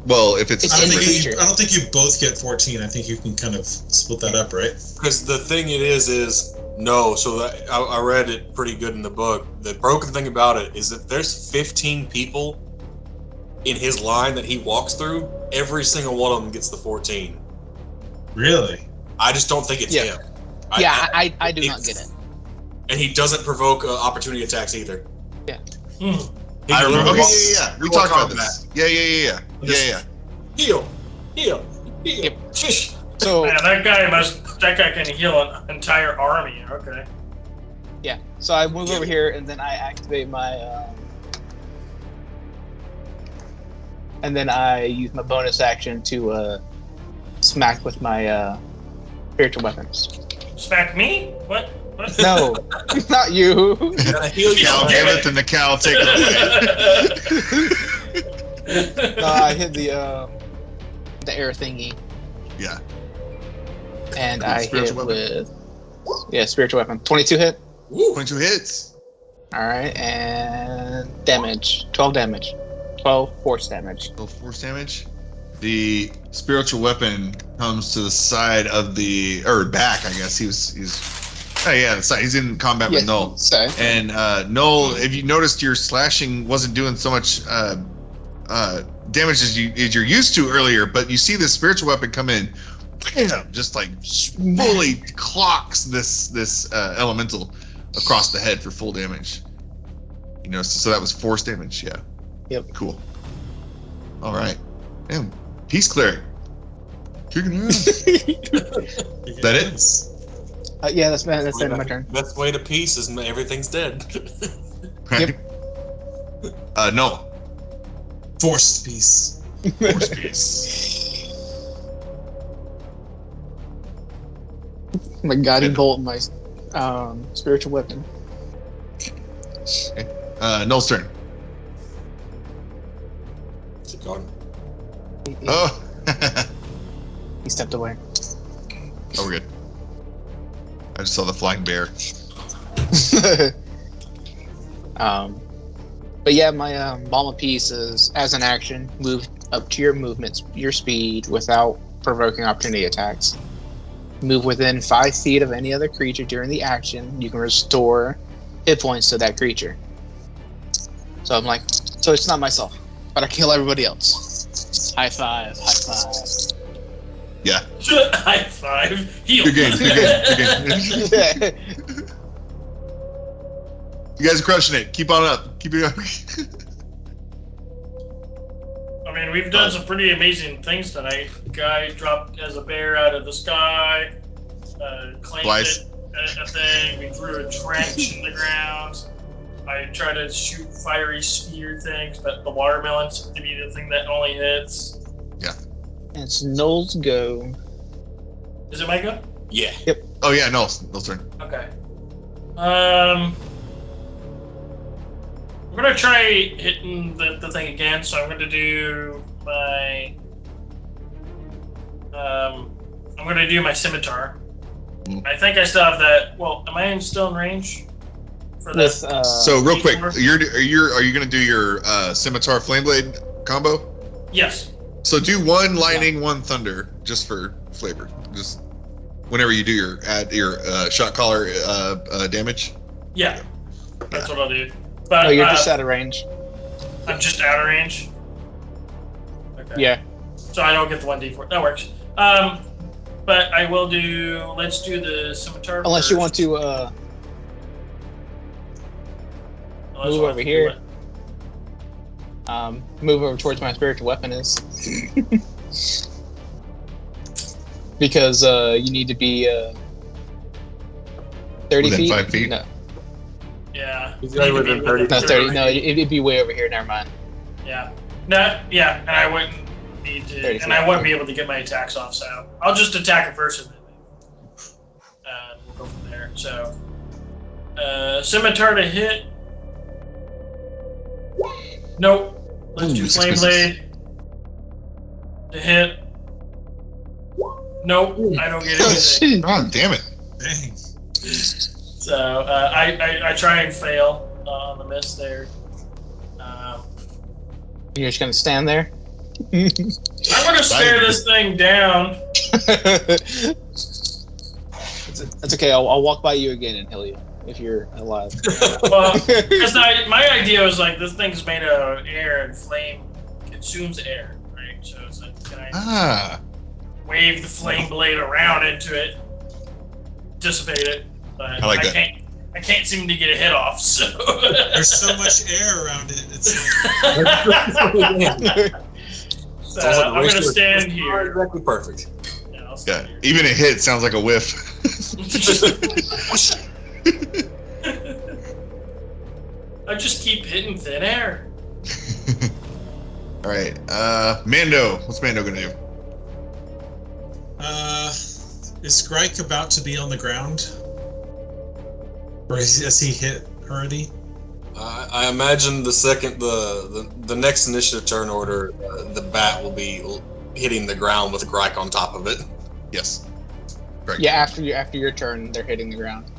Well, if it's It's I don't, in think creature. I don't think you both get 14. I think you can kind of split that up, right? Because the thing it is no. So that, I read it pretty good in the book. The broken thing about it is that there's 15 people in his line that he walks through. Every single one of them gets the 14. Really? I just don't think it's Yeah. him. I do not it's- get it. And he doesn't provoke opportunity attacks either. Hmm. He I remember. delivers Okay, yeah. We core talked about combat. this. Yeah. Heal. Yep. Shish. So Man, that guy can heal an entire army. Okay. yeah, so I move over here and then I activate my. And then I use my bonus action to smack with my spiritual weapons. Smack me? What? What? No, not you. Gotta heal you. Cal give it, then the Cal take it away. No, I hit the air thingy, Yeah. and Cool, I hit spiritual with spiritual weapon. 22 hit. Woo. 22 hits. All right, and damage. 12 damage. 12 force damage. Little force damage. The spiritual weapon comes to the side of the back. I guess he's. Oh yeah, the side. He's in combat with Null. So And Null, if you noticed, your slashing wasn't doing so much damage as you're used to earlier, but you see this spiritual weapon come in, bam, just like fully clocks this elemental across the head for full damage. You know, so that was force damage. Yeah. Yep. Cool. All right. Damn. Peace cleric. Kicking ass. Is that it? yeah, that's the end of my turn. Best way to peace is everything's dead. Right. No. Forced peace. Force peace. My guiding bolt, my spiritual weapon. Null's turn. Is it gone? Oh. He stepped away. Oh, we're good. I just saw the flying bear. But yeah, my Balm of Peace is, as an action, move up to your speed without provoking opportunity attacks. Move within 5 feet of any other creature during the action. You can restore hit points to that creature. So I'm like, so it's not myself, but I kill everybody else. High five, high five. Yeah. High five. Heal. Good game. Good game. You guys are crushing it. Keep on up. Keep it up. I mean, we've done some pretty amazing things tonight. Guy dropped as a bear out of the sky. Claimed Twice. it. A thing. We threw a trench in the ground. I tried to shoot fiery spear things, but the watermelon seemed to be the thing that only hits. It's Null's go. Is it my go? Yeah. Oh yeah, Null's turn. Okay. gonna try hitting the thing again. So I'm gonna do my. I'm gonna do my scimitar. I think I still have that. Well, am I still in range? For this? So real quick, are you gonna do your scimitar flame blade combo? Yes. So do one lightning, one thunder, just for flavor. Just whenever you do your shot caller damage. Yeah, that's what I'll do. But No, you're just out of range. I'm just out of range. Okay. Yeah. So I don't get the 1d4. That works. But I will do. Let's do the scimitar. Unless first. you want to move over here. Move over towards my spiritual weapon is. Because you need to be 30 Within feet. 5 feet? No, Yeah. He's only within 30 no, 30. No, it'd be way over here. Never mind. Yeah. No. Yeah, and I wouldn't need to, 30 and I wouldn't be able to get my attacks off. So I'll just attack it first, and then we'll go from there. So, scimitar to hit. Nope. Let's do flame blade to hit. Nope. I don't get anything. God damn it! Dang. So I try and fail on the miss there. You're just gonna stand there. I'm gonna stare this thing down. It's okay. I'll walk by you again and heal you if you're alive. Well, because my idea was like this thing's made of air and flame consumes air, right? So it's like, can I wave the flame blade around into it, dissipate it? But I like that. I can't seem to get a hit off. So There's so much air around it. It's so I'm gonna stand here. Exactly perfect. Yeah, I'll Yeah, stand here. even a hit sounds like a whiff. I just keep hitting thin air. All right, Mando. What's Mando gonna do? is Gryke about to be on the ground? Or has he hit already? I imagine the next initiative turn order, the bat will be hitting the ground with Gryke on top of it. Yes. Right. Yeah, after your turn, they're hitting the ground.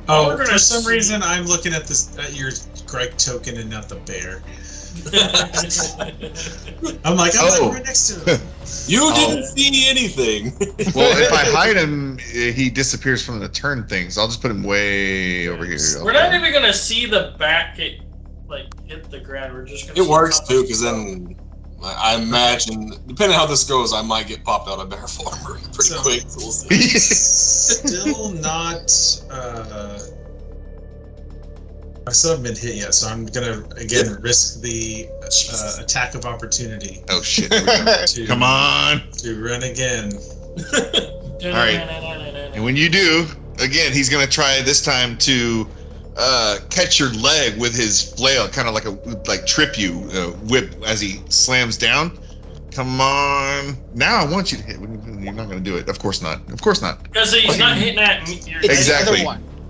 Oh, We're gonna for some see. reason I'm looking at your Gryke token and not the bear. I'm like, I'm right next to him. You didn't see anything. Well, if I hide him, he disappears from the turn things. I'll just put him way over here. We're not even gonna see the back hit the ground. We're just gonna. It see works top too, of because the then I imagine, depending on how this goes, I might get popped out of bear form pretty quick. So we'll see. Still not. I still haven't been hit yet, so I'm gonna again risk the attack of opportunity. Oh shit! Here we go. Come on! To run again. All right. And when you do, again, he's gonna try this time to catch your leg with his flail, kind of like trip you, whip as he slams down. Come on! Now I want you to hit. You're not gonna do it. Of course not. Of course not. Because he's not hitting at me. Exactly.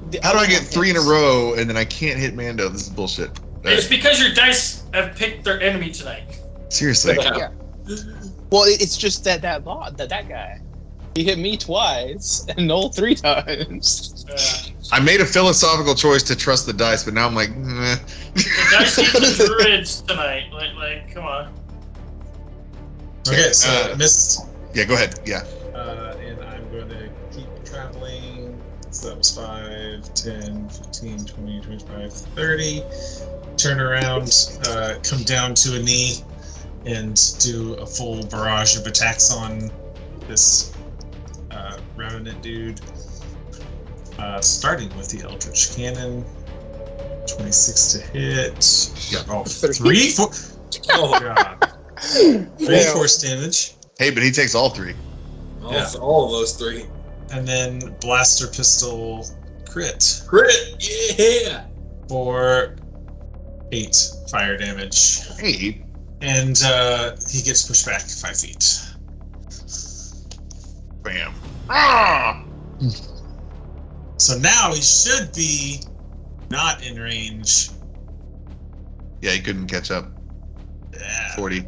The How do I other get one 3 in a hits. row and then I can't hit Mando? This is bullshit. It's because your dice have picked their enemy tonight. Seriously. Yeah. Well, it's just that guy. He hit me twice and Null 3 times. I made a philosophical choice to trust the dice, but now I'm like, meh. The dice team druids tonight. Like, come on. Okay, so missed. Yeah, go ahead. Yeah. And I'm going to keep traveling. So that was 5, 10, 15, 20, 25, 30. Turn around, come down to a knee, and do a full barrage of attacks on this Revenant dude. Starting with the Eldritch Cannon. 26 to hit. Yeah. Oh, 3? 4? Oh, God. 3 force damage. Hey, but he takes all 3. All of those 3. And then Blaster Pistol crit. Crit! Yeah! For 8 fire damage. 8? And he gets pushed back 5 feet. Bam. Ah! So now he should be not in range. Yeah, he couldn't catch up. Yeah. 40.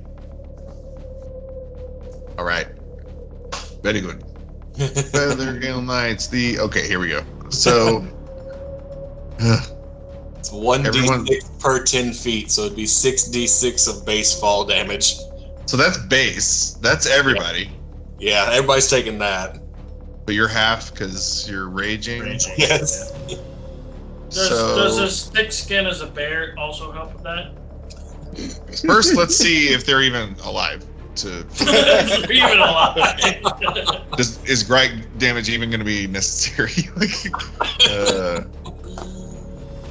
All right. Very good. Feathergale Knights. Okay, here we go. So, It's 1d6 per 10 feet, so it'd be 6d6 of base fall damage. so that's base. That's everybody. Yeah, everybody's taking that. But you're half because you're raging. Yes. Does this thick skin as a bear also help with that? First, let's see if they're even alive. They're even alive. Is Gryke damage even going to be necessary?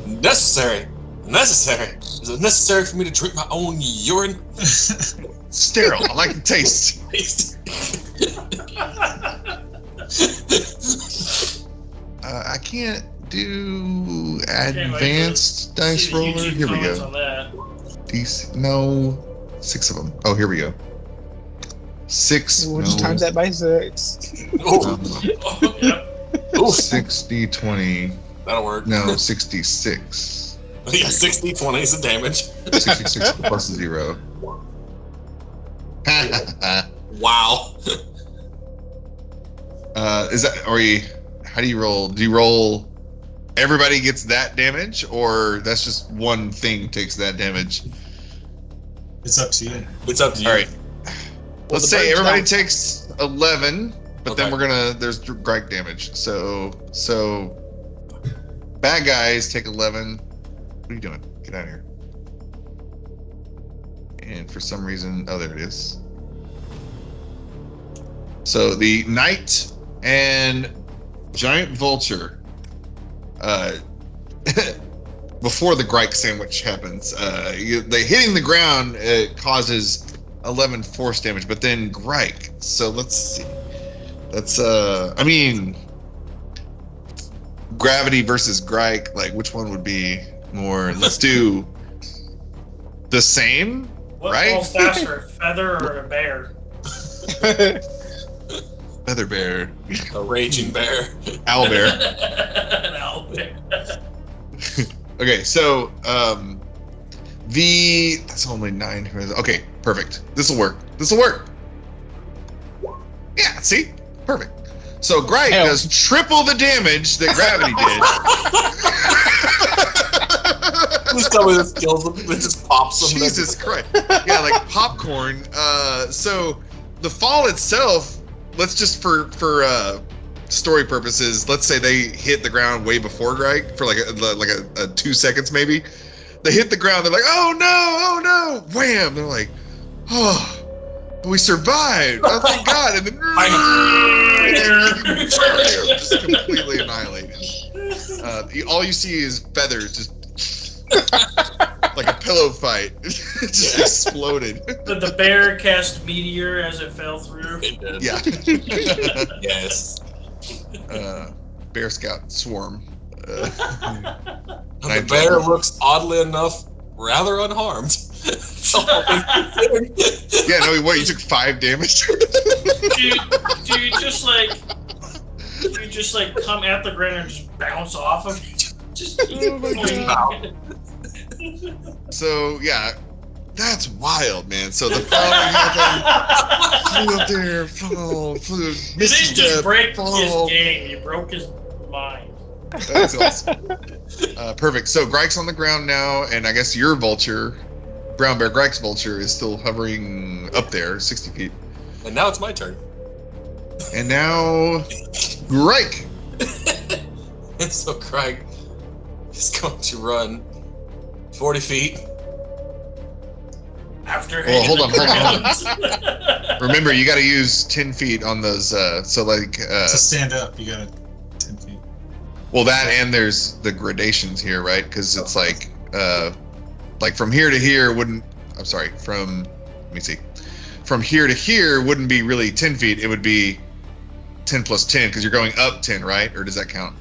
Necessary. Is it necessary for me to drink my own urine? Sterile. I like the taste. I can't do advanced dice roller. Here we go. No, 6 of them. Oh, here we go. 6. We'll just times that by 6. Ooh. 60, 20. That'll work. No, 66. Yeah, 60, 20 is the damage. 66 plus 0. Wow. Is that, how do you roll? Do you roll everybody gets that damage, or that's just one thing takes that damage? It's up to you. It's up to you. All right. Well, Let's the say bird's everybody out. takes 11, but then Okay. there's Gryke damage. So bad guys take 11. What are you doing? Get out of here. And for some reason, oh, there it is. So the knight and giant vulture, before the Gryke sandwich happens, they hitting the ground causes 11 force damage, but then Gryke. So let's see. That's I mean, gravity versus Gryke. Like, which one would be more? Let's do the same. What Right? falls faster, a feather or a bear? Feather bear, A raging bear. owl bear. An owl bear. Okay, so that's only 9. Okay, perfect. This will work. Yeah, see, perfect. So Gryke Hell. does triple the damage that gravity did. Please tell me this kills them. It just pops them. Jesus Christ! Yeah, like popcorn. So the fall itself. Let's just for story purposes. Let's say they hit the ground way before Gryke for like a 2 seconds maybe. They hit the ground. They're like, oh no! Wham! They're like, oh, we survived. Oh, thank God! And then just completely annihilated. All you see is feathers, just like a pillow fight. It just exploded. Did the bear cast meteor as it fell through? It did. Yeah. Yes. Bear Scout swarm. The bear looks oddly enough rather unharmed. Yeah, no, what? You took 5 damage. Do you just like come at the ground and just bounce off of it? Just Oh my So yeah, that's wild, man. So the fall happened. Flew up there, flew. You didn't just break his game. You broke his mind. That's awesome. Perfect. So Gryke's on the ground now, and I guess your vulture, Brown Bear Gryke's vulture, is still hovering up there, 60 feet. And now it's my turn. And now Gryke. And so Craig is going to run 40 feet. After Well, hold hitting on. the ground. Remember, you got to use 10 feet on those. So like, To stand up, you got 10 feet. well, that and there's the gradations here, right? Because it's like from here to here wouldn't. I'm sorry. Let me see. From here to here wouldn't be really 10 feet. It would be 10 plus 10 because you're going up 10, right? Or does that count?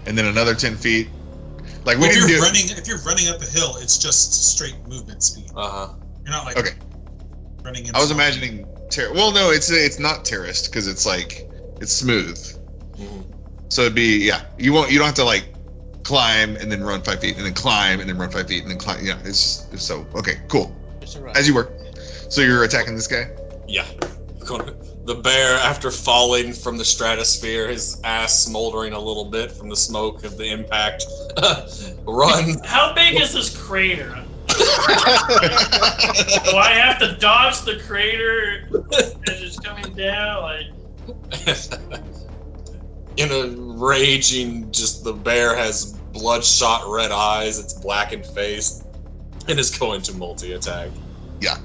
And then another 10 feet. Like we Well, didn't do. if you're running up a hill, it's just straight movement speed. Uh-huh. You're not like Okay. running in. I was imagining. Well, no, it's not terraced because it's smooth. Mhm. So it'd be You don't have to like climb, and then run 5 feet, and then climb, and then run 5 feet, and then climb. Yeah, it's so okay, cool. As you were. So you're attacking this guy? Yeah. The bear, after falling from the stratosphere, his ass smoldering a little bit from the smoke of the impact, run. How big is this crater? Do I have to dodge the crater as it's coming down? Like, in a raging, just the bear has bloodshot red eyes, its blackened face, and is going to multi-attack. Yeah.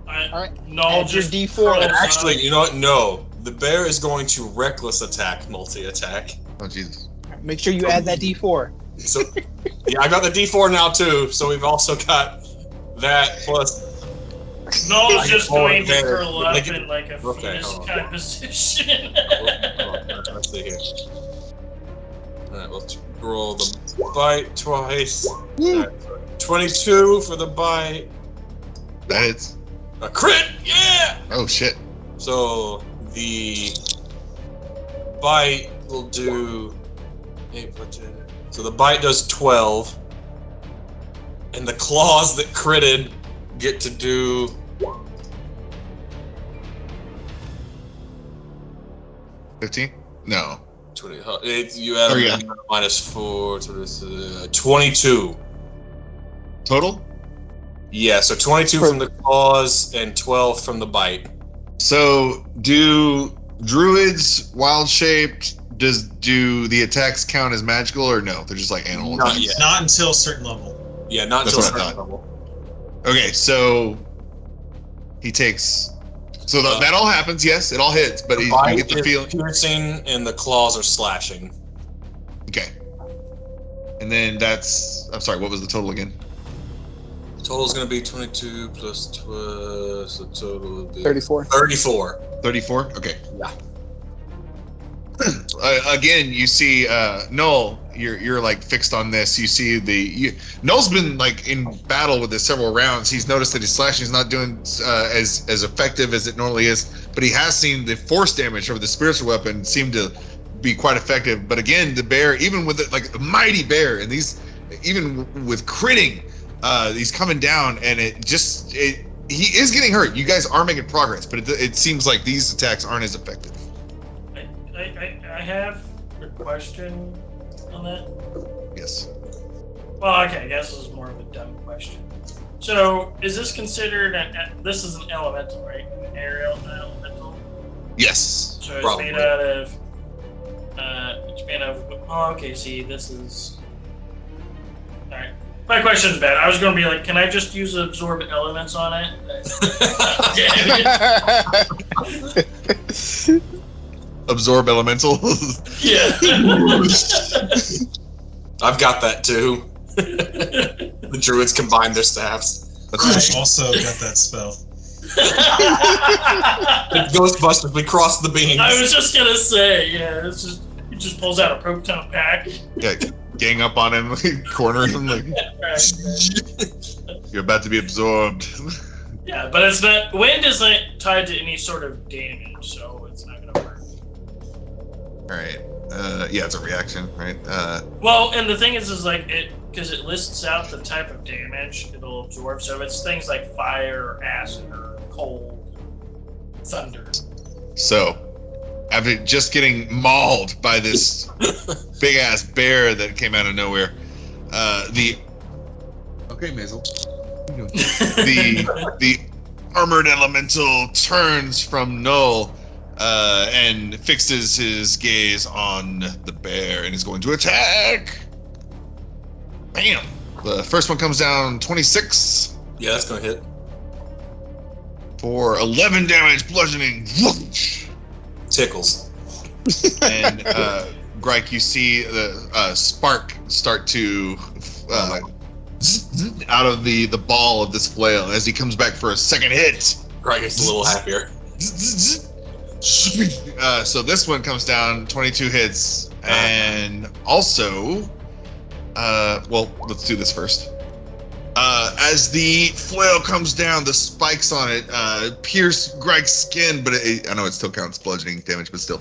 Alright. No, Add your just D4. And actually, you know what? No. The bear is going to reckless attack multi-attack. Oh, Jesus. Make sure you add that D4. So, yeah, I got the D4 now too, so we've also got that plus... Noel's just going to bear. curl up Make it- in like a Okay, fetus hold on. kind of position. Let's see here. Alright, let's roll the bite twice. Alright, 22 for the bite. That hits. A crit! Yeah! Oh, shit. So the bite will do 8 plus 10. So the bite does 12. And the claws that critted get to do 15? No. 20. You add Oh, yeah. -4, so this is 22. Total? Yeah, so 22 from the claws and 12 from the bite. So, do druids wild-shaped, do the attacks count as magical, or no? They're just like animal Not attacks? yet. Not until a certain level. Yeah, not That's until what I second thought. level. Okay, so he takes... So that all happens, yes, it all hits, but you Bite get the is feeling... piercing and the claws are slashing. Okay. And then that's... I'm sorry, what was the total again? Total is going to be 22 plus 12, so total would be 34. 34. 34? Okay. Yeah. Again, you see Null. You're like fixed on this. You see Null's been like in battle with this several rounds. He's noticed that his slashing is not doing as effective as it normally is, but he has seen the force damage of the spiritual weapon seem to be quite effective. But again, the bear, even with it, like a mighty bear, and these, even with critting, he's coming down, and he is getting hurt. You guys are making progress, but it seems like these attacks aren't as effective. I have a question on that. Yes. Well, okay, I guess this is more of a dumb question. So, is this considered this is an elemental, right? An air elemental? Yes. So it's Probably. made out of, oh, okay, see, this is, alright. My question's bad. I was gonna be like, can I just use absorb elements on it? Absorb elemental. Yeah. I've got that too. The druids combine their staffs. I also got that spell. Ghostbusters, we crossed the beams. I was just gonna say, yeah, it's just he just pulls out a proton pack. Yeah, gang up on him, corner him, like Right. you're about to be absorbed. Yeah, but it's not. Wind isn't tied to any sort of damage, so it's not gonna work. All right. Yeah, it's a reaction, right? Well, and the thing is like because it lists out the type of damage it'll absorb. So it's things like fire, or acid, or cold, thunder. So, after just getting mauled by this big ass bear that came out of nowhere, okay, Maisel. the armored elemental turns from Null and fixes his gaze on the bear and is going to attack. Bam! The first one comes down 26 Yeah, that's gonna hit. for 11 damage, bludgeoning. Whoosh! Tickles. And Gryke, you see the spark start to out of the ball of this flail as he comes back for a second hit. Greg gets a little happier. So this one comes down 22 hits, and also, well, let's do this first. As the flail comes down, the spikes on it pierce Gryke's skin, but I know it still counts bludgeoning damage, but still,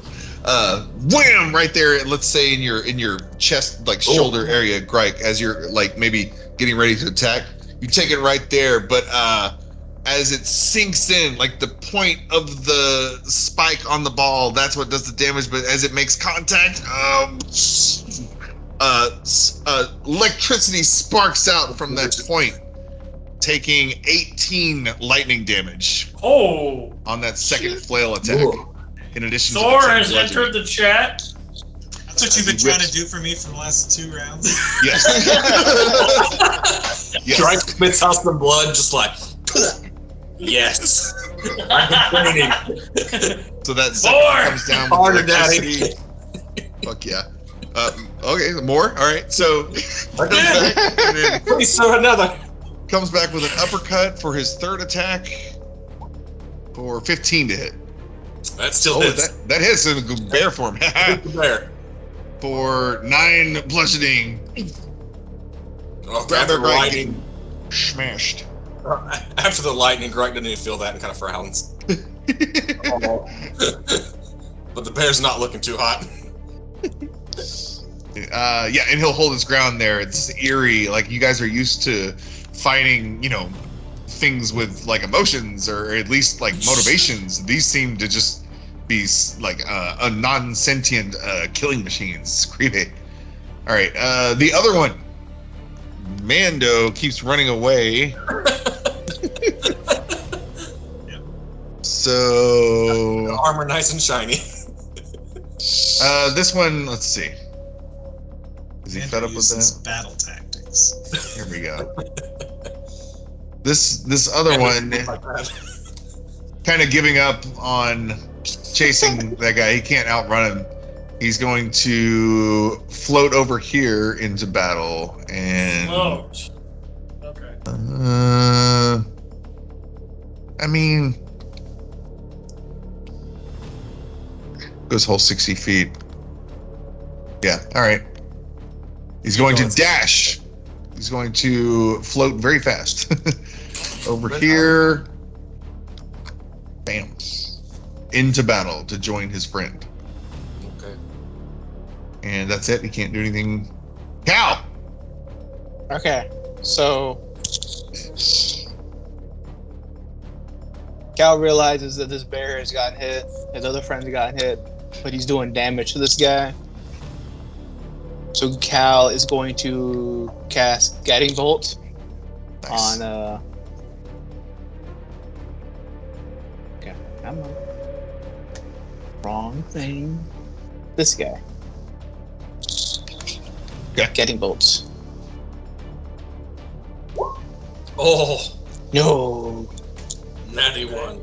wham! Right there. Let's say in your chest, like shoulder area, Gryke, as you're like maybe getting ready to attack, you take it right there. But as it sinks in, like the point of the spike on the ball, that's what does the damage. But as it makes contact, electricity sparks out from that point, taking 18 lightning damage. Oh! On that second flail attack. Ooh. In addition Thor to has entered the chat. That's what you've been trying to do for me for the last 2 rounds. Yes. Yes. Gryke spits out some blood, just like, yes. I've been training. So that second More! comes down with Harder, daddy. electricity. Fuck yeah. Okay, more. All right. So comes back, and then Please throw another. comes back with an uppercut for his third attack for 15 to hit. That still Oh, hits. that hits in bear form. Hit the bear. For 9 bludgeoning. Oh, Grab after it right. lightning, Smashed. after the lightning, Gryke doesn't even feel that and kind of frowns. But the bear's not looking too hot. Yeah, and he'll hold his ground there. It's eerie. Like, you guys are used to fighting, things with like emotions or at least like motivations. These seem to just be like a non-sentient killing machines. It's creepy. All right, the other one, Mando, keeps running away. So Armor nice and shiny. this one, let's see. Is he fed up with that? Battle tactics. Here we go. This other one, kind of giving up on chasing that guy. He can't outrun him. He's going to float over here into battle and. Float. Okay. I mean, goes whole 60 feet. Yeah. All right. He's going to dash. He's going to float very fast over here. Bam. Into battle to join his friend. Okay. And that's it. He can't do anything. Cal! Okay, so Cal realizes that this bear has gotten hit, his other friends have gotten hit, but he's doing damage to this guy. So Cal is going to cast Guiding Bolt Nice. on okay, I'm on wrong thing. This guy. Okay. Guiding Bolts. Oh, No. natty one.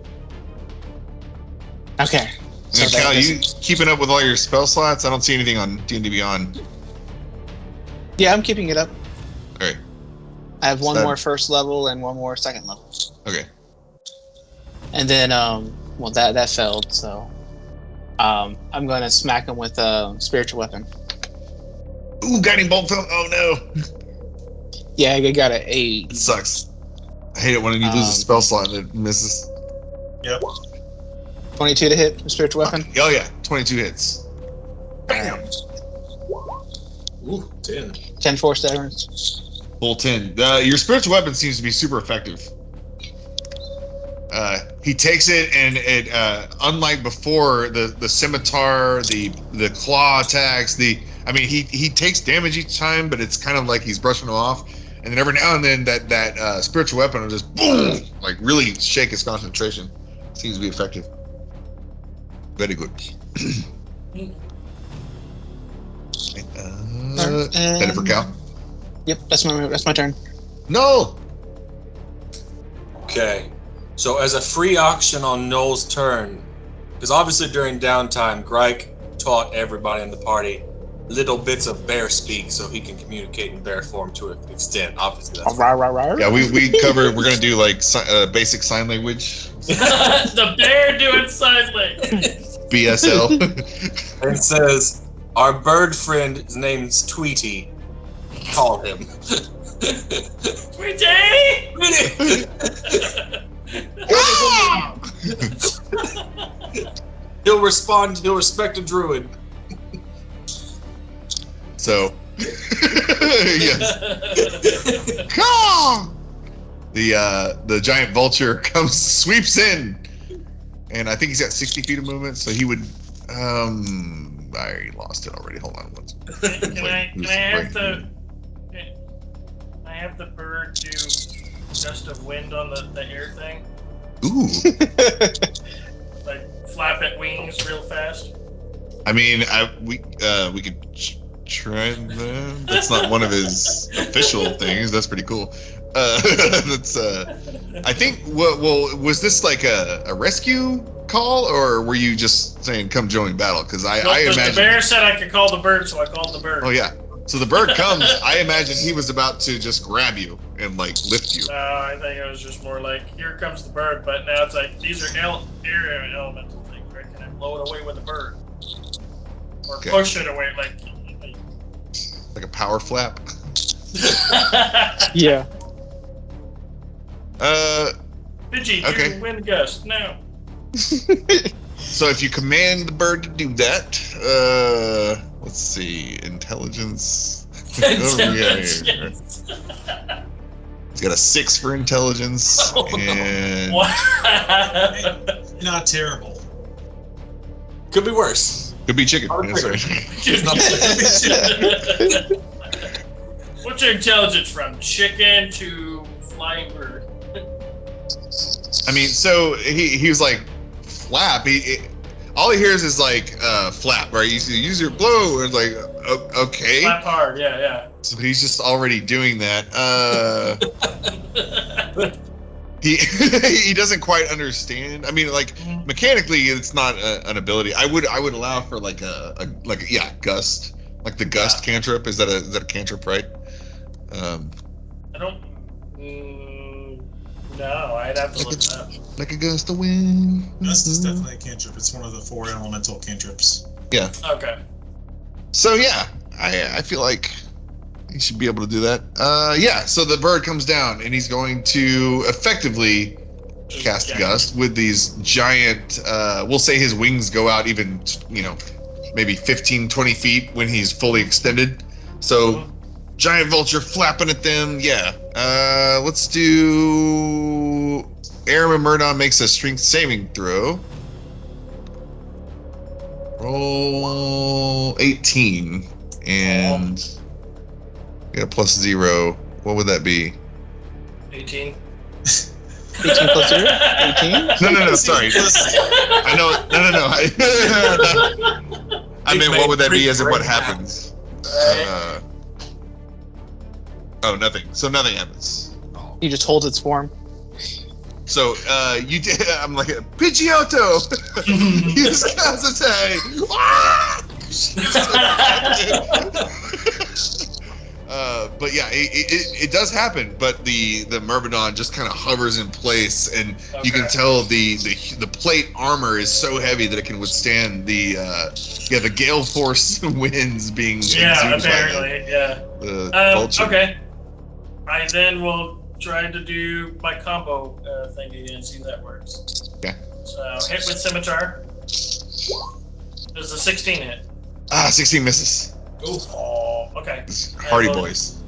Okay. So And that Cal, doesn't- you keeping up with all your spell slots? I don't see anything on D&D Beyond. Yeah, I'm keeping it up. Okay. I have one So- more first level and one more second level. Okay. And then, well, that failed, so I'm gonna smack him with a spiritual weapon. Ooh, guiding bolt fell. Oh no. Yeah, I got an 8. It sucks. I hate it when you lose a spell slot and it misses. Yep. 22 to hit, spiritual weapon. Oh yeah, 22 hits. Bam. Ooh, 10. 10 force damage. Full 10. Your spiritual weapon seems to be super effective. He takes it, and it unlike before, the scimitar, the claw attacks, he takes damage each time, but it's kind of like he's brushing it off. And then every now and then that spiritual weapon will just boom, like really shake his concentration. Seems to be effective. Very good. Better for Cal. Yep, that's my turn. No. Okay. So as a free action on Noel's turn, because obviously during downtime, Gryke taught everybody in the party little bits of bear speak so he can communicate in bear form to an extent. Obviously, that's Yeah, we covered. We're gonna do like basic sign language. The bear doing sign language. BSL. and says, our bird friend, his name's Tweety. Call him. Sweet tea! He'll respond. He'll respect a druid. So, yes. The giant vulture sweeps in, and I think he's got 60 feet of movement, so he would. I lost it already. Hold on one second. Can I have the bird do gust of wind on the air thing? Ooh. Like flap at wings real fast. I mean, we could try that. That's not one of his official things. That's pretty cool. That's I think. Well, was this like a rescue call, or were you just saying come join battle? Because I imagine the bear said I could call the bird, so I called the bird. Oh yeah. So the bird comes. I imagine he was about to just grab you and like lift you. I think it was just more like, here comes the bird, but now it's like, these are air elemental things, right? Can I blow it away with a bird? Or push it away, like a power flap. Yeah. Pidgey, okay. do wind gust now. So if you command the bird to do that, let's see, intelligence. Yes. He's got a 6 for intelligence, and What? Not terrible. Could be worse. could be chicken. I would That's right. What's your intelligence from? Chicken to flying bird? I mean, so he was like flap. All he hears is like flap, right? You use your blow, and it's like okay. Flap hard, yeah. So he's just already doing that. He doesn't quite understand. I mean, like mechanically, it's not an ability. I would allow for like a gust, like the gust cantrip. Is that a cantrip, right? I don't. No, I'd have to look it up. Like a gust of wind. Gust is definitely a cantrip. It's one of the 4 elemental cantrips. Yeah. Okay. So yeah, I feel like he should be able to do that. Yeah. So the bird comes down, and he's going to effectively cast gust with these giant. We'll say his wings go out even, maybe 15, 20 feet when he's fully extended. So. Giant vulture flapping at them. Yeah. Let's do. Air Myrmidon makes a strength saving throw. Roll 18. And. Get a +0. What would that be? 18. 18 plus 0? 18? No. Sorry. I know. No. I meant what would that be as in what happens? Oh, nothing. So nothing happens. He just holds its form. So you did. I'm like Pidgeotto. Use Kazate. But yeah, it does happen. But the Myrmidon just kind of hovers in place, and you can tell the plate armor is so heavy that it can withstand the gale force winds being apparently, the vulture. Okay. I then will try to do my combo thing again, see if that works. Okay. So hit with scimitar. Does the 16 hit? 16 misses. Ooh. Oh, okay. Hardy boys.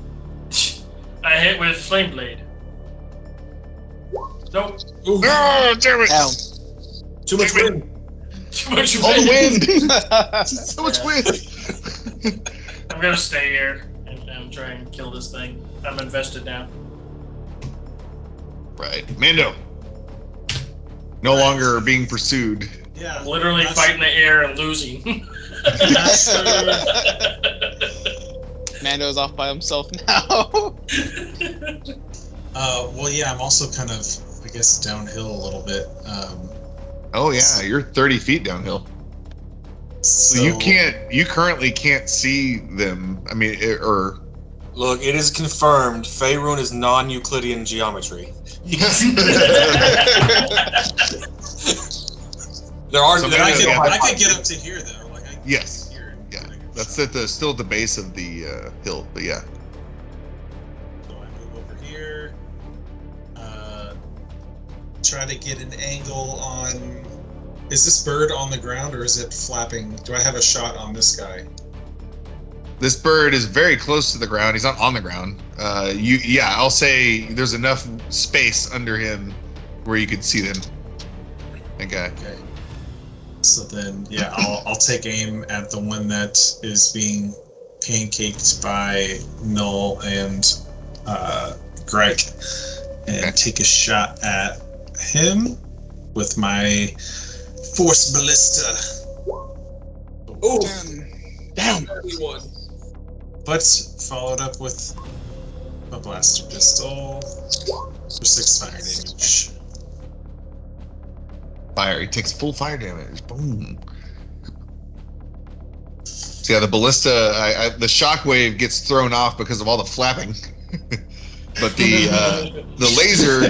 I hit with flame blade. Nope. Ooh. Oh, damn it! Ow. Too much wind. Too much All the wind. wind. So much wind. I'm gonna stay here and try and kill this thing. I'm invested now. Right, Mando. No longer being pursued. Yeah. Literally fighting the air and losing. Mando's off by himself now. Well, yeah, I'm also kind of, I guess, downhill a little bit. Oh yeah, you're 30 feet downhill. So you currently can't see them. I mean, or Look, it is confirmed. Faerûn is non-Euclidean geometry. There are. So I could get up to here though. Like I can Yes. Get here. Yeah. That's still at the base of the hill, but yeah. So I try to get an angle on. Is this bird on the ground or is it flapping? Do I have a shot on this guy? This bird is very close to the ground. He's not on the ground. I'll say there's enough space under him where you could see them. Okay. So then, yeah, I'll take aim at the one that is being pancaked by Null and Gryke, and take a shot at him with my Force Ballista. Oh, Damn. everyone. But followed up with a blaster pistol for 6 fire damage. Fire. He takes full fire damage. Boom. So yeah, the ballista, the shockwave gets thrown off because of all the flapping, but the laser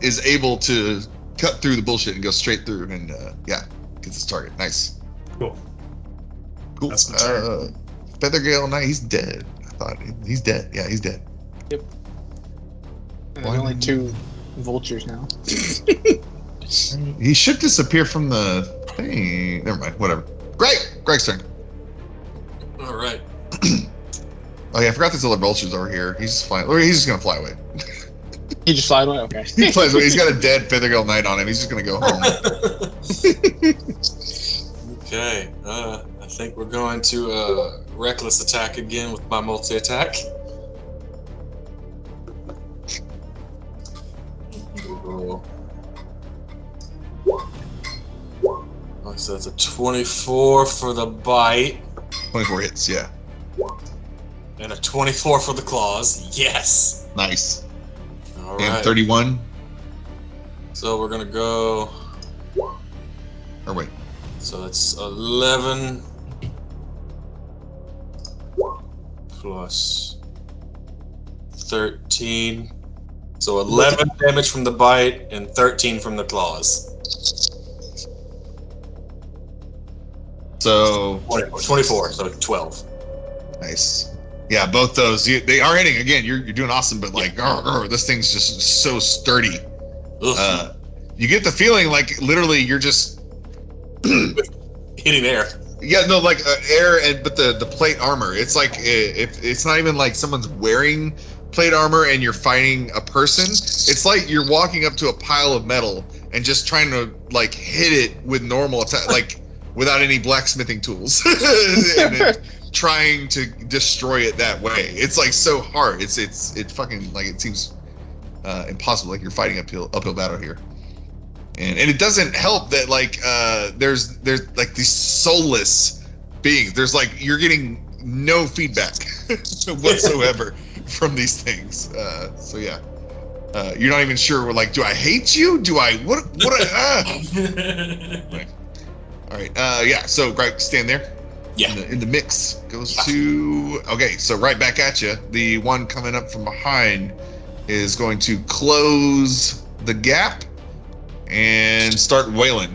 is able to cut through the bullshit and go straight through, and gets its target. Nice. Cool. That's my turn. Feathergale Knight, he's dead. I thought he's dead. Yeah, he's dead. Yep. And there's only 2 vultures now. He should disappear from the thing. Never mind. Whatever. Greg's turn. All right. Oh yeah, I forgot there's other vultures over here. He's just flying. Or he's just gonna fly away. He just flied away. Okay. He flies away. He's got a dead Feathergale Knight on him. He's just gonna go home. Okay. I think we're going to reckless attack again with my multi-attack. So that's a 24 for the bite. 24 hits, yeah. And a 24 for the claws. Yes. Nice. All And right. 31. So we're gonna go. Or wait. So that's 11 plus 13. So 11 damage from the bite and 13 from the claws. So 24, so 12. nice. Yeah, both those. They are hitting again. You're doing awesome, but like, this thing's just so sturdy. You get the feeling like literally you're just hitting air. Yeah, no, like air, but the plate armor. It's like if it's not even like someone's wearing plate armor and you're fighting a person. It's like you're walking up to a pile of metal and just trying to like hit it with normal attack, like without any blacksmithing tools, and trying to destroy it that way. It's like so hard. It's fucking like it seems impossible. Like you're fighting uphill battle here. And it doesn't help that like there's like these soulless beings. There's like you're getting no feedback whatsoever from these things. So yeah, you're not even sure. Like, do I hate you? Do I what? Right. All right. Yeah. So Gryke, stand there. Yeah. In the mix goes to. Okay. So right back at you. The one coming up from behind is going to close the gap and start wailing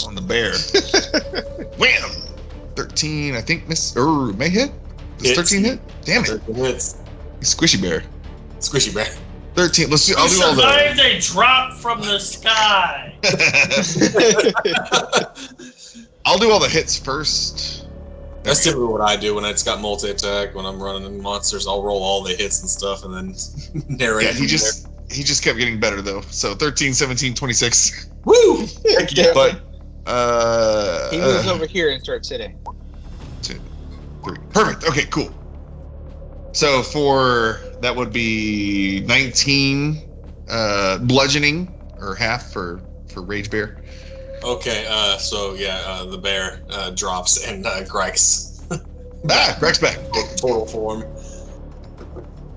on the bear. Wham! 13, I think, may hit? Does 13 hit? Damn it. Hits. Squishy bear. Squishy bear. 13, let's do, I'll do all survived a drop from the sky. I'll do all the hits first. That's typically what I do when it's got multi-attack. When I'm running monsters, I'll roll all the hits and stuff and then narrate. Yeah, he just kept getting better though. So 13, 17, 26. Woo! But he moves over here and starts hitting. 2, 3. Perfect. Okay, cool. So for that would be 19 bludgeoning or half for Rage Bear. Okay, so yeah, the bear drops and Gryke's Gryke's back. total form.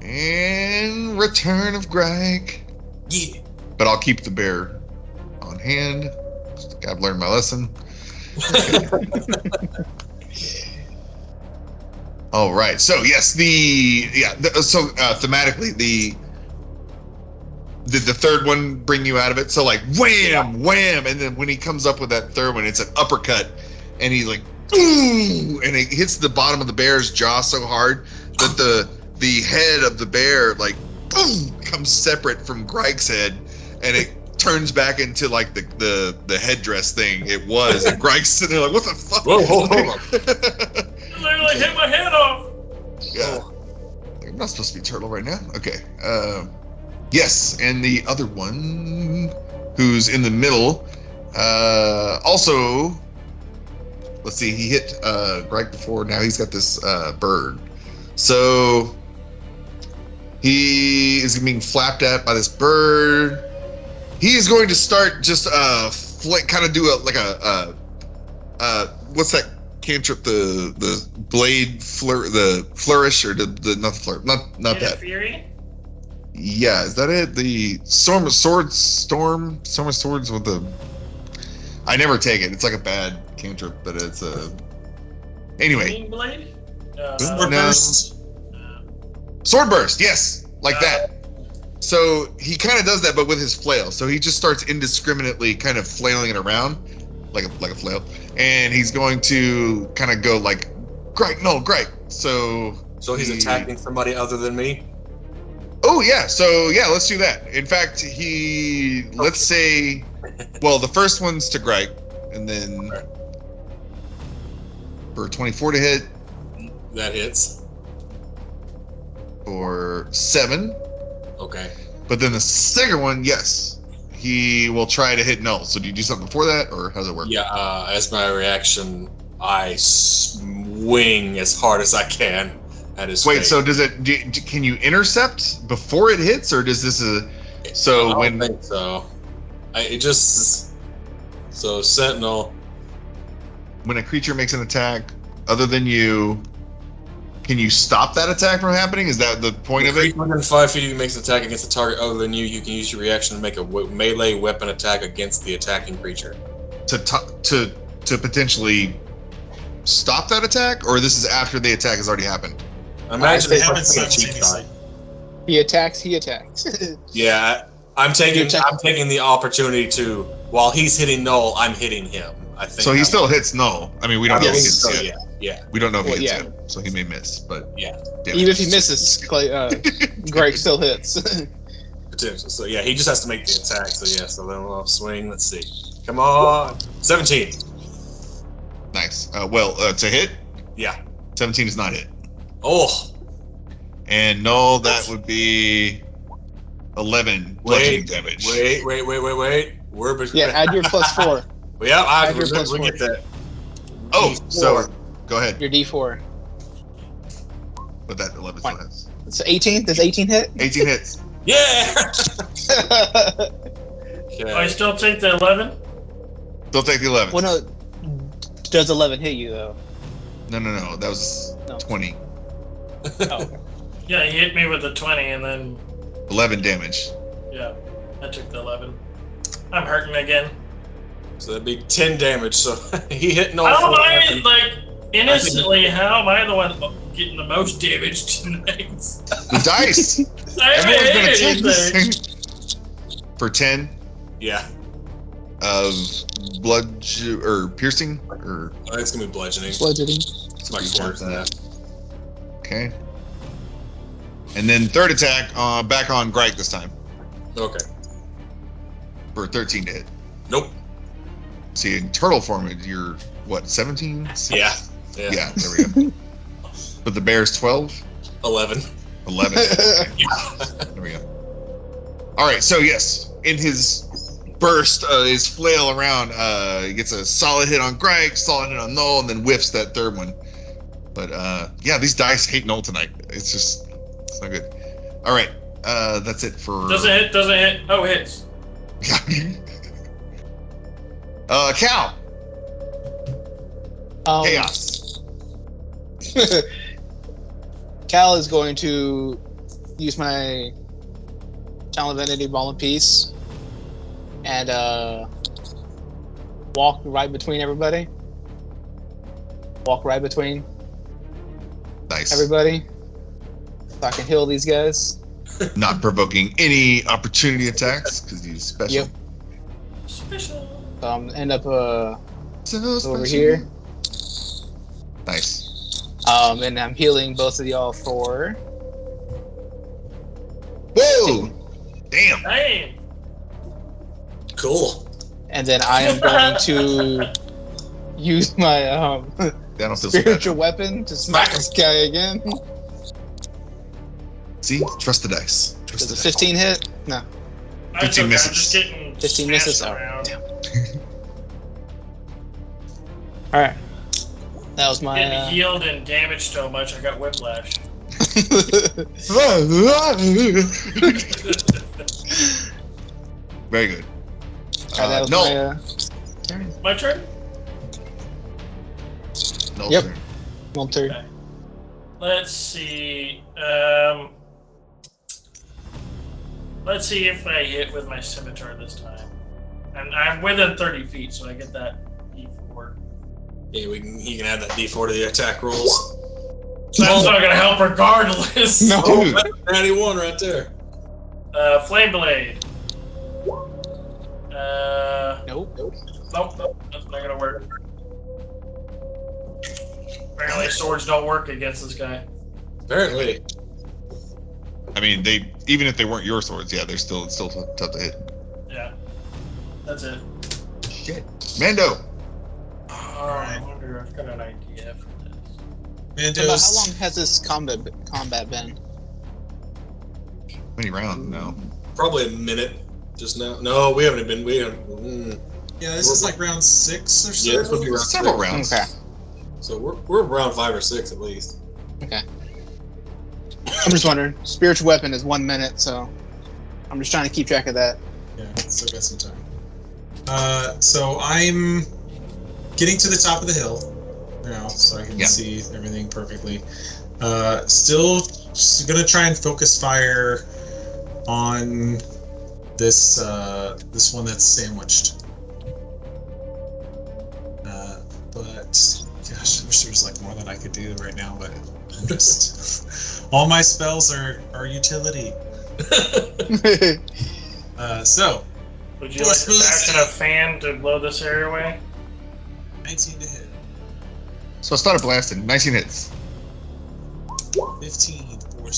And return of Gryke. Yeah. But I'll keep the bear on hand. I've learned my lesson. All right. So yes, thematically the third one bring you out of it. So like wham, wham, and then when he comes up with that third one, it's an uppercut, and he's like, ooh, and it hits the bottom of the bear's jaw so hard that the head of the bear like boom comes separate from Gryke's head, and it turns back into like the headdress thing it was, and Gryke's sitting there like, what the fuck? Whoa, hold on. I literally hit my head off. Yeah. I'm not supposed to be turtle right now. Okay. Yes, and the other one, who's in the middle, also, let's see, he hit Gryke before. Now he's got this bird. So he is being flapped at by this bird. He is going to start just kind of do what's that cantrip? The blade the flourish, or not the flourish, not that. Fury? Yeah, is that it? The storm of swords with the. I never take it. It's like a bad cantrip, but it's a. Anyway. Green blade? No. Sword burst, yes, like that. So he kind of does that, but with his flail. So he just starts indiscriminately kind of flailing it around, like a flail, and he's going to kind of go like, Gryke, no, Gryke. So he's attacking somebody other than me? Oh yeah, so yeah, let's do that. In fact, let's say, well, the first one's to Gryke, and then for 24 to hit. That hits. For 7. Okay. But then the second one, yes, he will try to hit Null. So do you do something before that, or how does it work? Yeah, as my reaction, I swing as hard as I can at his Wait, face. so can you intercept before it hits, or does this so I when? don't think so. So Sentinel. When a creature makes an attack other than you, can you stop that attack from happening? Is that the point of it? Within 5 feet, if you makes an attack against a target other than you can use your reaction to make a melee weapon attack against the attacking creature. To potentially stop that attack, or this is after the attack has already happened? Imagine They if haven't I take a cheap simultaneously. shot. He attacks. Yeah, I'm taking the opportunity to, while he's hitting Null, I'm hitting him. I think. So he still hits Null. I mean, we don't know if he hits yet. Yeah. We don't know if he hits yeah. yet, so he may miss. But Yeah. Even if he misses, Gryke still hits. Potential. So yeah, he just has to make the attack. So yeah, so then we'll swing. Let's see. Come on. 17. Nice. To hit, Yeah. 17 is not hit. Oh. And Null, that would be 11 bludgeoning damage. Wait. We're Yeah, add your +4. Yeah, Add your we get that. Oh, D4. so go ahead. Your D4. But that 11 still hits. It's 18? Does 18 hit? 18 hits. Yeah. I still take the 11? Still take the 11. Well, no. Does 11 hit you, though? No. That was 20. Oh, okay. Yeah, he hit me with the 20 and then, 11 damage. yeah, I took the 11. I'm hurting again. So that'd be 10 damage. So he hit Null. How am I, innocently, how am I the one getting the most damage tonight? The dice! I haven't Everyone's gonna hit take this anything. thing. For 10 Yeah. of piercing? Or It's gonna be bludgeoning. Bludgeoning. It's much worse than that. okay. And then third attack, back on Gryke this time. Okay. For 13 to hit. Nope. See, in turtle form, you're what, 17? Yeah. Yeah, there we go. But the bear's 12? 11. 11. There we go. All right, so yes, in his burst, his flail around, he gets a solid hit on Gryke, solid hit on Null, and then whiffs that third one. But yeah, these dice hate Null tonight. It's not good. All right, that's it for. Doesn't hit. Oh, hits. Cal. Chaos. Cal is going to use my Channel Divinity Ball and Peace and walk right between everybody. Walk right between Nice. everybody. So I can heal these guys. Not provoking any opportunity attacks because he's special. Yep. Special. End up So over special. here. Nice. And I'm healing both of y'all for Whoa! Damn. Damn. Cool. And then I am going to use my I don't feel so bad. spiritual weapon to smack this guy again. See? Trust the dice. Trust Does the a dice. 15 hit? No. 15 misses. I'm just getting 15 smashed misses? Oh, around. damn. Alright. That was my. Getting healed and damaged so much, I got whiplash. Very good. That was no. my turn. My turn? No Yep. turn. One turn. Okay. Let's see. Let's see if I hit with my scimitar this time. And I'm within 30 feet, so I get that D4. Yeah, he can add that D4 to the attack rolls. So that's not gonna help regardless. No. Oh, that's 91 right there. Flame Blade. Nope. Nope, that's not gonna work. Apparently swords don't work against this guy. Apparently. I mean, they even if they weren't your swords, yeah, they're still tough to hit. Yeah. That's it. Shit. Mando. I wonder, I've got an idea for this. So about how Mando's. long has this combat been? Many rounds now. Probably a minute just now. No, we haven't been. Yeah, this is like round 6 or so. Yeah, this would be round Several 6. rounds. Okay. So we're around 5 or 6 at least. Okay. I'm just wondering. Spiritual weapon is 1 minute, so I'm just trying to keep track of that. Yeah, still got some time. So I'm getting to the top of the hill now, so I can see everything perfectly. Still just gonna try and focus fire on this this one that's sandwiched. But gosh, I wish there was like more that I could do right now, but I'm just all my spells are utility. So Would you like to fashion a fan to blow this area away? 19 to hit, So I started blasting. 19 hits. 15 for Ooh.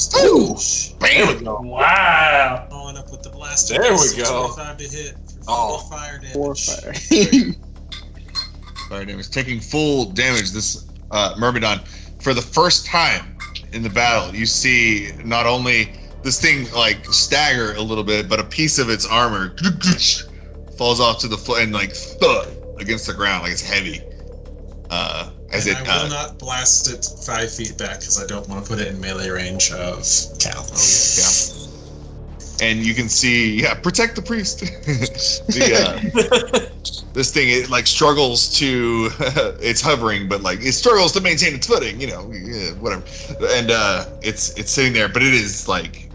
stage. Bam! Wow. Following up with the blaster. There we so go. 25 to hit for Oh. 4 fire damage. 4 fire. Fire damage. Taking full damage, this Myrmidon. For the first time in the battle, you see not only this thing like stagger a little bit, but a piece of its armor falls off to the floor and like thud against the ground, like it's heavy. As And it I will not blast it 5 feet back because I don't want to put it in melee range of Cal. and you can see, protect the priest. This thing, it like struggles to, it's hovering, but like it struggles to maintain its footing, whatever. And it's sitting there, but it is like,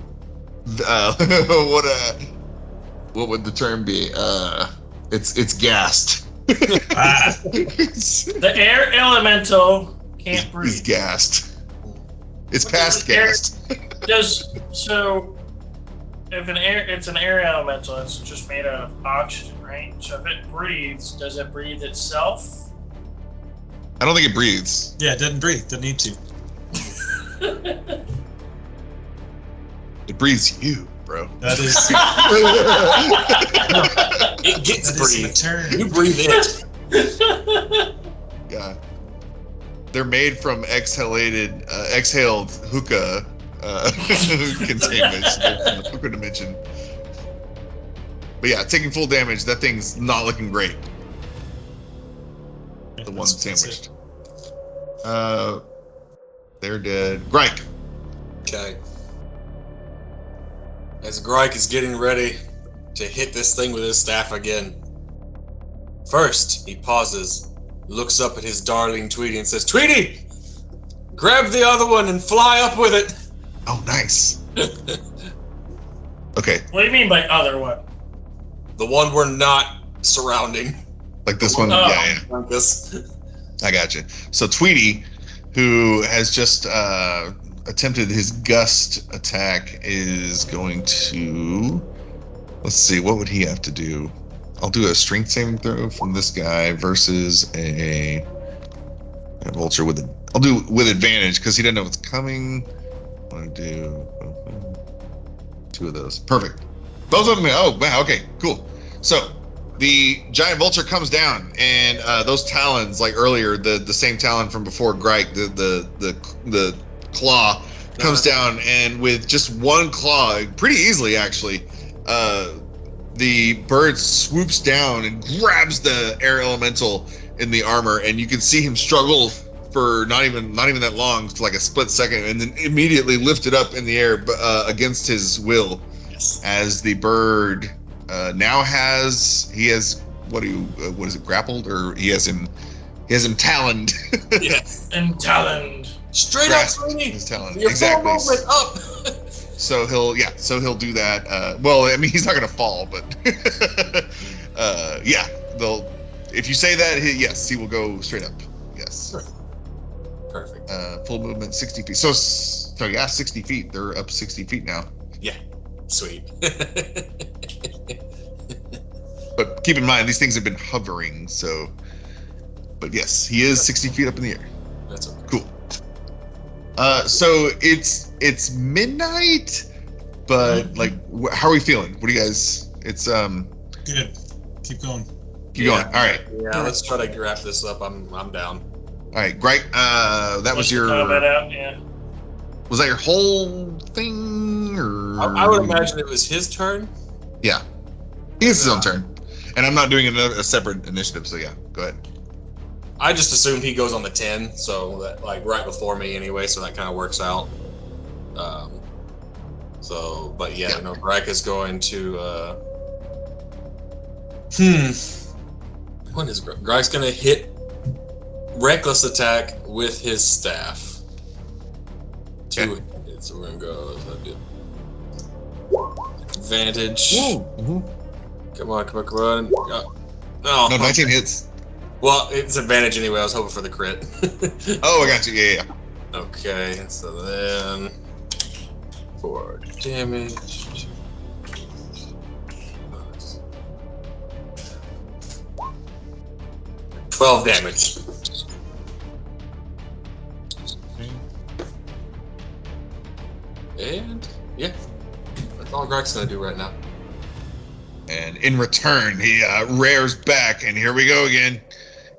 what would the term be? It's gassed. The air elemental can't It's breathe. gassed. It's What past does air- gassed. If it's an air elemental, it's just made out of oxygen, right? So if it breathes, does it breathe itself? I don't think it breathes. Yeah, it doesn't breathe. Doesn't need to. It breathes you, bro. That is. It gets That is my breathed. turn. You breathe it. Yeah. They're made from exhaled hookah containment from the hookah dimension. But yeah, taking full damage, that thing's not looking great. The one That's sandwiched. They're dead. Gryke. Okay. As Gryke is getting ready to hit this thing with his staff again, first he pauses, looks up at his darling Tweety and says, "Tweety, grab the other one and fly up with it." Oh, nice. Okay, What do you mean by other one? The one we're not surrounding. like this one. Oh. Yeah, Like this. I got you. So Tweety, who has just attempted his gust attack, is going to. Let's see, what would he have to do? I'll do a strength saving throw from this guy versus a vulture with I'll do with advantage because he doesn't know what's coming. I want to do 2 of those. Perfect. Both of them. Oh wow. Okay. Cool. So The giant vulture comes down, and those talons, like earlier, the same talon from before Gryke, the claw comes down, and with just one claw, pretty easily actually, the bird swoops down and grabs the air elemental in the armor, and you can see him struggle for not even that long, like a split second, and then immediately lift it up in the air against his will. Yes. As the bird now has what is it, grappled, or he has him taloned. Yes. And taloned. Straight up, Sweeney. His talon. Your Exactly. full movement up. So he'll do that. Well, I mean, he's not gonna fall, but yeah, if you say that, yes, he will go straight up. Yes. Perfect. Full movement, 60 feet. So yeah, 60 feet. They're up 60 feet now. Yeah. Sweet. But keep in mind, these things have been hovering, so. But yes, he is 60 feet up in the air. That's okay. Cool. So it's midnight, but like, how are we feeling? What do you guys? It's Good. Keep going. Keep going. All right. Yeah, let's try to wrap this up. I'm down. All right, Gryke. That was your. Combat out, yeah. Was that your whole thing, or? I would imagine it was his turn. Yeah, he gets his own turn, and I'm not doing a separate initiative. So yeah, go ahead. I just assumed he goes on the 10, so that, like, right before me anyway, so that kind of works out. But yeah, no, Gryke is going to. What is Gryke's going to hit reckless attack with his staff. 2 hits, so we're going to go. Advantage. Come on. No, 19 hits. Well, it's advantage anyway. I was hoping for the crit. Oh, I got you. Yeah. Okay, so then 4 damage. 12 damage. And yeah, that's all Gryke's gonna do right now. And in return, he rears back, and here we go again.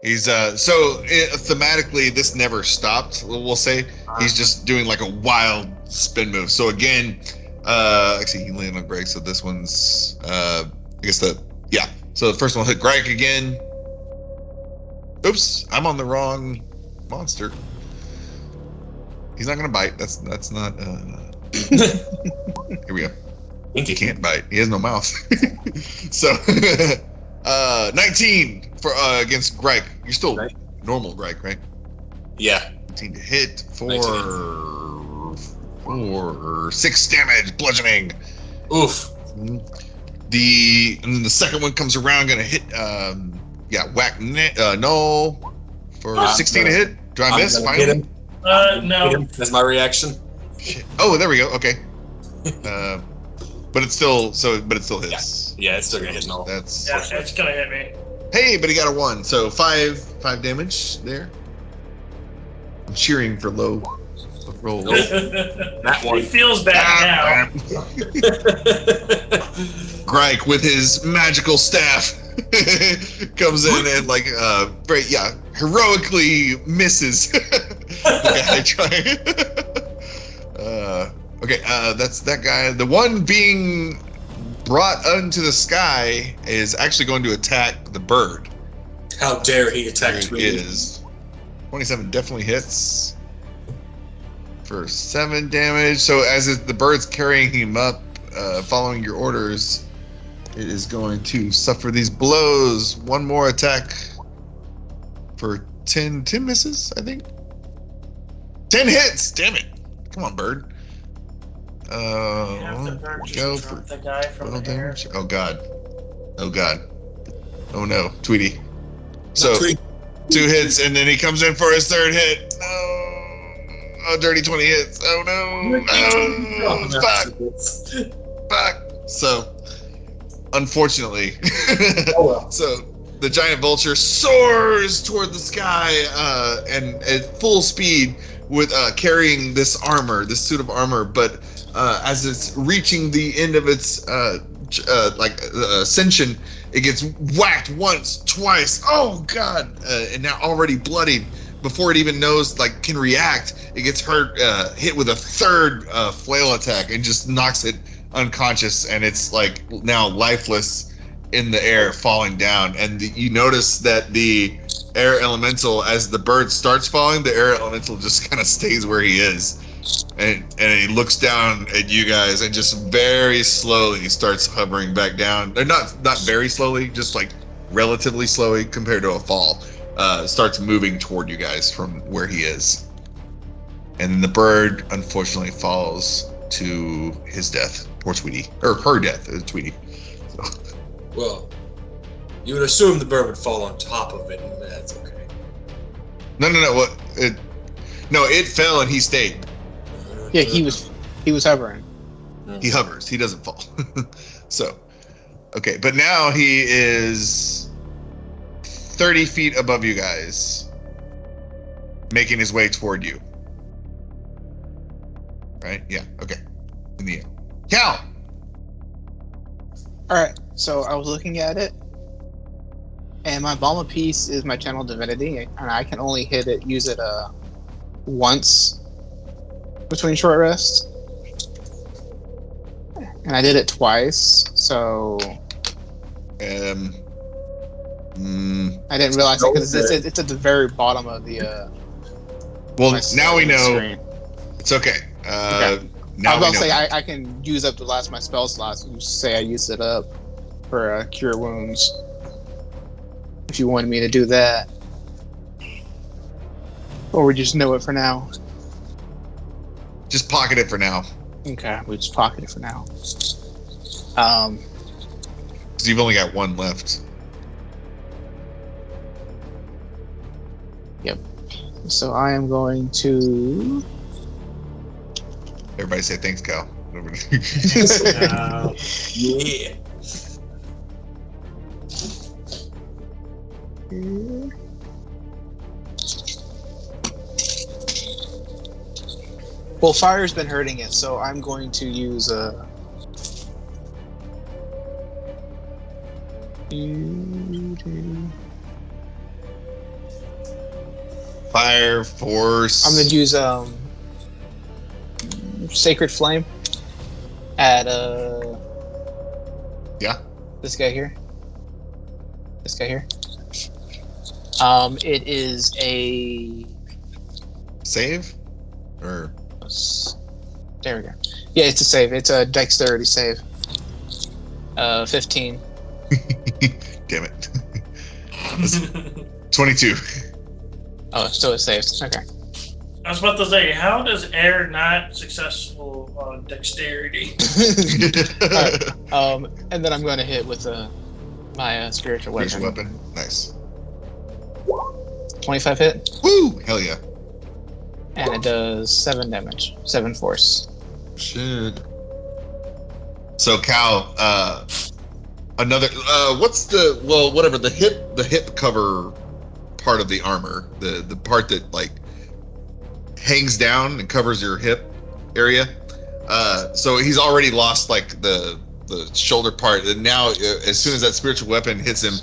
He's thematically, this never stopped. We'll say he's just doing like a wild spin move. So again, actually he landed on Gryke. So this one's, I guess So the first one hit Gryke again. Oops, I'm on the wrong monster. He's not gonna bite. That's not. Here we go. He can't bite. He has no mouth. So, 19 for against Gryke. You're still normal, Gryke, right? Yeah. 19 to hit for 6 damage, bludgeoning. Oof. And then the second one comes around, gonna hit. Whack Null for 16 to hit. Do I miss? Hit him. No. That's my reaction. Shit. Oh, there we go. Okay. But it still hits. Yeah, it's still gonna hit Null. That's It's gonna hit me. Hey, but he got a 1, so 5 damage there. I'm cheering for low roll. That one. He feels bad now. Gryke with his magical staff comes in and heroically misses. Okay, that's that guy. The one being brought unto the sky is actually going to attack the bird. How dare he attack me? It is 27 definitely hits for 7 damage. So as the bird's carrying him up, following your orders, it is going to suffer these blows. One more attack for 10 misses, I think. 10 hits. Damn it! Come on, bird. Go for the guy from 12 the air. damage. Oh god. Oh no, Tweety. So 2 hits, and then he comes in for his 3rd hit. No. Oh, dirty 20 hits. Oh no. Oh, fuck. So, unfortunately, so the giant vulture soars toward the sky and at full speed with carrying this armor, this suit of armor, but as it's reaching the end of its ascension, It gets whacked once, twice. Oh God! And now already bloodied. Before it even knows, like, can react, it gets hit with a third flail attack and just knocks it unconscious, and it's like now lifeless in the air, falling down. And you notice that the air elemental, as the bird starts falling, the air elemental just kind of stays where he is, and he looks down at you guys and just very slowly starts hovering back down. They're not very slowly, just like relatively slowly compared to a fall. Starts moving toward you guys from where he is, and then the bird unfortunately falls to his death. Poor Tweety, or her death, Tweety. So. Well, you would assume the bird would fall on top of it, and that's okay. No. What? It fell and he stayed. Yeah, he was hovering. He hovers. He doesn't fall. So, okay, but now he is 30 feet above you guys, making his way toward you. Right? Yeah. Okay. In the air. Cal! Alright, so I was looking at it, and my Balm of Peace is my channel divinity, and I can only use it once between short rests. And I did it twice, so I didn't realize it because it's at the very bottom of the. Well, now we know. Screen. It's okay. Okay. Now I was about to we know. say I can use up the last of my spell slots. You say I used it up for cure wounds. If you wanted me to do that, or we just know it for now. Just pocket it for now. Okay, we just pocket it for now. Because you've only got one left. Yep. So I am going to. Everybody say thanks, Cal. Yeah. Well, fire's been hurting it, so I'm going to use a. Fire force. I'm gonna use Sacred Flame at Yeah. this guy here. It is a Save? Or there we go. Yeah, it's a save. It's a dexterity save. 15. damn it. 22. Oh, so it saves. Okay. I was about to say, how does air not successful on dexterity? Alright, and then I'm going to hit with my spiritual weapon. Spiritual weapon. Nice. 25 hit, Woo! Hell yeah. and it does 7 damage. 7 force. Shit. So Cal, another what's the whatever the hip cover part of the armor, the part that like hangs down and covers your hip area. So he's already lost like the shoulder part, and now as soon as that spiritual weapon hits him,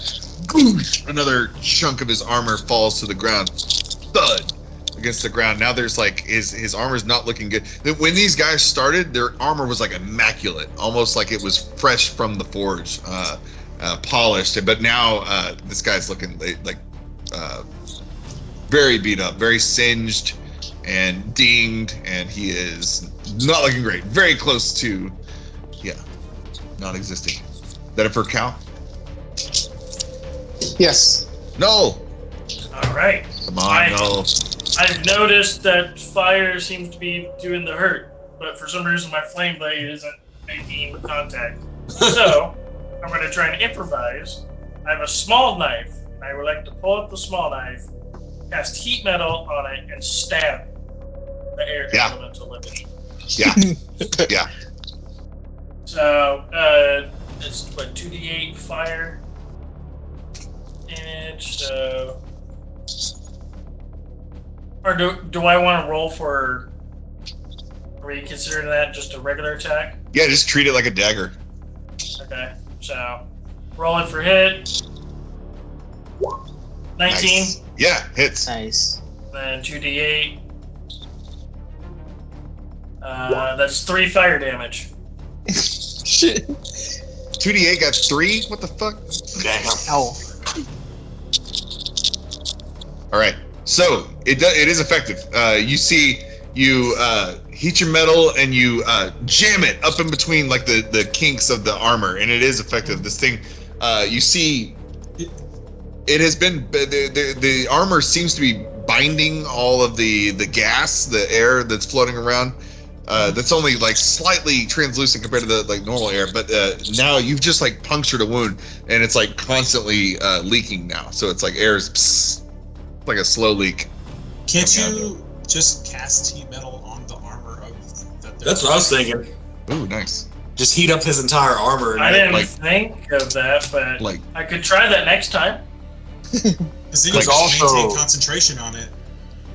another chunk of his armor falls to the ground, thud against the ground. Now there's like his armor's not looking good. When these guys started, their armor was like immaculate, almost like it was fresh from the forge, polished. But now this guy's looking like very beat up, very singed and dinged, and he is not looking great. Very close to, not existing. That it for Cal? Yes. No. All right. Come on, no. I've noticed that fire seems to be doing the hurt, but for some reason my flame blade isn't making contact. So I'm going to try and improvise. I have a small knife, and I would like to pull up the small knife, cast heat metal on it, and stab the air elemental living. Yeah. Yeah. So it's what, 2d8 fire damage. So, or do I want to roll for? Are you considering that just a regular attack? Yeah, just treat it like a dagger. Okay, so Rolling for hit. 19. Nice. Yeah, hits. Nice. Then 2d8. That's 3 fire damage. Shit. 2d8 got 3? What the fuck? Damn. Oh. All right. So it is effective. You see, you heat your metal and you jam it up in between like the kinks of the armor, and it is effective. This thing, you see, it has been the armor seems to be binding all of the gas, the air that's floating around. That's only like slightly translucent compared to the like normal air, but now you've just like punctured a wound, and it's like constantly leaking now. So it's like air's like a slow leak. Can't you just cast heat metal on the armor of that? That's what I was thinking. Ooh, nice. Just heat up his entire armor. And I didn't like- think of that, but Like, I could try that next time. Because then you Like can also- maintain concentration on it.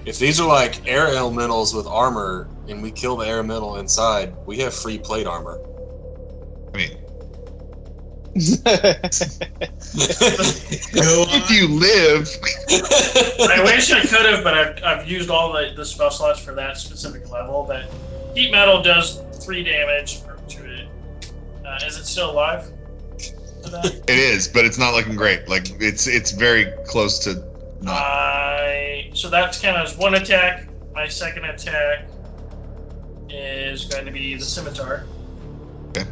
If these are like air elementals with armor, and we kill the air elemental inside, we have free plate armor. I mean, Go on. if you live, I wish I could have, but I've used all the spell slots for that specific level. But heat metal does 3 damage to it. Is it still alive? To that? it is, but it's not looking great. Like it's very close to not. So that's kind of 1 attack. My second attack is going to be the scimitar. Okay.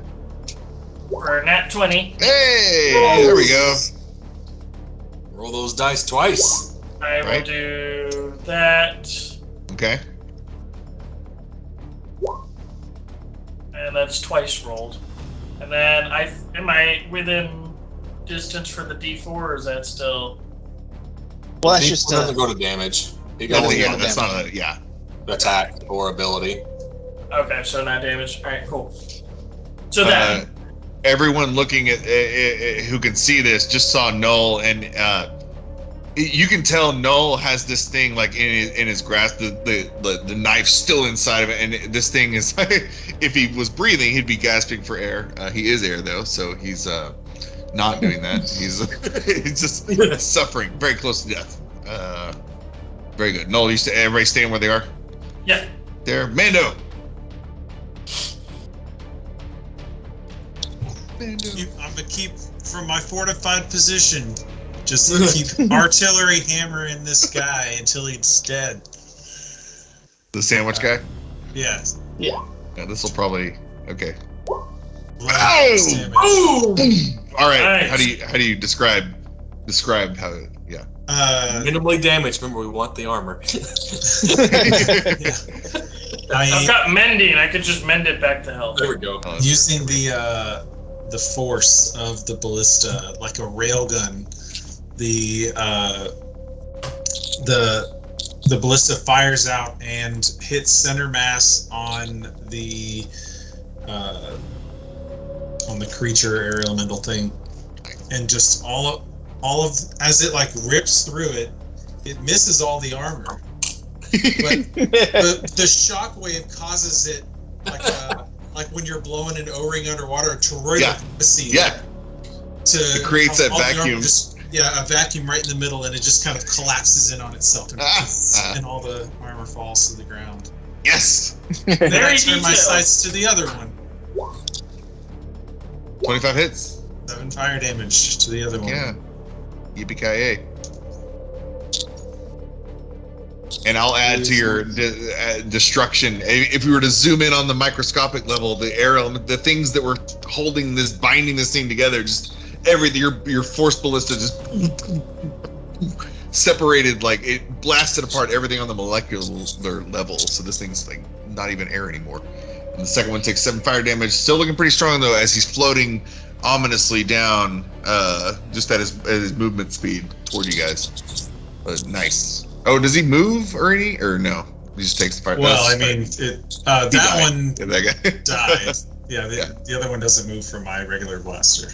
For a nat 20. Hey, there we go. Roll those dice twice. I will Right. do that. Okay. And that's twice rolled. And then am I within distance for the D4, or is that still? Well, that's He just doesn't go to damage. It Yeah, goes yeah, to that's not a yeah. attack or ability. Okay, so not damage. All right, cool. So that Everyone looking at who can see this just saw Null, and you can tell Null has this thing like in his grasp. The knife's still inside of it, and this thing is. If he was breathing, he'd be gasping for air. He is air though, so he's not doing that. He's just suffering, very close to death. Very good. Null, everybody staying where they are. yeah. There, Mando. Mando. I'm gonna keep from my fortified position. Just keep artillery hammering this guy until he's dead. The sandwich guy. Yeah. yeah. Yeah, this will probably okay. Blast damage. Boom! All right. Nice. How do you describe how? Yeah. Minimally damaged. Remember, we want the armor. I've got mending. I could just mend it back to health. There we go. Using the force of the ballista like a railgun, the ballista fires out and hits center mass on the creature air elemental thing, and just all of as it like rips through it, it misses all the armor, but the shockwave causes it like when you're blowing an O-ring underwater, a toroidal Yeah. pussy. Yeah. It creates that all the armor vacuum. a vacuum right in the middle, and it just kind of collapses in on itself, and all the armor falls to the ground. Yes. Then I Very turn my detailed. sights to the other one. 25 hits. 7 fire damage to the other one. Yeah. Yippee-ki-yay. And I'll add to your destruction. If we were to zoom in on the microscopic level, the air element, the things that were holding this, binding this thing together, just everything, your force ballista just separated, like it blasted apart everything on the molecular level. So this thing's like not even air anymore. And the second one takes 7 fire damage. Still looking pretty strong though, as he's floating ominously down, just at his movement speed toward you guys. But nice. Oh, does he move or no? He just takes the fire. Well, I mean, that died. one Yeah, that guy died. Yeah, Yeah. the other one doesn't move from my regular blaster.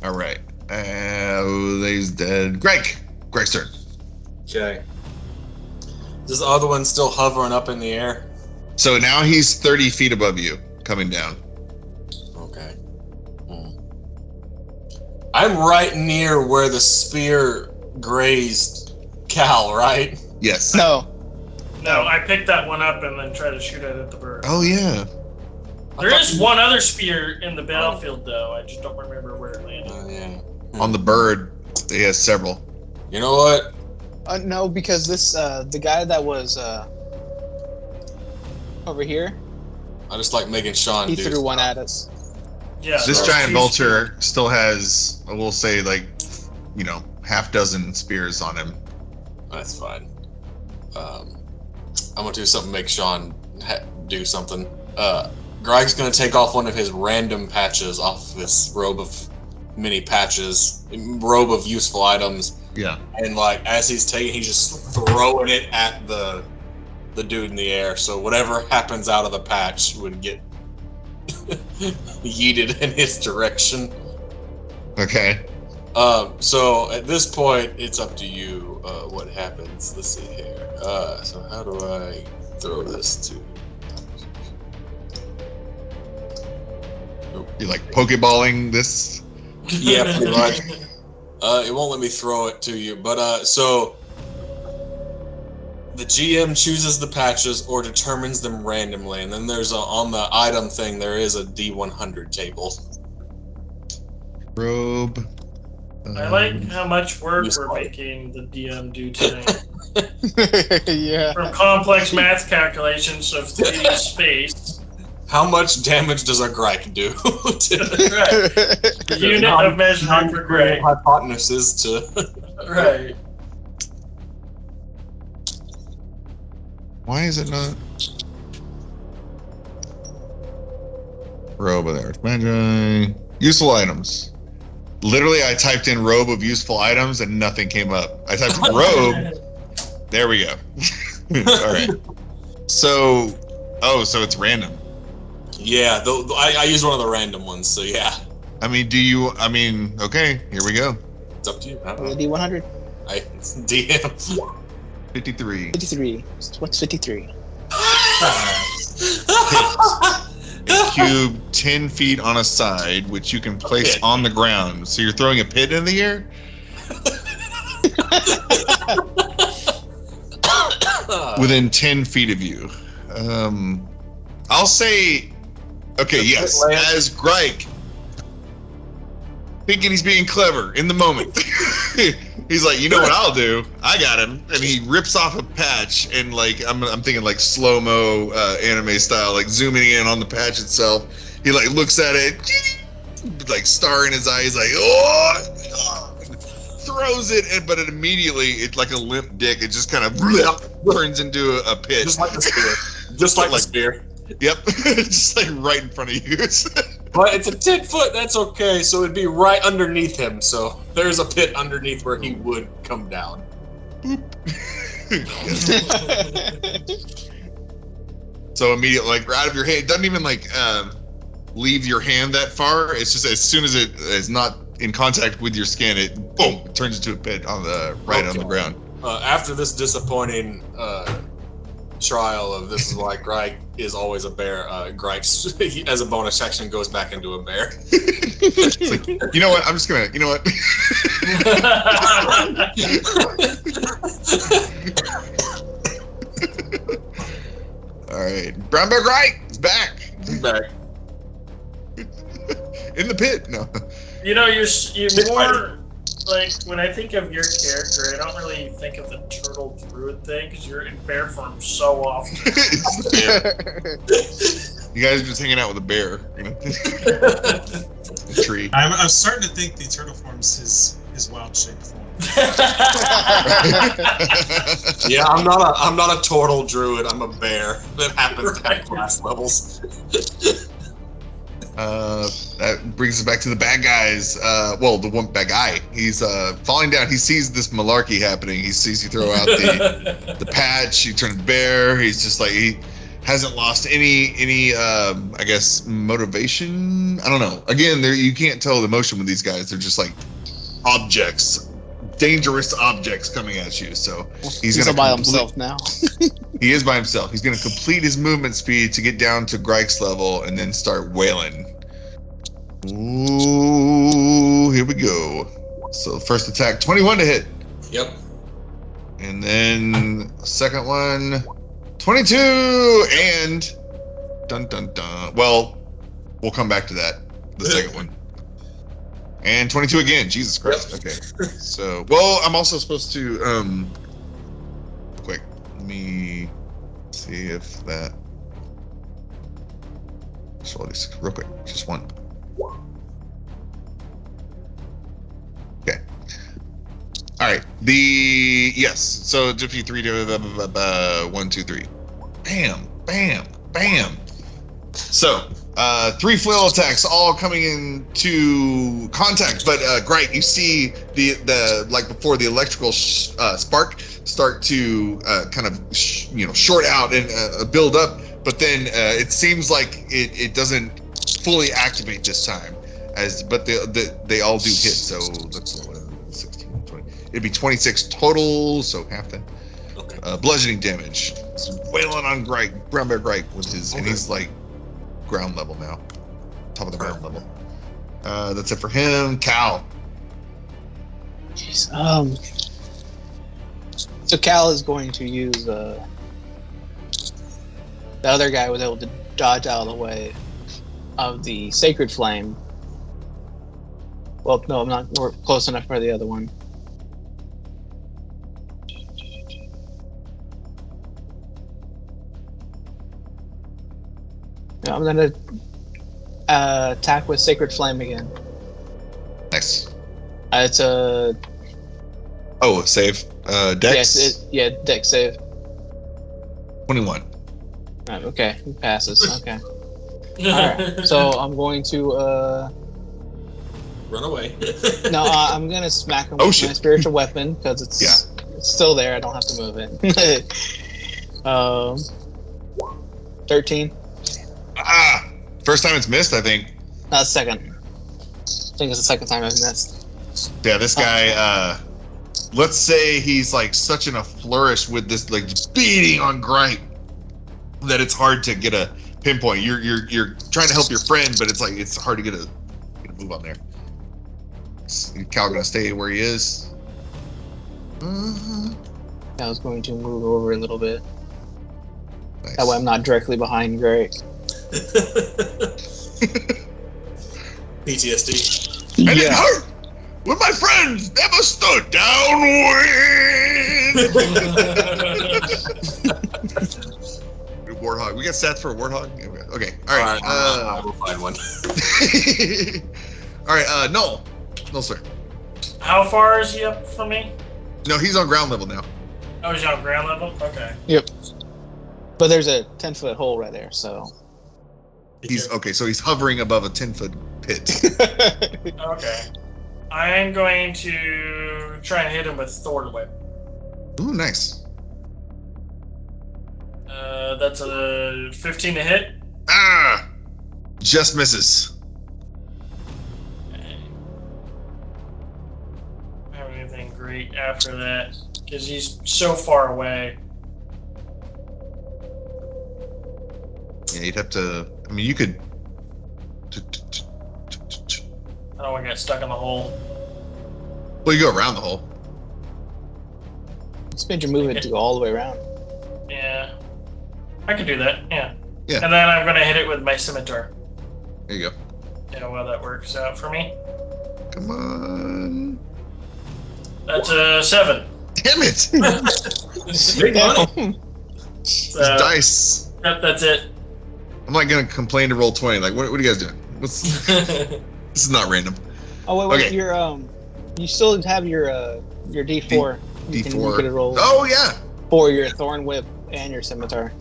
All right. He's dead. Greg's turn. Okay. Is the other one still hovering up in the air? So now he's 30 feet above you, coming down. Okay. I'm right near where the spear grazed Cal, right? Yes. No. No, I picked that one up and then tried to shoot it at the bird. Oh yeah. There is one other spear in the battlefield, though. I just don't remember where it landed. Yeah. On the bird, he has several. You know what? No, because this the guy that was over here, I just like making Sean he do threw one at us. Yeah. This so giant two vulture still has, I will say, like, half dozen spears on him. That's fine. I'm gonna do something to make Sean do something. Greg's gonna take off one of his random patches off this robe of many patches, robe of useful items. Yeah. And like as he's taking, he's just throwing it at the dude in the air. So whatever happens out of the patch would get yeeted in his direction. Okay. So at this point, it's up to you. What happens? Let's see here. So how do I throw this to? You're like Pokeballing this. Yeah, pretty much. It won't let me throw it to you, but so the GM chooses the patches or determines them randomly, and then there's on the item thing there is a D100 table. Robe. I like how much work we're making the DM do tonight. Yeah. From complex math calculations of 3D space. How much damage does a Gryke do? Right. The unit of measurement for Gryke. Hypotenuses to. Right. Why is it not? Robe of the Earth Magi. Useful items. Literally, I typed in robe of useful items and nothing came up. I typed robe. There we go. All right. So it's random. Yeah, I use one of the random ones, so yeah. Okay, here we go. It's up to you. I don't The know. D100. DM. 53. 53. What's 53? A cube 10 feet on a side, which you can place on the ground. So you're throwing a pit in the air? Within 10 feet of you. I'll say, okay, yes, as Gryke, thinking he's being clever in the moment. He's like, you know what I'll do? I got him, and he rips off a patch, and like I'm thinking like slow-mo anime style, like zooming in on the patch itself. He like looks at it, like star in his eye. He's like, oh, throws it, but it immediately, it's like a limp dick. It just kind of turns into a pit. Just like the spear. Just like the spear. Yep, just like right in front of you. But it's a 10 foot, that's okay, so it'd be right underneath him, so there's a pit underneath where he would come down. So immediately, like out of your hand, it doesn't even like leave your hand that far. It's just as soon as it is not in contact with your skin, it boom, it turns into a pit on the on the ground. After this disappointing trial of this is why Gryke is always a bear, Gryke, as a bonus action, goes back into a bear. It's like, you know what? I'm just gonna, you know what? All right, Brown Bear Gryke is back. He's back. In the pit. No. You know, you're more like when I think of your character, I don't really think of the turtle druid thing because you're in bear form so often. You guys are just hanging out with a bear, you know? A tree. I'm starting to think the turtle form's his wild shape form. Yeah, I'm not a turtle druid. I'm a bear that happens to have class levels. That brings us back to the bad guys. Well, the one bad guy. He's falling down. He sees this malarkey happening. He sees you throw out the patch. He turns bear. He's just like, he hasn't lost any I guess motivation. I don't know. Again, you can't tell the emotion with these guys. They're just like objects, dangerous objects coming at you. So he's gonna by himself now. He is by himself. He's going to complete his movement speed to get down to Gryke's level and then start wailing. Ooh, Here we go. So first attack, 21 to hit. Yep. And then second one, 22 and dun dun dun. Well, we'll come back to that. The second one. And 22 again. Jesus Christ. Yep. Okay. So, well, I'm also supposed to quick. Let me see if that. So this real quick. Just one. Okay. All right. Yes. So it should be 3 to 1, 2, 3. Bam, bam, bam. So 3 flail attacks, all coming into contact. But Gryke, you see the like before the electrical spark start to kind of short out and build up. But then it seems like it doesn't fully activate this time. But they all do hit. So that's 16, 20. It'd be 26 total. So half that. Okay. Bludgeoning damage. It's wailing on Gryke, Brown Bear Gryke with his, and he's like ground level now, top of the ground level. That's it for him. Cal. Jeez. So Cal is going to use the other guy was able to dodge out of the way of the Sacred Flame. Well, no, I'm not close enough for the other one. No, I'm gonna attack with Sacred Flame again. Nice. It's a save. Dex. Yes, Dex save. 21. Okay, he passes. Okay. Alright, so I'm going to Run away. no, I'm gonna smack him with my spiritual weapon because it's still there. I don't have to move it. 13. First time it's missed, I think. Second. I think it's the second time I've missed. Yeah, this guy. Let's say he's like such in a flourish with this, like just beating on Gryke, that it's hard to get a pinpoint. You're trying to help your friend, but it's like it's hard to get a move on there. Is Cal gonna stay where he is? I was going to move over a little bit. Nice. That way I'm not directly behind Gryke. PTSD. And it hurt when my friends never stood downwind. Warthog. We got stats for a warthog? Okay. All right. I will find one. All right. Null. No, sir. How far is he up from me? No, he's on ground level now. Oh, he's on ground level? Okay. Yep. But there's a 10-foot hole right there, so. He's okay. So he's hovering above a 10-foot pit. Okay. I'm going to try and hit him with Thorn Whip. Ooh, nice. That's a 15 to hit. Just misses. Okay. I don't have anything great after that because he's so far away. Yeah, you'd have to. I mean, you could. I don't want to get stuck in the hole. Well, you go around the hole. Spend your movement to go all the way around. Yeah. I can do that, yeah. Yeah. And then I'm going to hit it with my scimitar. There you go. Yeah, well, that works out for me. Come on. That's a 7. Damn it! Big money. So, Dice. that's it. I'm not gonna complain to roll 20. Like, what are you guys doing? This is not random. Oh wait, Okay. you still have your D4. You D4. could roll Oh yeah. for your Thorn Whip and your Scimitar.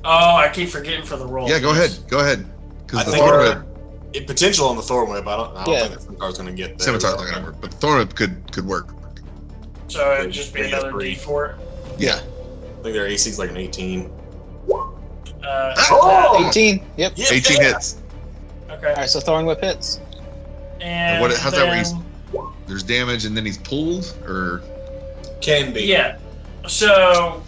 Oh, I keep forgetting for the roll. Yeah, go ahead. Go ahead. I Because the think Thorn we're- Whip, It potential on the Thorn Whip. I don't Yeah. think the Scimitar's going to get there. Scimitar's not gonna work, but the Thorn Whip could work. So it'd just be another D4. Yeah. I think their AC's like an 18. Oh! 18. Yep. Yeah. 18 hits. Okay. All right, so Thorn Whip hits. And how's that work? then- There's damage, and then he's pulled, or Can be. Yeah. So,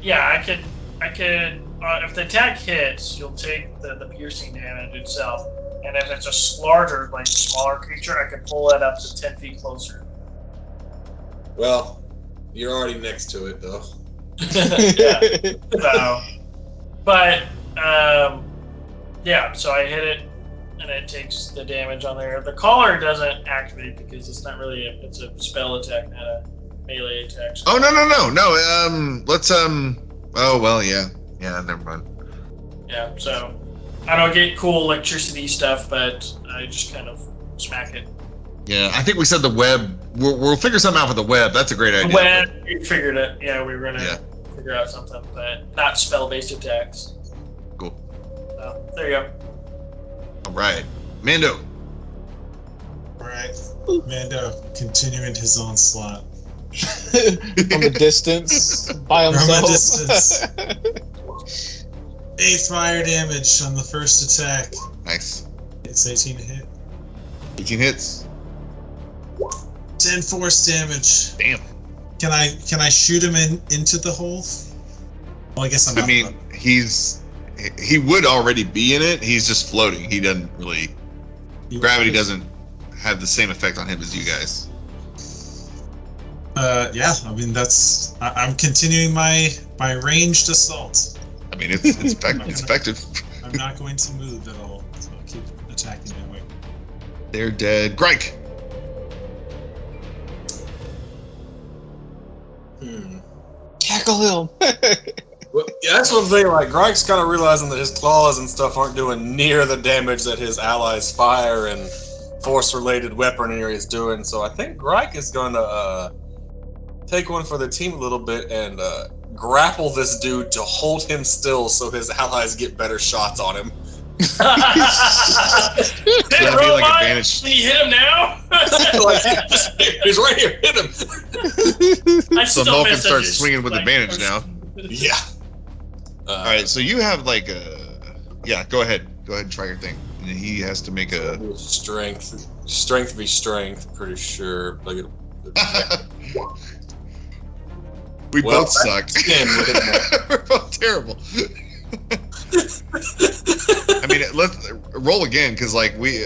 yeah, I could. If the attack hits, you'll take the piercing damage itself. and if it's a larger, like smaller creature, I can pull it up to 10 feet closer. Well, you're already next to it, though. Yeah. So, but yeah. So I hit it, and it takes the damage on there. The collar doesn't activate because it's not really it's a spell attack, not a melee attack. So. Oh no. Let's Oh well, yeah. Never mind. Yeah. So I don't get cool electricity stuff, but I just kind of smack it. Yeah, I think we said the web. We'll figure something out with the web. That's a great idea. When we figured it, yeah, we were gonna figure out something, but not spell-based attacks. Cool. So there you go. All right, Mando. Alright. Mando continuing his onslaught. From a distance, by From a himself. distance. 8 fire damage on the first attack. Nice. It's 18 to hit. 18 hits. 10 force damage. Damn. Can I shoot him into the hole? Well, I guess I'm not. I mean, he would already be in it. He's just floating. He doesn't really. Gravity doesn't have the same effect on him as you guys. Yeah. I mean, I'm continuing my ranged assault. I mean, it's effective. I'm not going to move at all, so I'll keep attacking that way. They're dead. Gryke. Tackle him. Well, yeah, that's one thing. Like Gryke's kind of realizing that his claws and stuff aren't doing near the damage that his allies' fire and force-related weaponry is doing. So I think Gryke is going to take one for the team a little bit and grapple this dude to hold him still, so his allies get better shots on him. That'd be like advantage. Can you hit him now? Like, he's right here. Hit him. So Null can start swinging with advantage now. Yeah. All right, so you have like a Go ahead and try your thing. And he has to make a strength v strength. Pretty sure. Like we both suck. We're both terrible. I mean, let's roll again because like we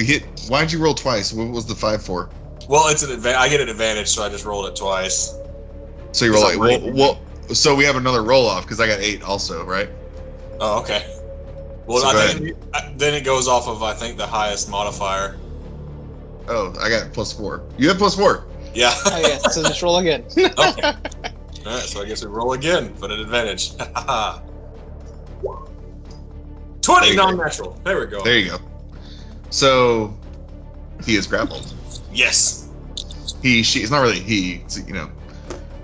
hit. Why'd you roll twice? What was the 5 for? Well, it's an I get an advantage, so I just rolled it twice. So you roll like so we have another roll off because I got 8 also, right? Oh, okay. Well, So then it goes off of I think the highest modifier. Oh, I got +4. You have +4. Yeah. Oh yeah, so just roll again. Okay. All right, so I guess we roll again, but at advantage. 20 non-natural. There we go. There you go. So he is grappled. Yes. She's not really he.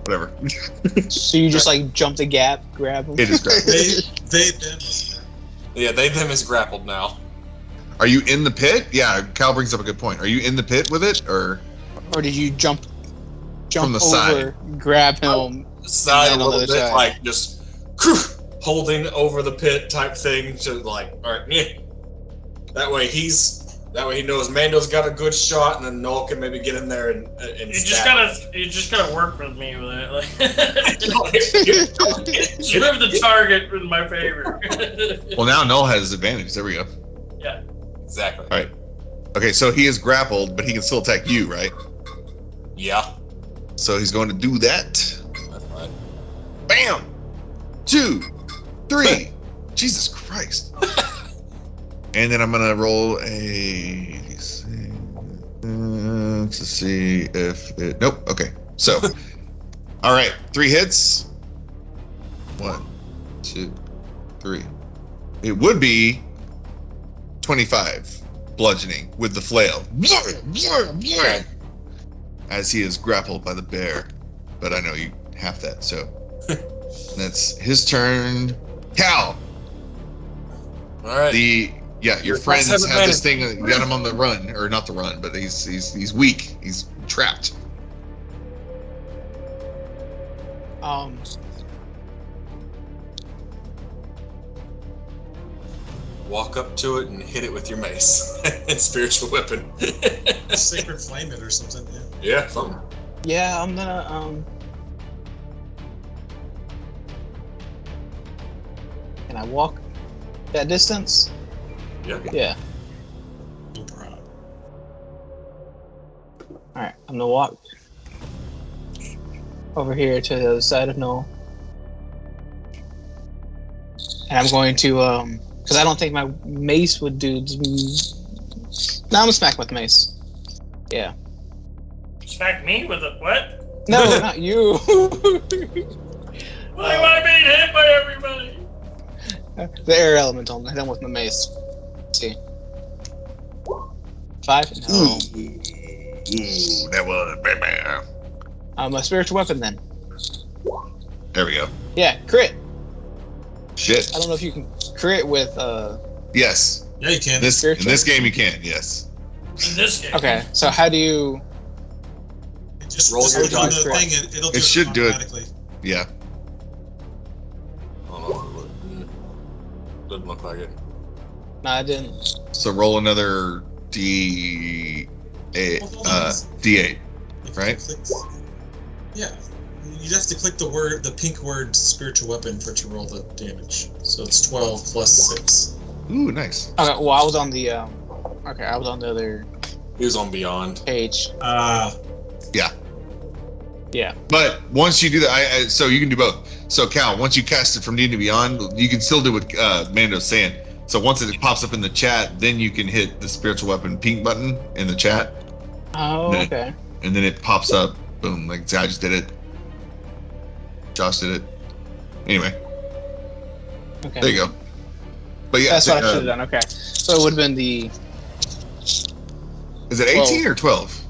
Whatever. So you just like jump the gap, grab him. It is grappled. They them. Yeah, them is grappled now. Are you in the pit? Yeah, Cal brings up a good point. Are you in the pit with it, or did you jump from the over, side, grab him, side a and on the little other bit, side? like just holding over the pit type thing to like, all right, yeah. That way he knows Mando's got a good shot, and then Null can maybe get in there and You just gotta work with me with it. Like, move the target in my favor. Well, now Null has advantage. There we go. Yeah. Exactly. All right. Okay, so he is grappled, but he can still attack you, right? Yeah. So he's going to do that. That's fine. Bam! 2, 3. Jesus Christ. And then I'm gonna roll a. Let's see if it. Nope. Okay. So, all right. 3 hits. 1, 2, 3. It would be 25 bludgeoning with the flail. As he is grappled by the bear, but I know you have that, so that's his turn. Cal. All right. Your friends have this thing. You got him on the run, or not the run, but he's weak. He's trapped. Walk up to it and hit it with your mace and spiritual weapon. Sacred flame it or something. Yeah, something. Yeah, I'm gonna Can I walk that distance? Yeah. Yeah. No problem. Alright, I'm gonna walk over here to the other side of Null. And I'm going to, because I don't think my mace would do. No, I'm gonna smack with the mace. Yeah. Smack me with a what? No, not you. Why am I being hit by everybody? The air elemental. Hit him with my mace. Let's see. 5? No. Ooh, that was A spiritual weapon then. There we go. Yeah, crit. Shit. I don't know if you can crit with Yes. Yeah, you can. In this game, you can. Yes. In this game. Okay, so how do you? Just Roll just your click on dice. the thing. It'll do It should do it. automatically. Yeah. I don't know. Doesn't look like it. No, I didn't. So roll another D8. D8. If Right? you click- Yeah. You'd have to click the pink word spiritual weapon for it to roll the damage. So it's 12 plus 6. Ooh, nice. Okay, well, I was on the okay, I was on the other He was on Beyond. page. Yeah. But once you do that, so you can do both. So Cal, once you cast it from D&D Beyond, you can still do what Mando's saying. So once it pops up in the chat, then you can hit the spiritual weapon pink button in the chat, Oh, Yeah. okay. and then it pops up. Boom! Like I just did it. Josh did it. Anyway, Okay. there you go. But yeah, That's what I should have done. Okay. So it would have been the. Is it 18 or 12?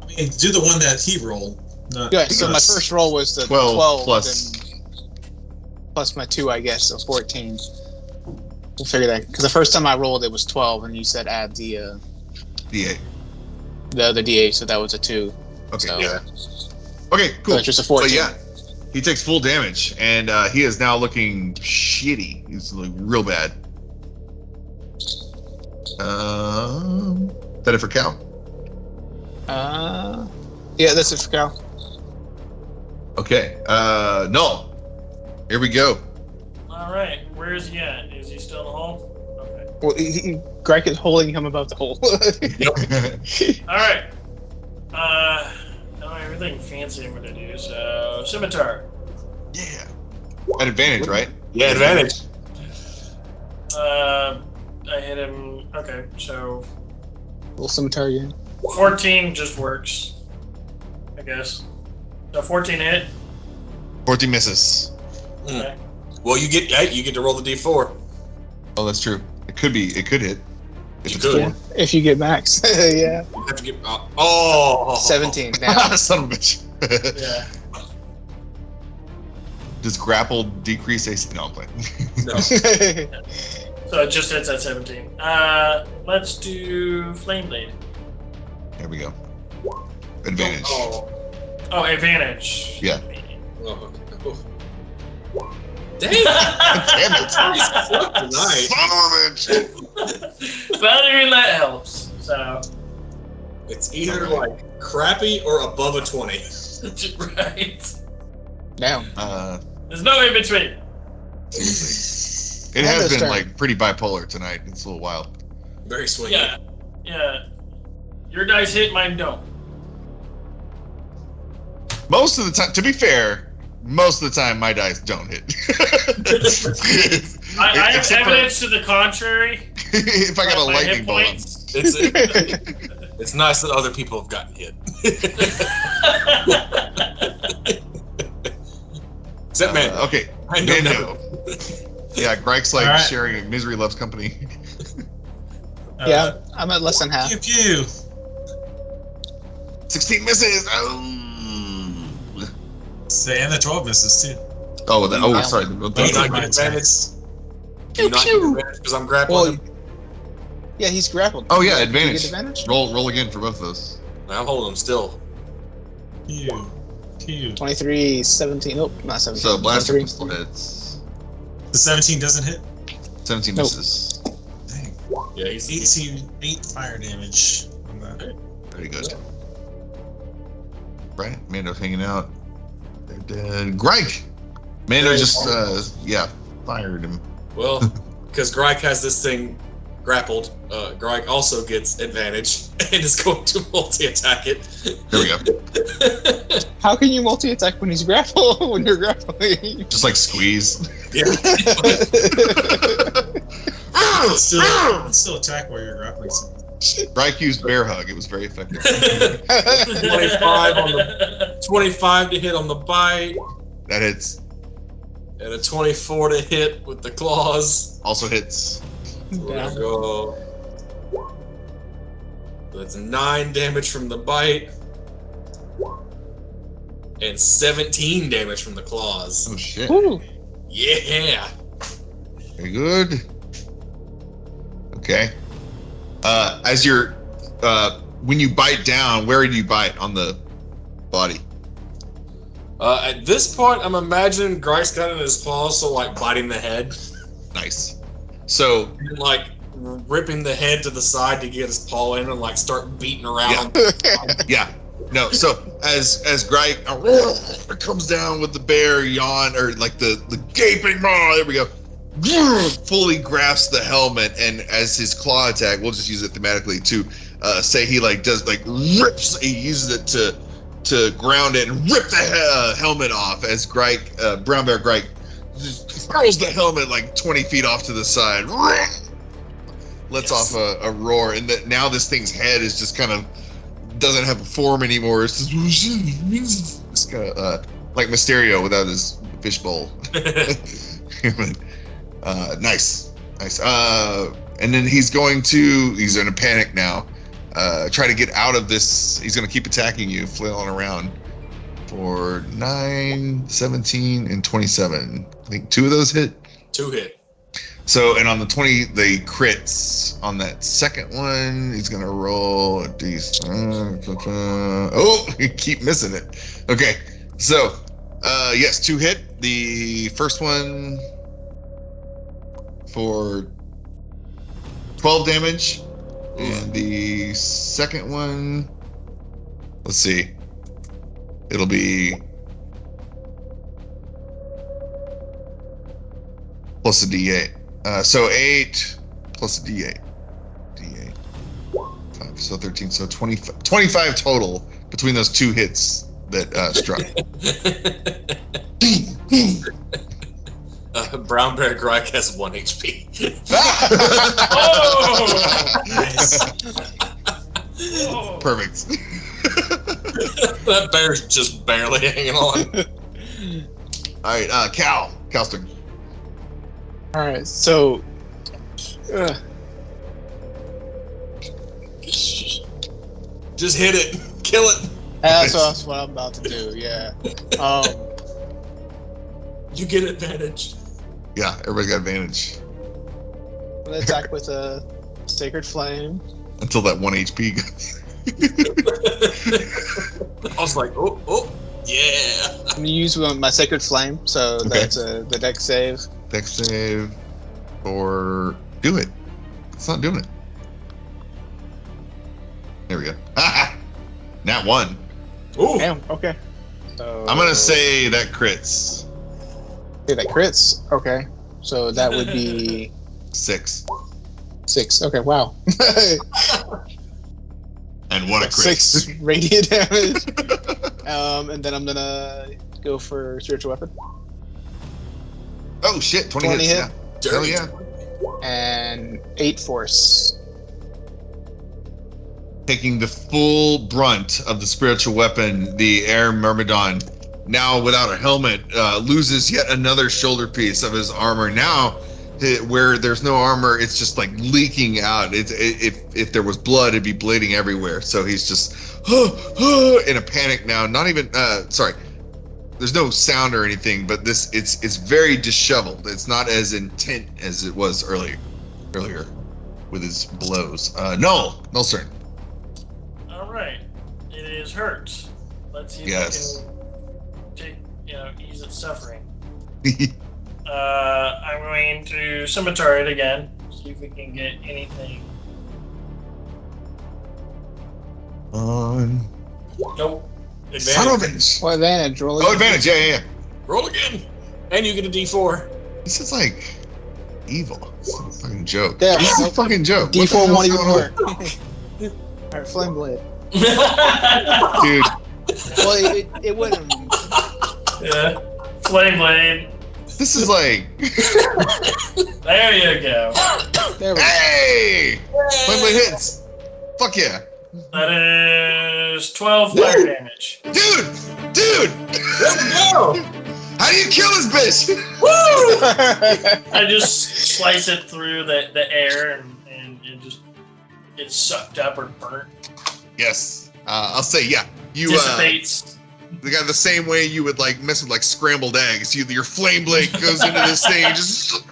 I mean, do the one that he rolled. Not Yeah. So my us. first roll was the 12 plus. then plus my 2, I guess, so 14. We'll figure that because the first time I rolled it was 12, and you said add the D8. other D8, so that was a 2. Okay. So, Yeah. Okay. Cool. So it's just a 14. But yeah, he takes full damage, and he is now looking shitty. He's looking real bad. Is that it for Cal? Yeah, that's it for Cal. Okay. Null. Here we go. All right. Where is he at? Is he still in the hole? Okay. Well, Gryke is holding him above the hole. All right. Now everything fancy I'm gonna do. So scimitar. Yeah. At advantage, right? Yeah, advantage. I hit him. Okay, so Little scimitar again. 14 just works, I guess. So 14 hit. 14 misses. Okay. Well, you get to roll the d4. Oh, that's true. It could hit. If You it's could. Yeah, if you get max. Yeah. You have to get. Oh. 17 now. Son of a bitch. Yeah. Does grapple decrease AC? No, I'm playing. No. So it just hits at 17. Let's do flame blade. There we go. Advantage. Oh, advantage. Yeah. Oh. Dang! Damn it. Tonight. Son of a bitch. But even that helps. So, It's either like crappy or above a 20. right. Damn. There's no in between. It has been turn. like pretty bipolar tonight. It's a little wild. Very swingy. Yeah. Yeah. Your dice hit, mine don't. Most of the time, to be fair, most of the time my dice don't hit. I have Except for evidence to the contrary. if I got a My lightning hit bolt. points. It's nice that other people have gotten hit. Except man. Okay. I know Mando. Yeah, Gryke's like Alright. sharing a misery loves company. Yeah, I'm at less than half. Pew pew. 16 misses. Say, and the 12 misses too. Yeah. Sorry. Do you Those not are my get advantage? attacks. Do you not get advantage because I'm grappling Well, him? yeah, he's grappled. Oh yeah, Do you advantage. get advantage? Roll again for both of those. I'm holding him still. Pew. Pew. 23, 17. Nope, not 17. So blaster 23. pistol hits. The 17 doesn't hit. 17 Nope. misses. Dang. Yeah, he's 8 fire damage on that. Very good. Right, Mando's hanging out. They're dead. Gryke! Mando just fired him. well, because Gryke has this thing grappled. Gryke also gets advantage and is going to multi-attack it. There we go. How can you multi-attack when he's grappled? When you're grappling? Just like squeeze. Yeah. Still attack while you're grappling someone. Gryke used bear hug. It was very effective. 25 to hit on the bite, That hits. and a 24 to hit with the claws. Also hits. So we're gonna go. That's 9 damage from the bite, and 17 damage from the claws. Oh shit. Woo. Yeah. Very good. Okay. As you're, when you bite down, where do you bite on the body? At this point, I'm imagining Gryke's got it in his claws, so like biting the head, Nice. So and, like ripping the head to the side to get his paw in and like start beating around. yeah. No. So as Gryke comes down with the bear yawn or like the gaping maw, there we go. Fully grasps the helmet, and as his claw attack, we'll just use it thematically to say he like does like rips. He uses it to ground it and rip the helmet off as Gryke, Brown Bear Gryke, just throws the helmet like 20 feet off to the side. Lets off a roar, and that now this thing's head is just kind of doesn't have a form anymore. It's just kind of like Mysterio without his fishbowl. Nice. And then he's in a panic now. Try to get out of this. He's going to keep attacking you, flailing around for 9, 17, and 27. I think 2 of those hit. 2 hit. So, and on the 20, they crits. On that second one, he's going to roll a d6. Oh, you keep missing it. Okay. So, yes, 2 hit. The first one for 12 damage. And the second one, let's see. It'll be plus a d8. So 8 plus a d8. D8. 5, so 13. So 25 total between those 2 hits that struck. Brown Bear Gryke has 1 HP. Oh! Nice. Oh. Perfect. That bear's just barely hanging on. All right, Calster. All right, so Just hit it. Kill it. that's what I'm about to do. Yeah. You get advantage. Yeah, everybody's got advantage I'm gonna attack with a sacred flame. until that 1 HP goes. I was like, oh, yeah. I'm gonna use my sacred flame, so Okay. that's the dex save. Dex save or do it. It's not doing it. There we go. Nat 1. Ooh. Damn. Okay. So I'm gonna say that crits. say that crits. Okay. So that would be 6. 6. Okay. Wow. And what a crit. 6 radiant damage. And then I'm gonna go for spiritual weapon. Oh shit, 20 hits. hit. Yeah. Hell yeah. And 8 force. Taking the full brunt of the spiritual weapon, the Air Myrmidon, now without a helmet, loses yet another shoulder piece of his armor. Now, where there's no armor, it's just like leaking out. If there was blood, it'd be bleeding everywhere. So he's just in a panic now. Not even sorry. There's no sound or anything, but it's very disheveled. It's not as intent as it was earlier with his blows. Null's turn. All right, it is hurt. Let's see if Yes. we can ease its suffering. I'm going to scimitar it again. See if we can get anything. Nope. Advantage. Son of a bitch. What advantage? Roll Oh, advantage. Yeah. Roll again. And you get a D4. This is like Evil. It's a fucking joke. There. This is a fucking joke. D4 won't even What the work. Alright, Flame Blade. hell's going on? Dude, Well, it wouldn't. Yeah. Flame Blade. this is like, There you go. There we go. hey! Flame Blade hits. Fuck yeah. That is 12 fire damage. Dude! Let's go! How do you kill this bitch? I just slice it through the air and it just gets sucked up or burnt. Yes. I'll say, yeah. You, Dissipates. they got the same way you would like mess with like scrambled eggs. Your flame blade goes into this thing. And just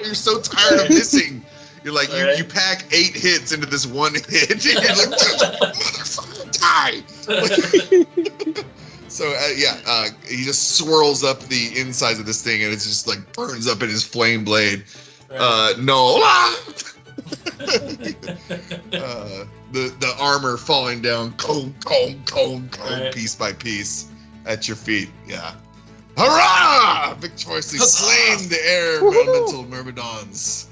you're so tired of missing. You're like you pack 8 hits into this one hit. And you're like, motherfucker, die. So he just swirls up the insides of this thing, and it just like burns up in his flame blade. No. The armor falling down, Right. piece by piece at your feet. Yeah. Hurrah! Victoriously slain the Air Elemental Myrmidons.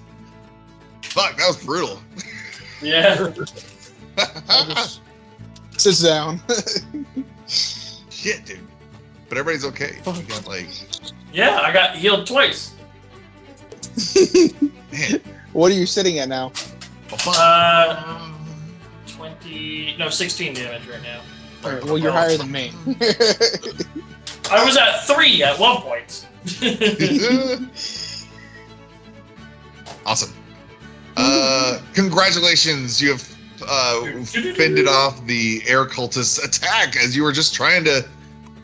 Fuck, that was brutal. Yeah. Sits down. Shit, dude. But everybody's okay. You got like, Yeah, I got healed twice. man. What are you sitting at now? 16 damage right now. Alright, well, you're higher than me. I was at 3 at one point. Awesome. Congratulations, you have fended off the air cultists' attack as you were just trying to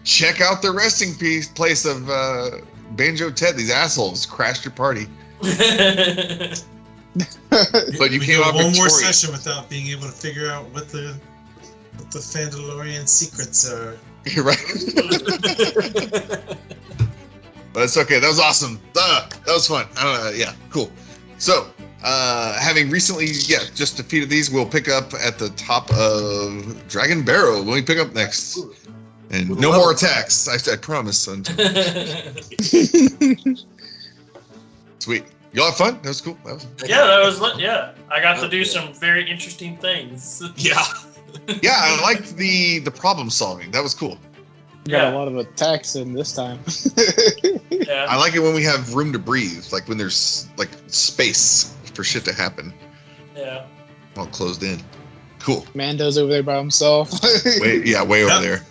check out the resting place of Banjo Tet. These assholes crashed your party, but you came out one more victorious. session without being able to figure out what the Fandalorian secrets are. You're right. But it's okay. That was awesome. That was fun. Yeah, cool. So, having recently, just defeated these, we'll pick up at the top of Dragon Barrow. When we pick up next, and no more attacks. I promise, son. Sweet. Y'all have fun? That was cool. That was lit. Yeah, I got to do some very interesting things. Yeah. Yeah, I liked the problem solving. That was cool. Got a lot of attacks in this time. Yeah. I like it when we have room to breathe, like when there's like space for shit to happen. Yeah. All closed in. Cool. Mando's over there by himself. Way over there.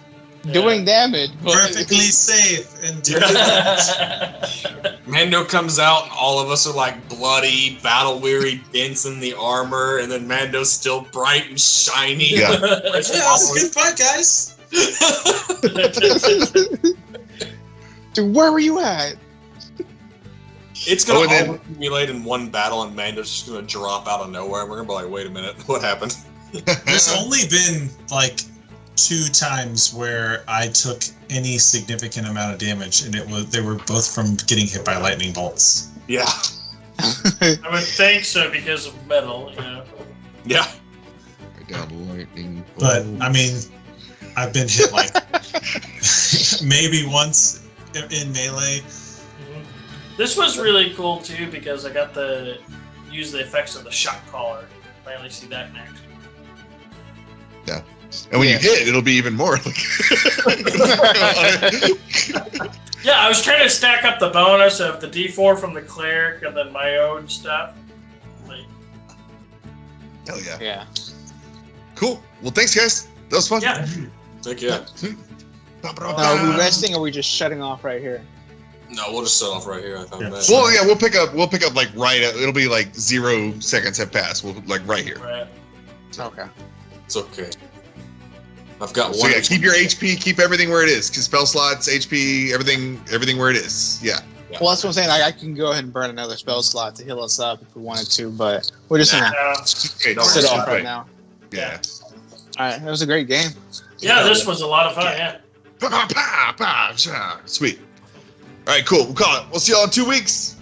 Doing damage. Perfectly safe and doing Mando comes out, and all of us are like bloody, battle-weary, dents in the armor, and then Mando's still bright and shiny. Yeah. That was a good fight, guys. Dude, where were you at? It's gonna and then- all accumulate in one battle, and Mando's just gonna drop out of nowhere. And we're gonna be like, "Wait a minute, what happened?" There's only been like 2 times where I took any significant amount of damage, and they were both from getting hit by lightning bolts. Yeah, I would think so because of metal, you know. yeah. Down the lightning. But I mean, I've been hit like maybe once in melee. This was really cool too because I got to use the effects of the shock collar. Finally see that in action. Yeah. And when you hit, it'll be even more. Yeah, I was trying to stack up the bonus of the D4 from the cleric and then my own stuff. Like, Hell yeah. Yeah. Cool. Well, thanks, guys. That was fun. yeah. Take care. Now, are we resting or are we just shutting off right here? No, we'll just set off right here. I thought. Yeah. Well, yeah, we'll pick up like right. It'll be like 0 seconds have passed. We'll like right here. Right. Okay. It's okay. I've got So one. yeah, keep your HP, keep everything where it is. Cause spell slots, HP, everything where it is. Yeah. Well, that's what I'm saying. I can go ahead and burn another spell slot to heal us up if we wanted to, but we're just gonna Okay, don't sit worry. off right now. Yeah. All right, that was a great game. Yeah, this was a lot of fun, yeah. Sweet. All right, cool. We'll call it. We'll see y'all in 2 weeks.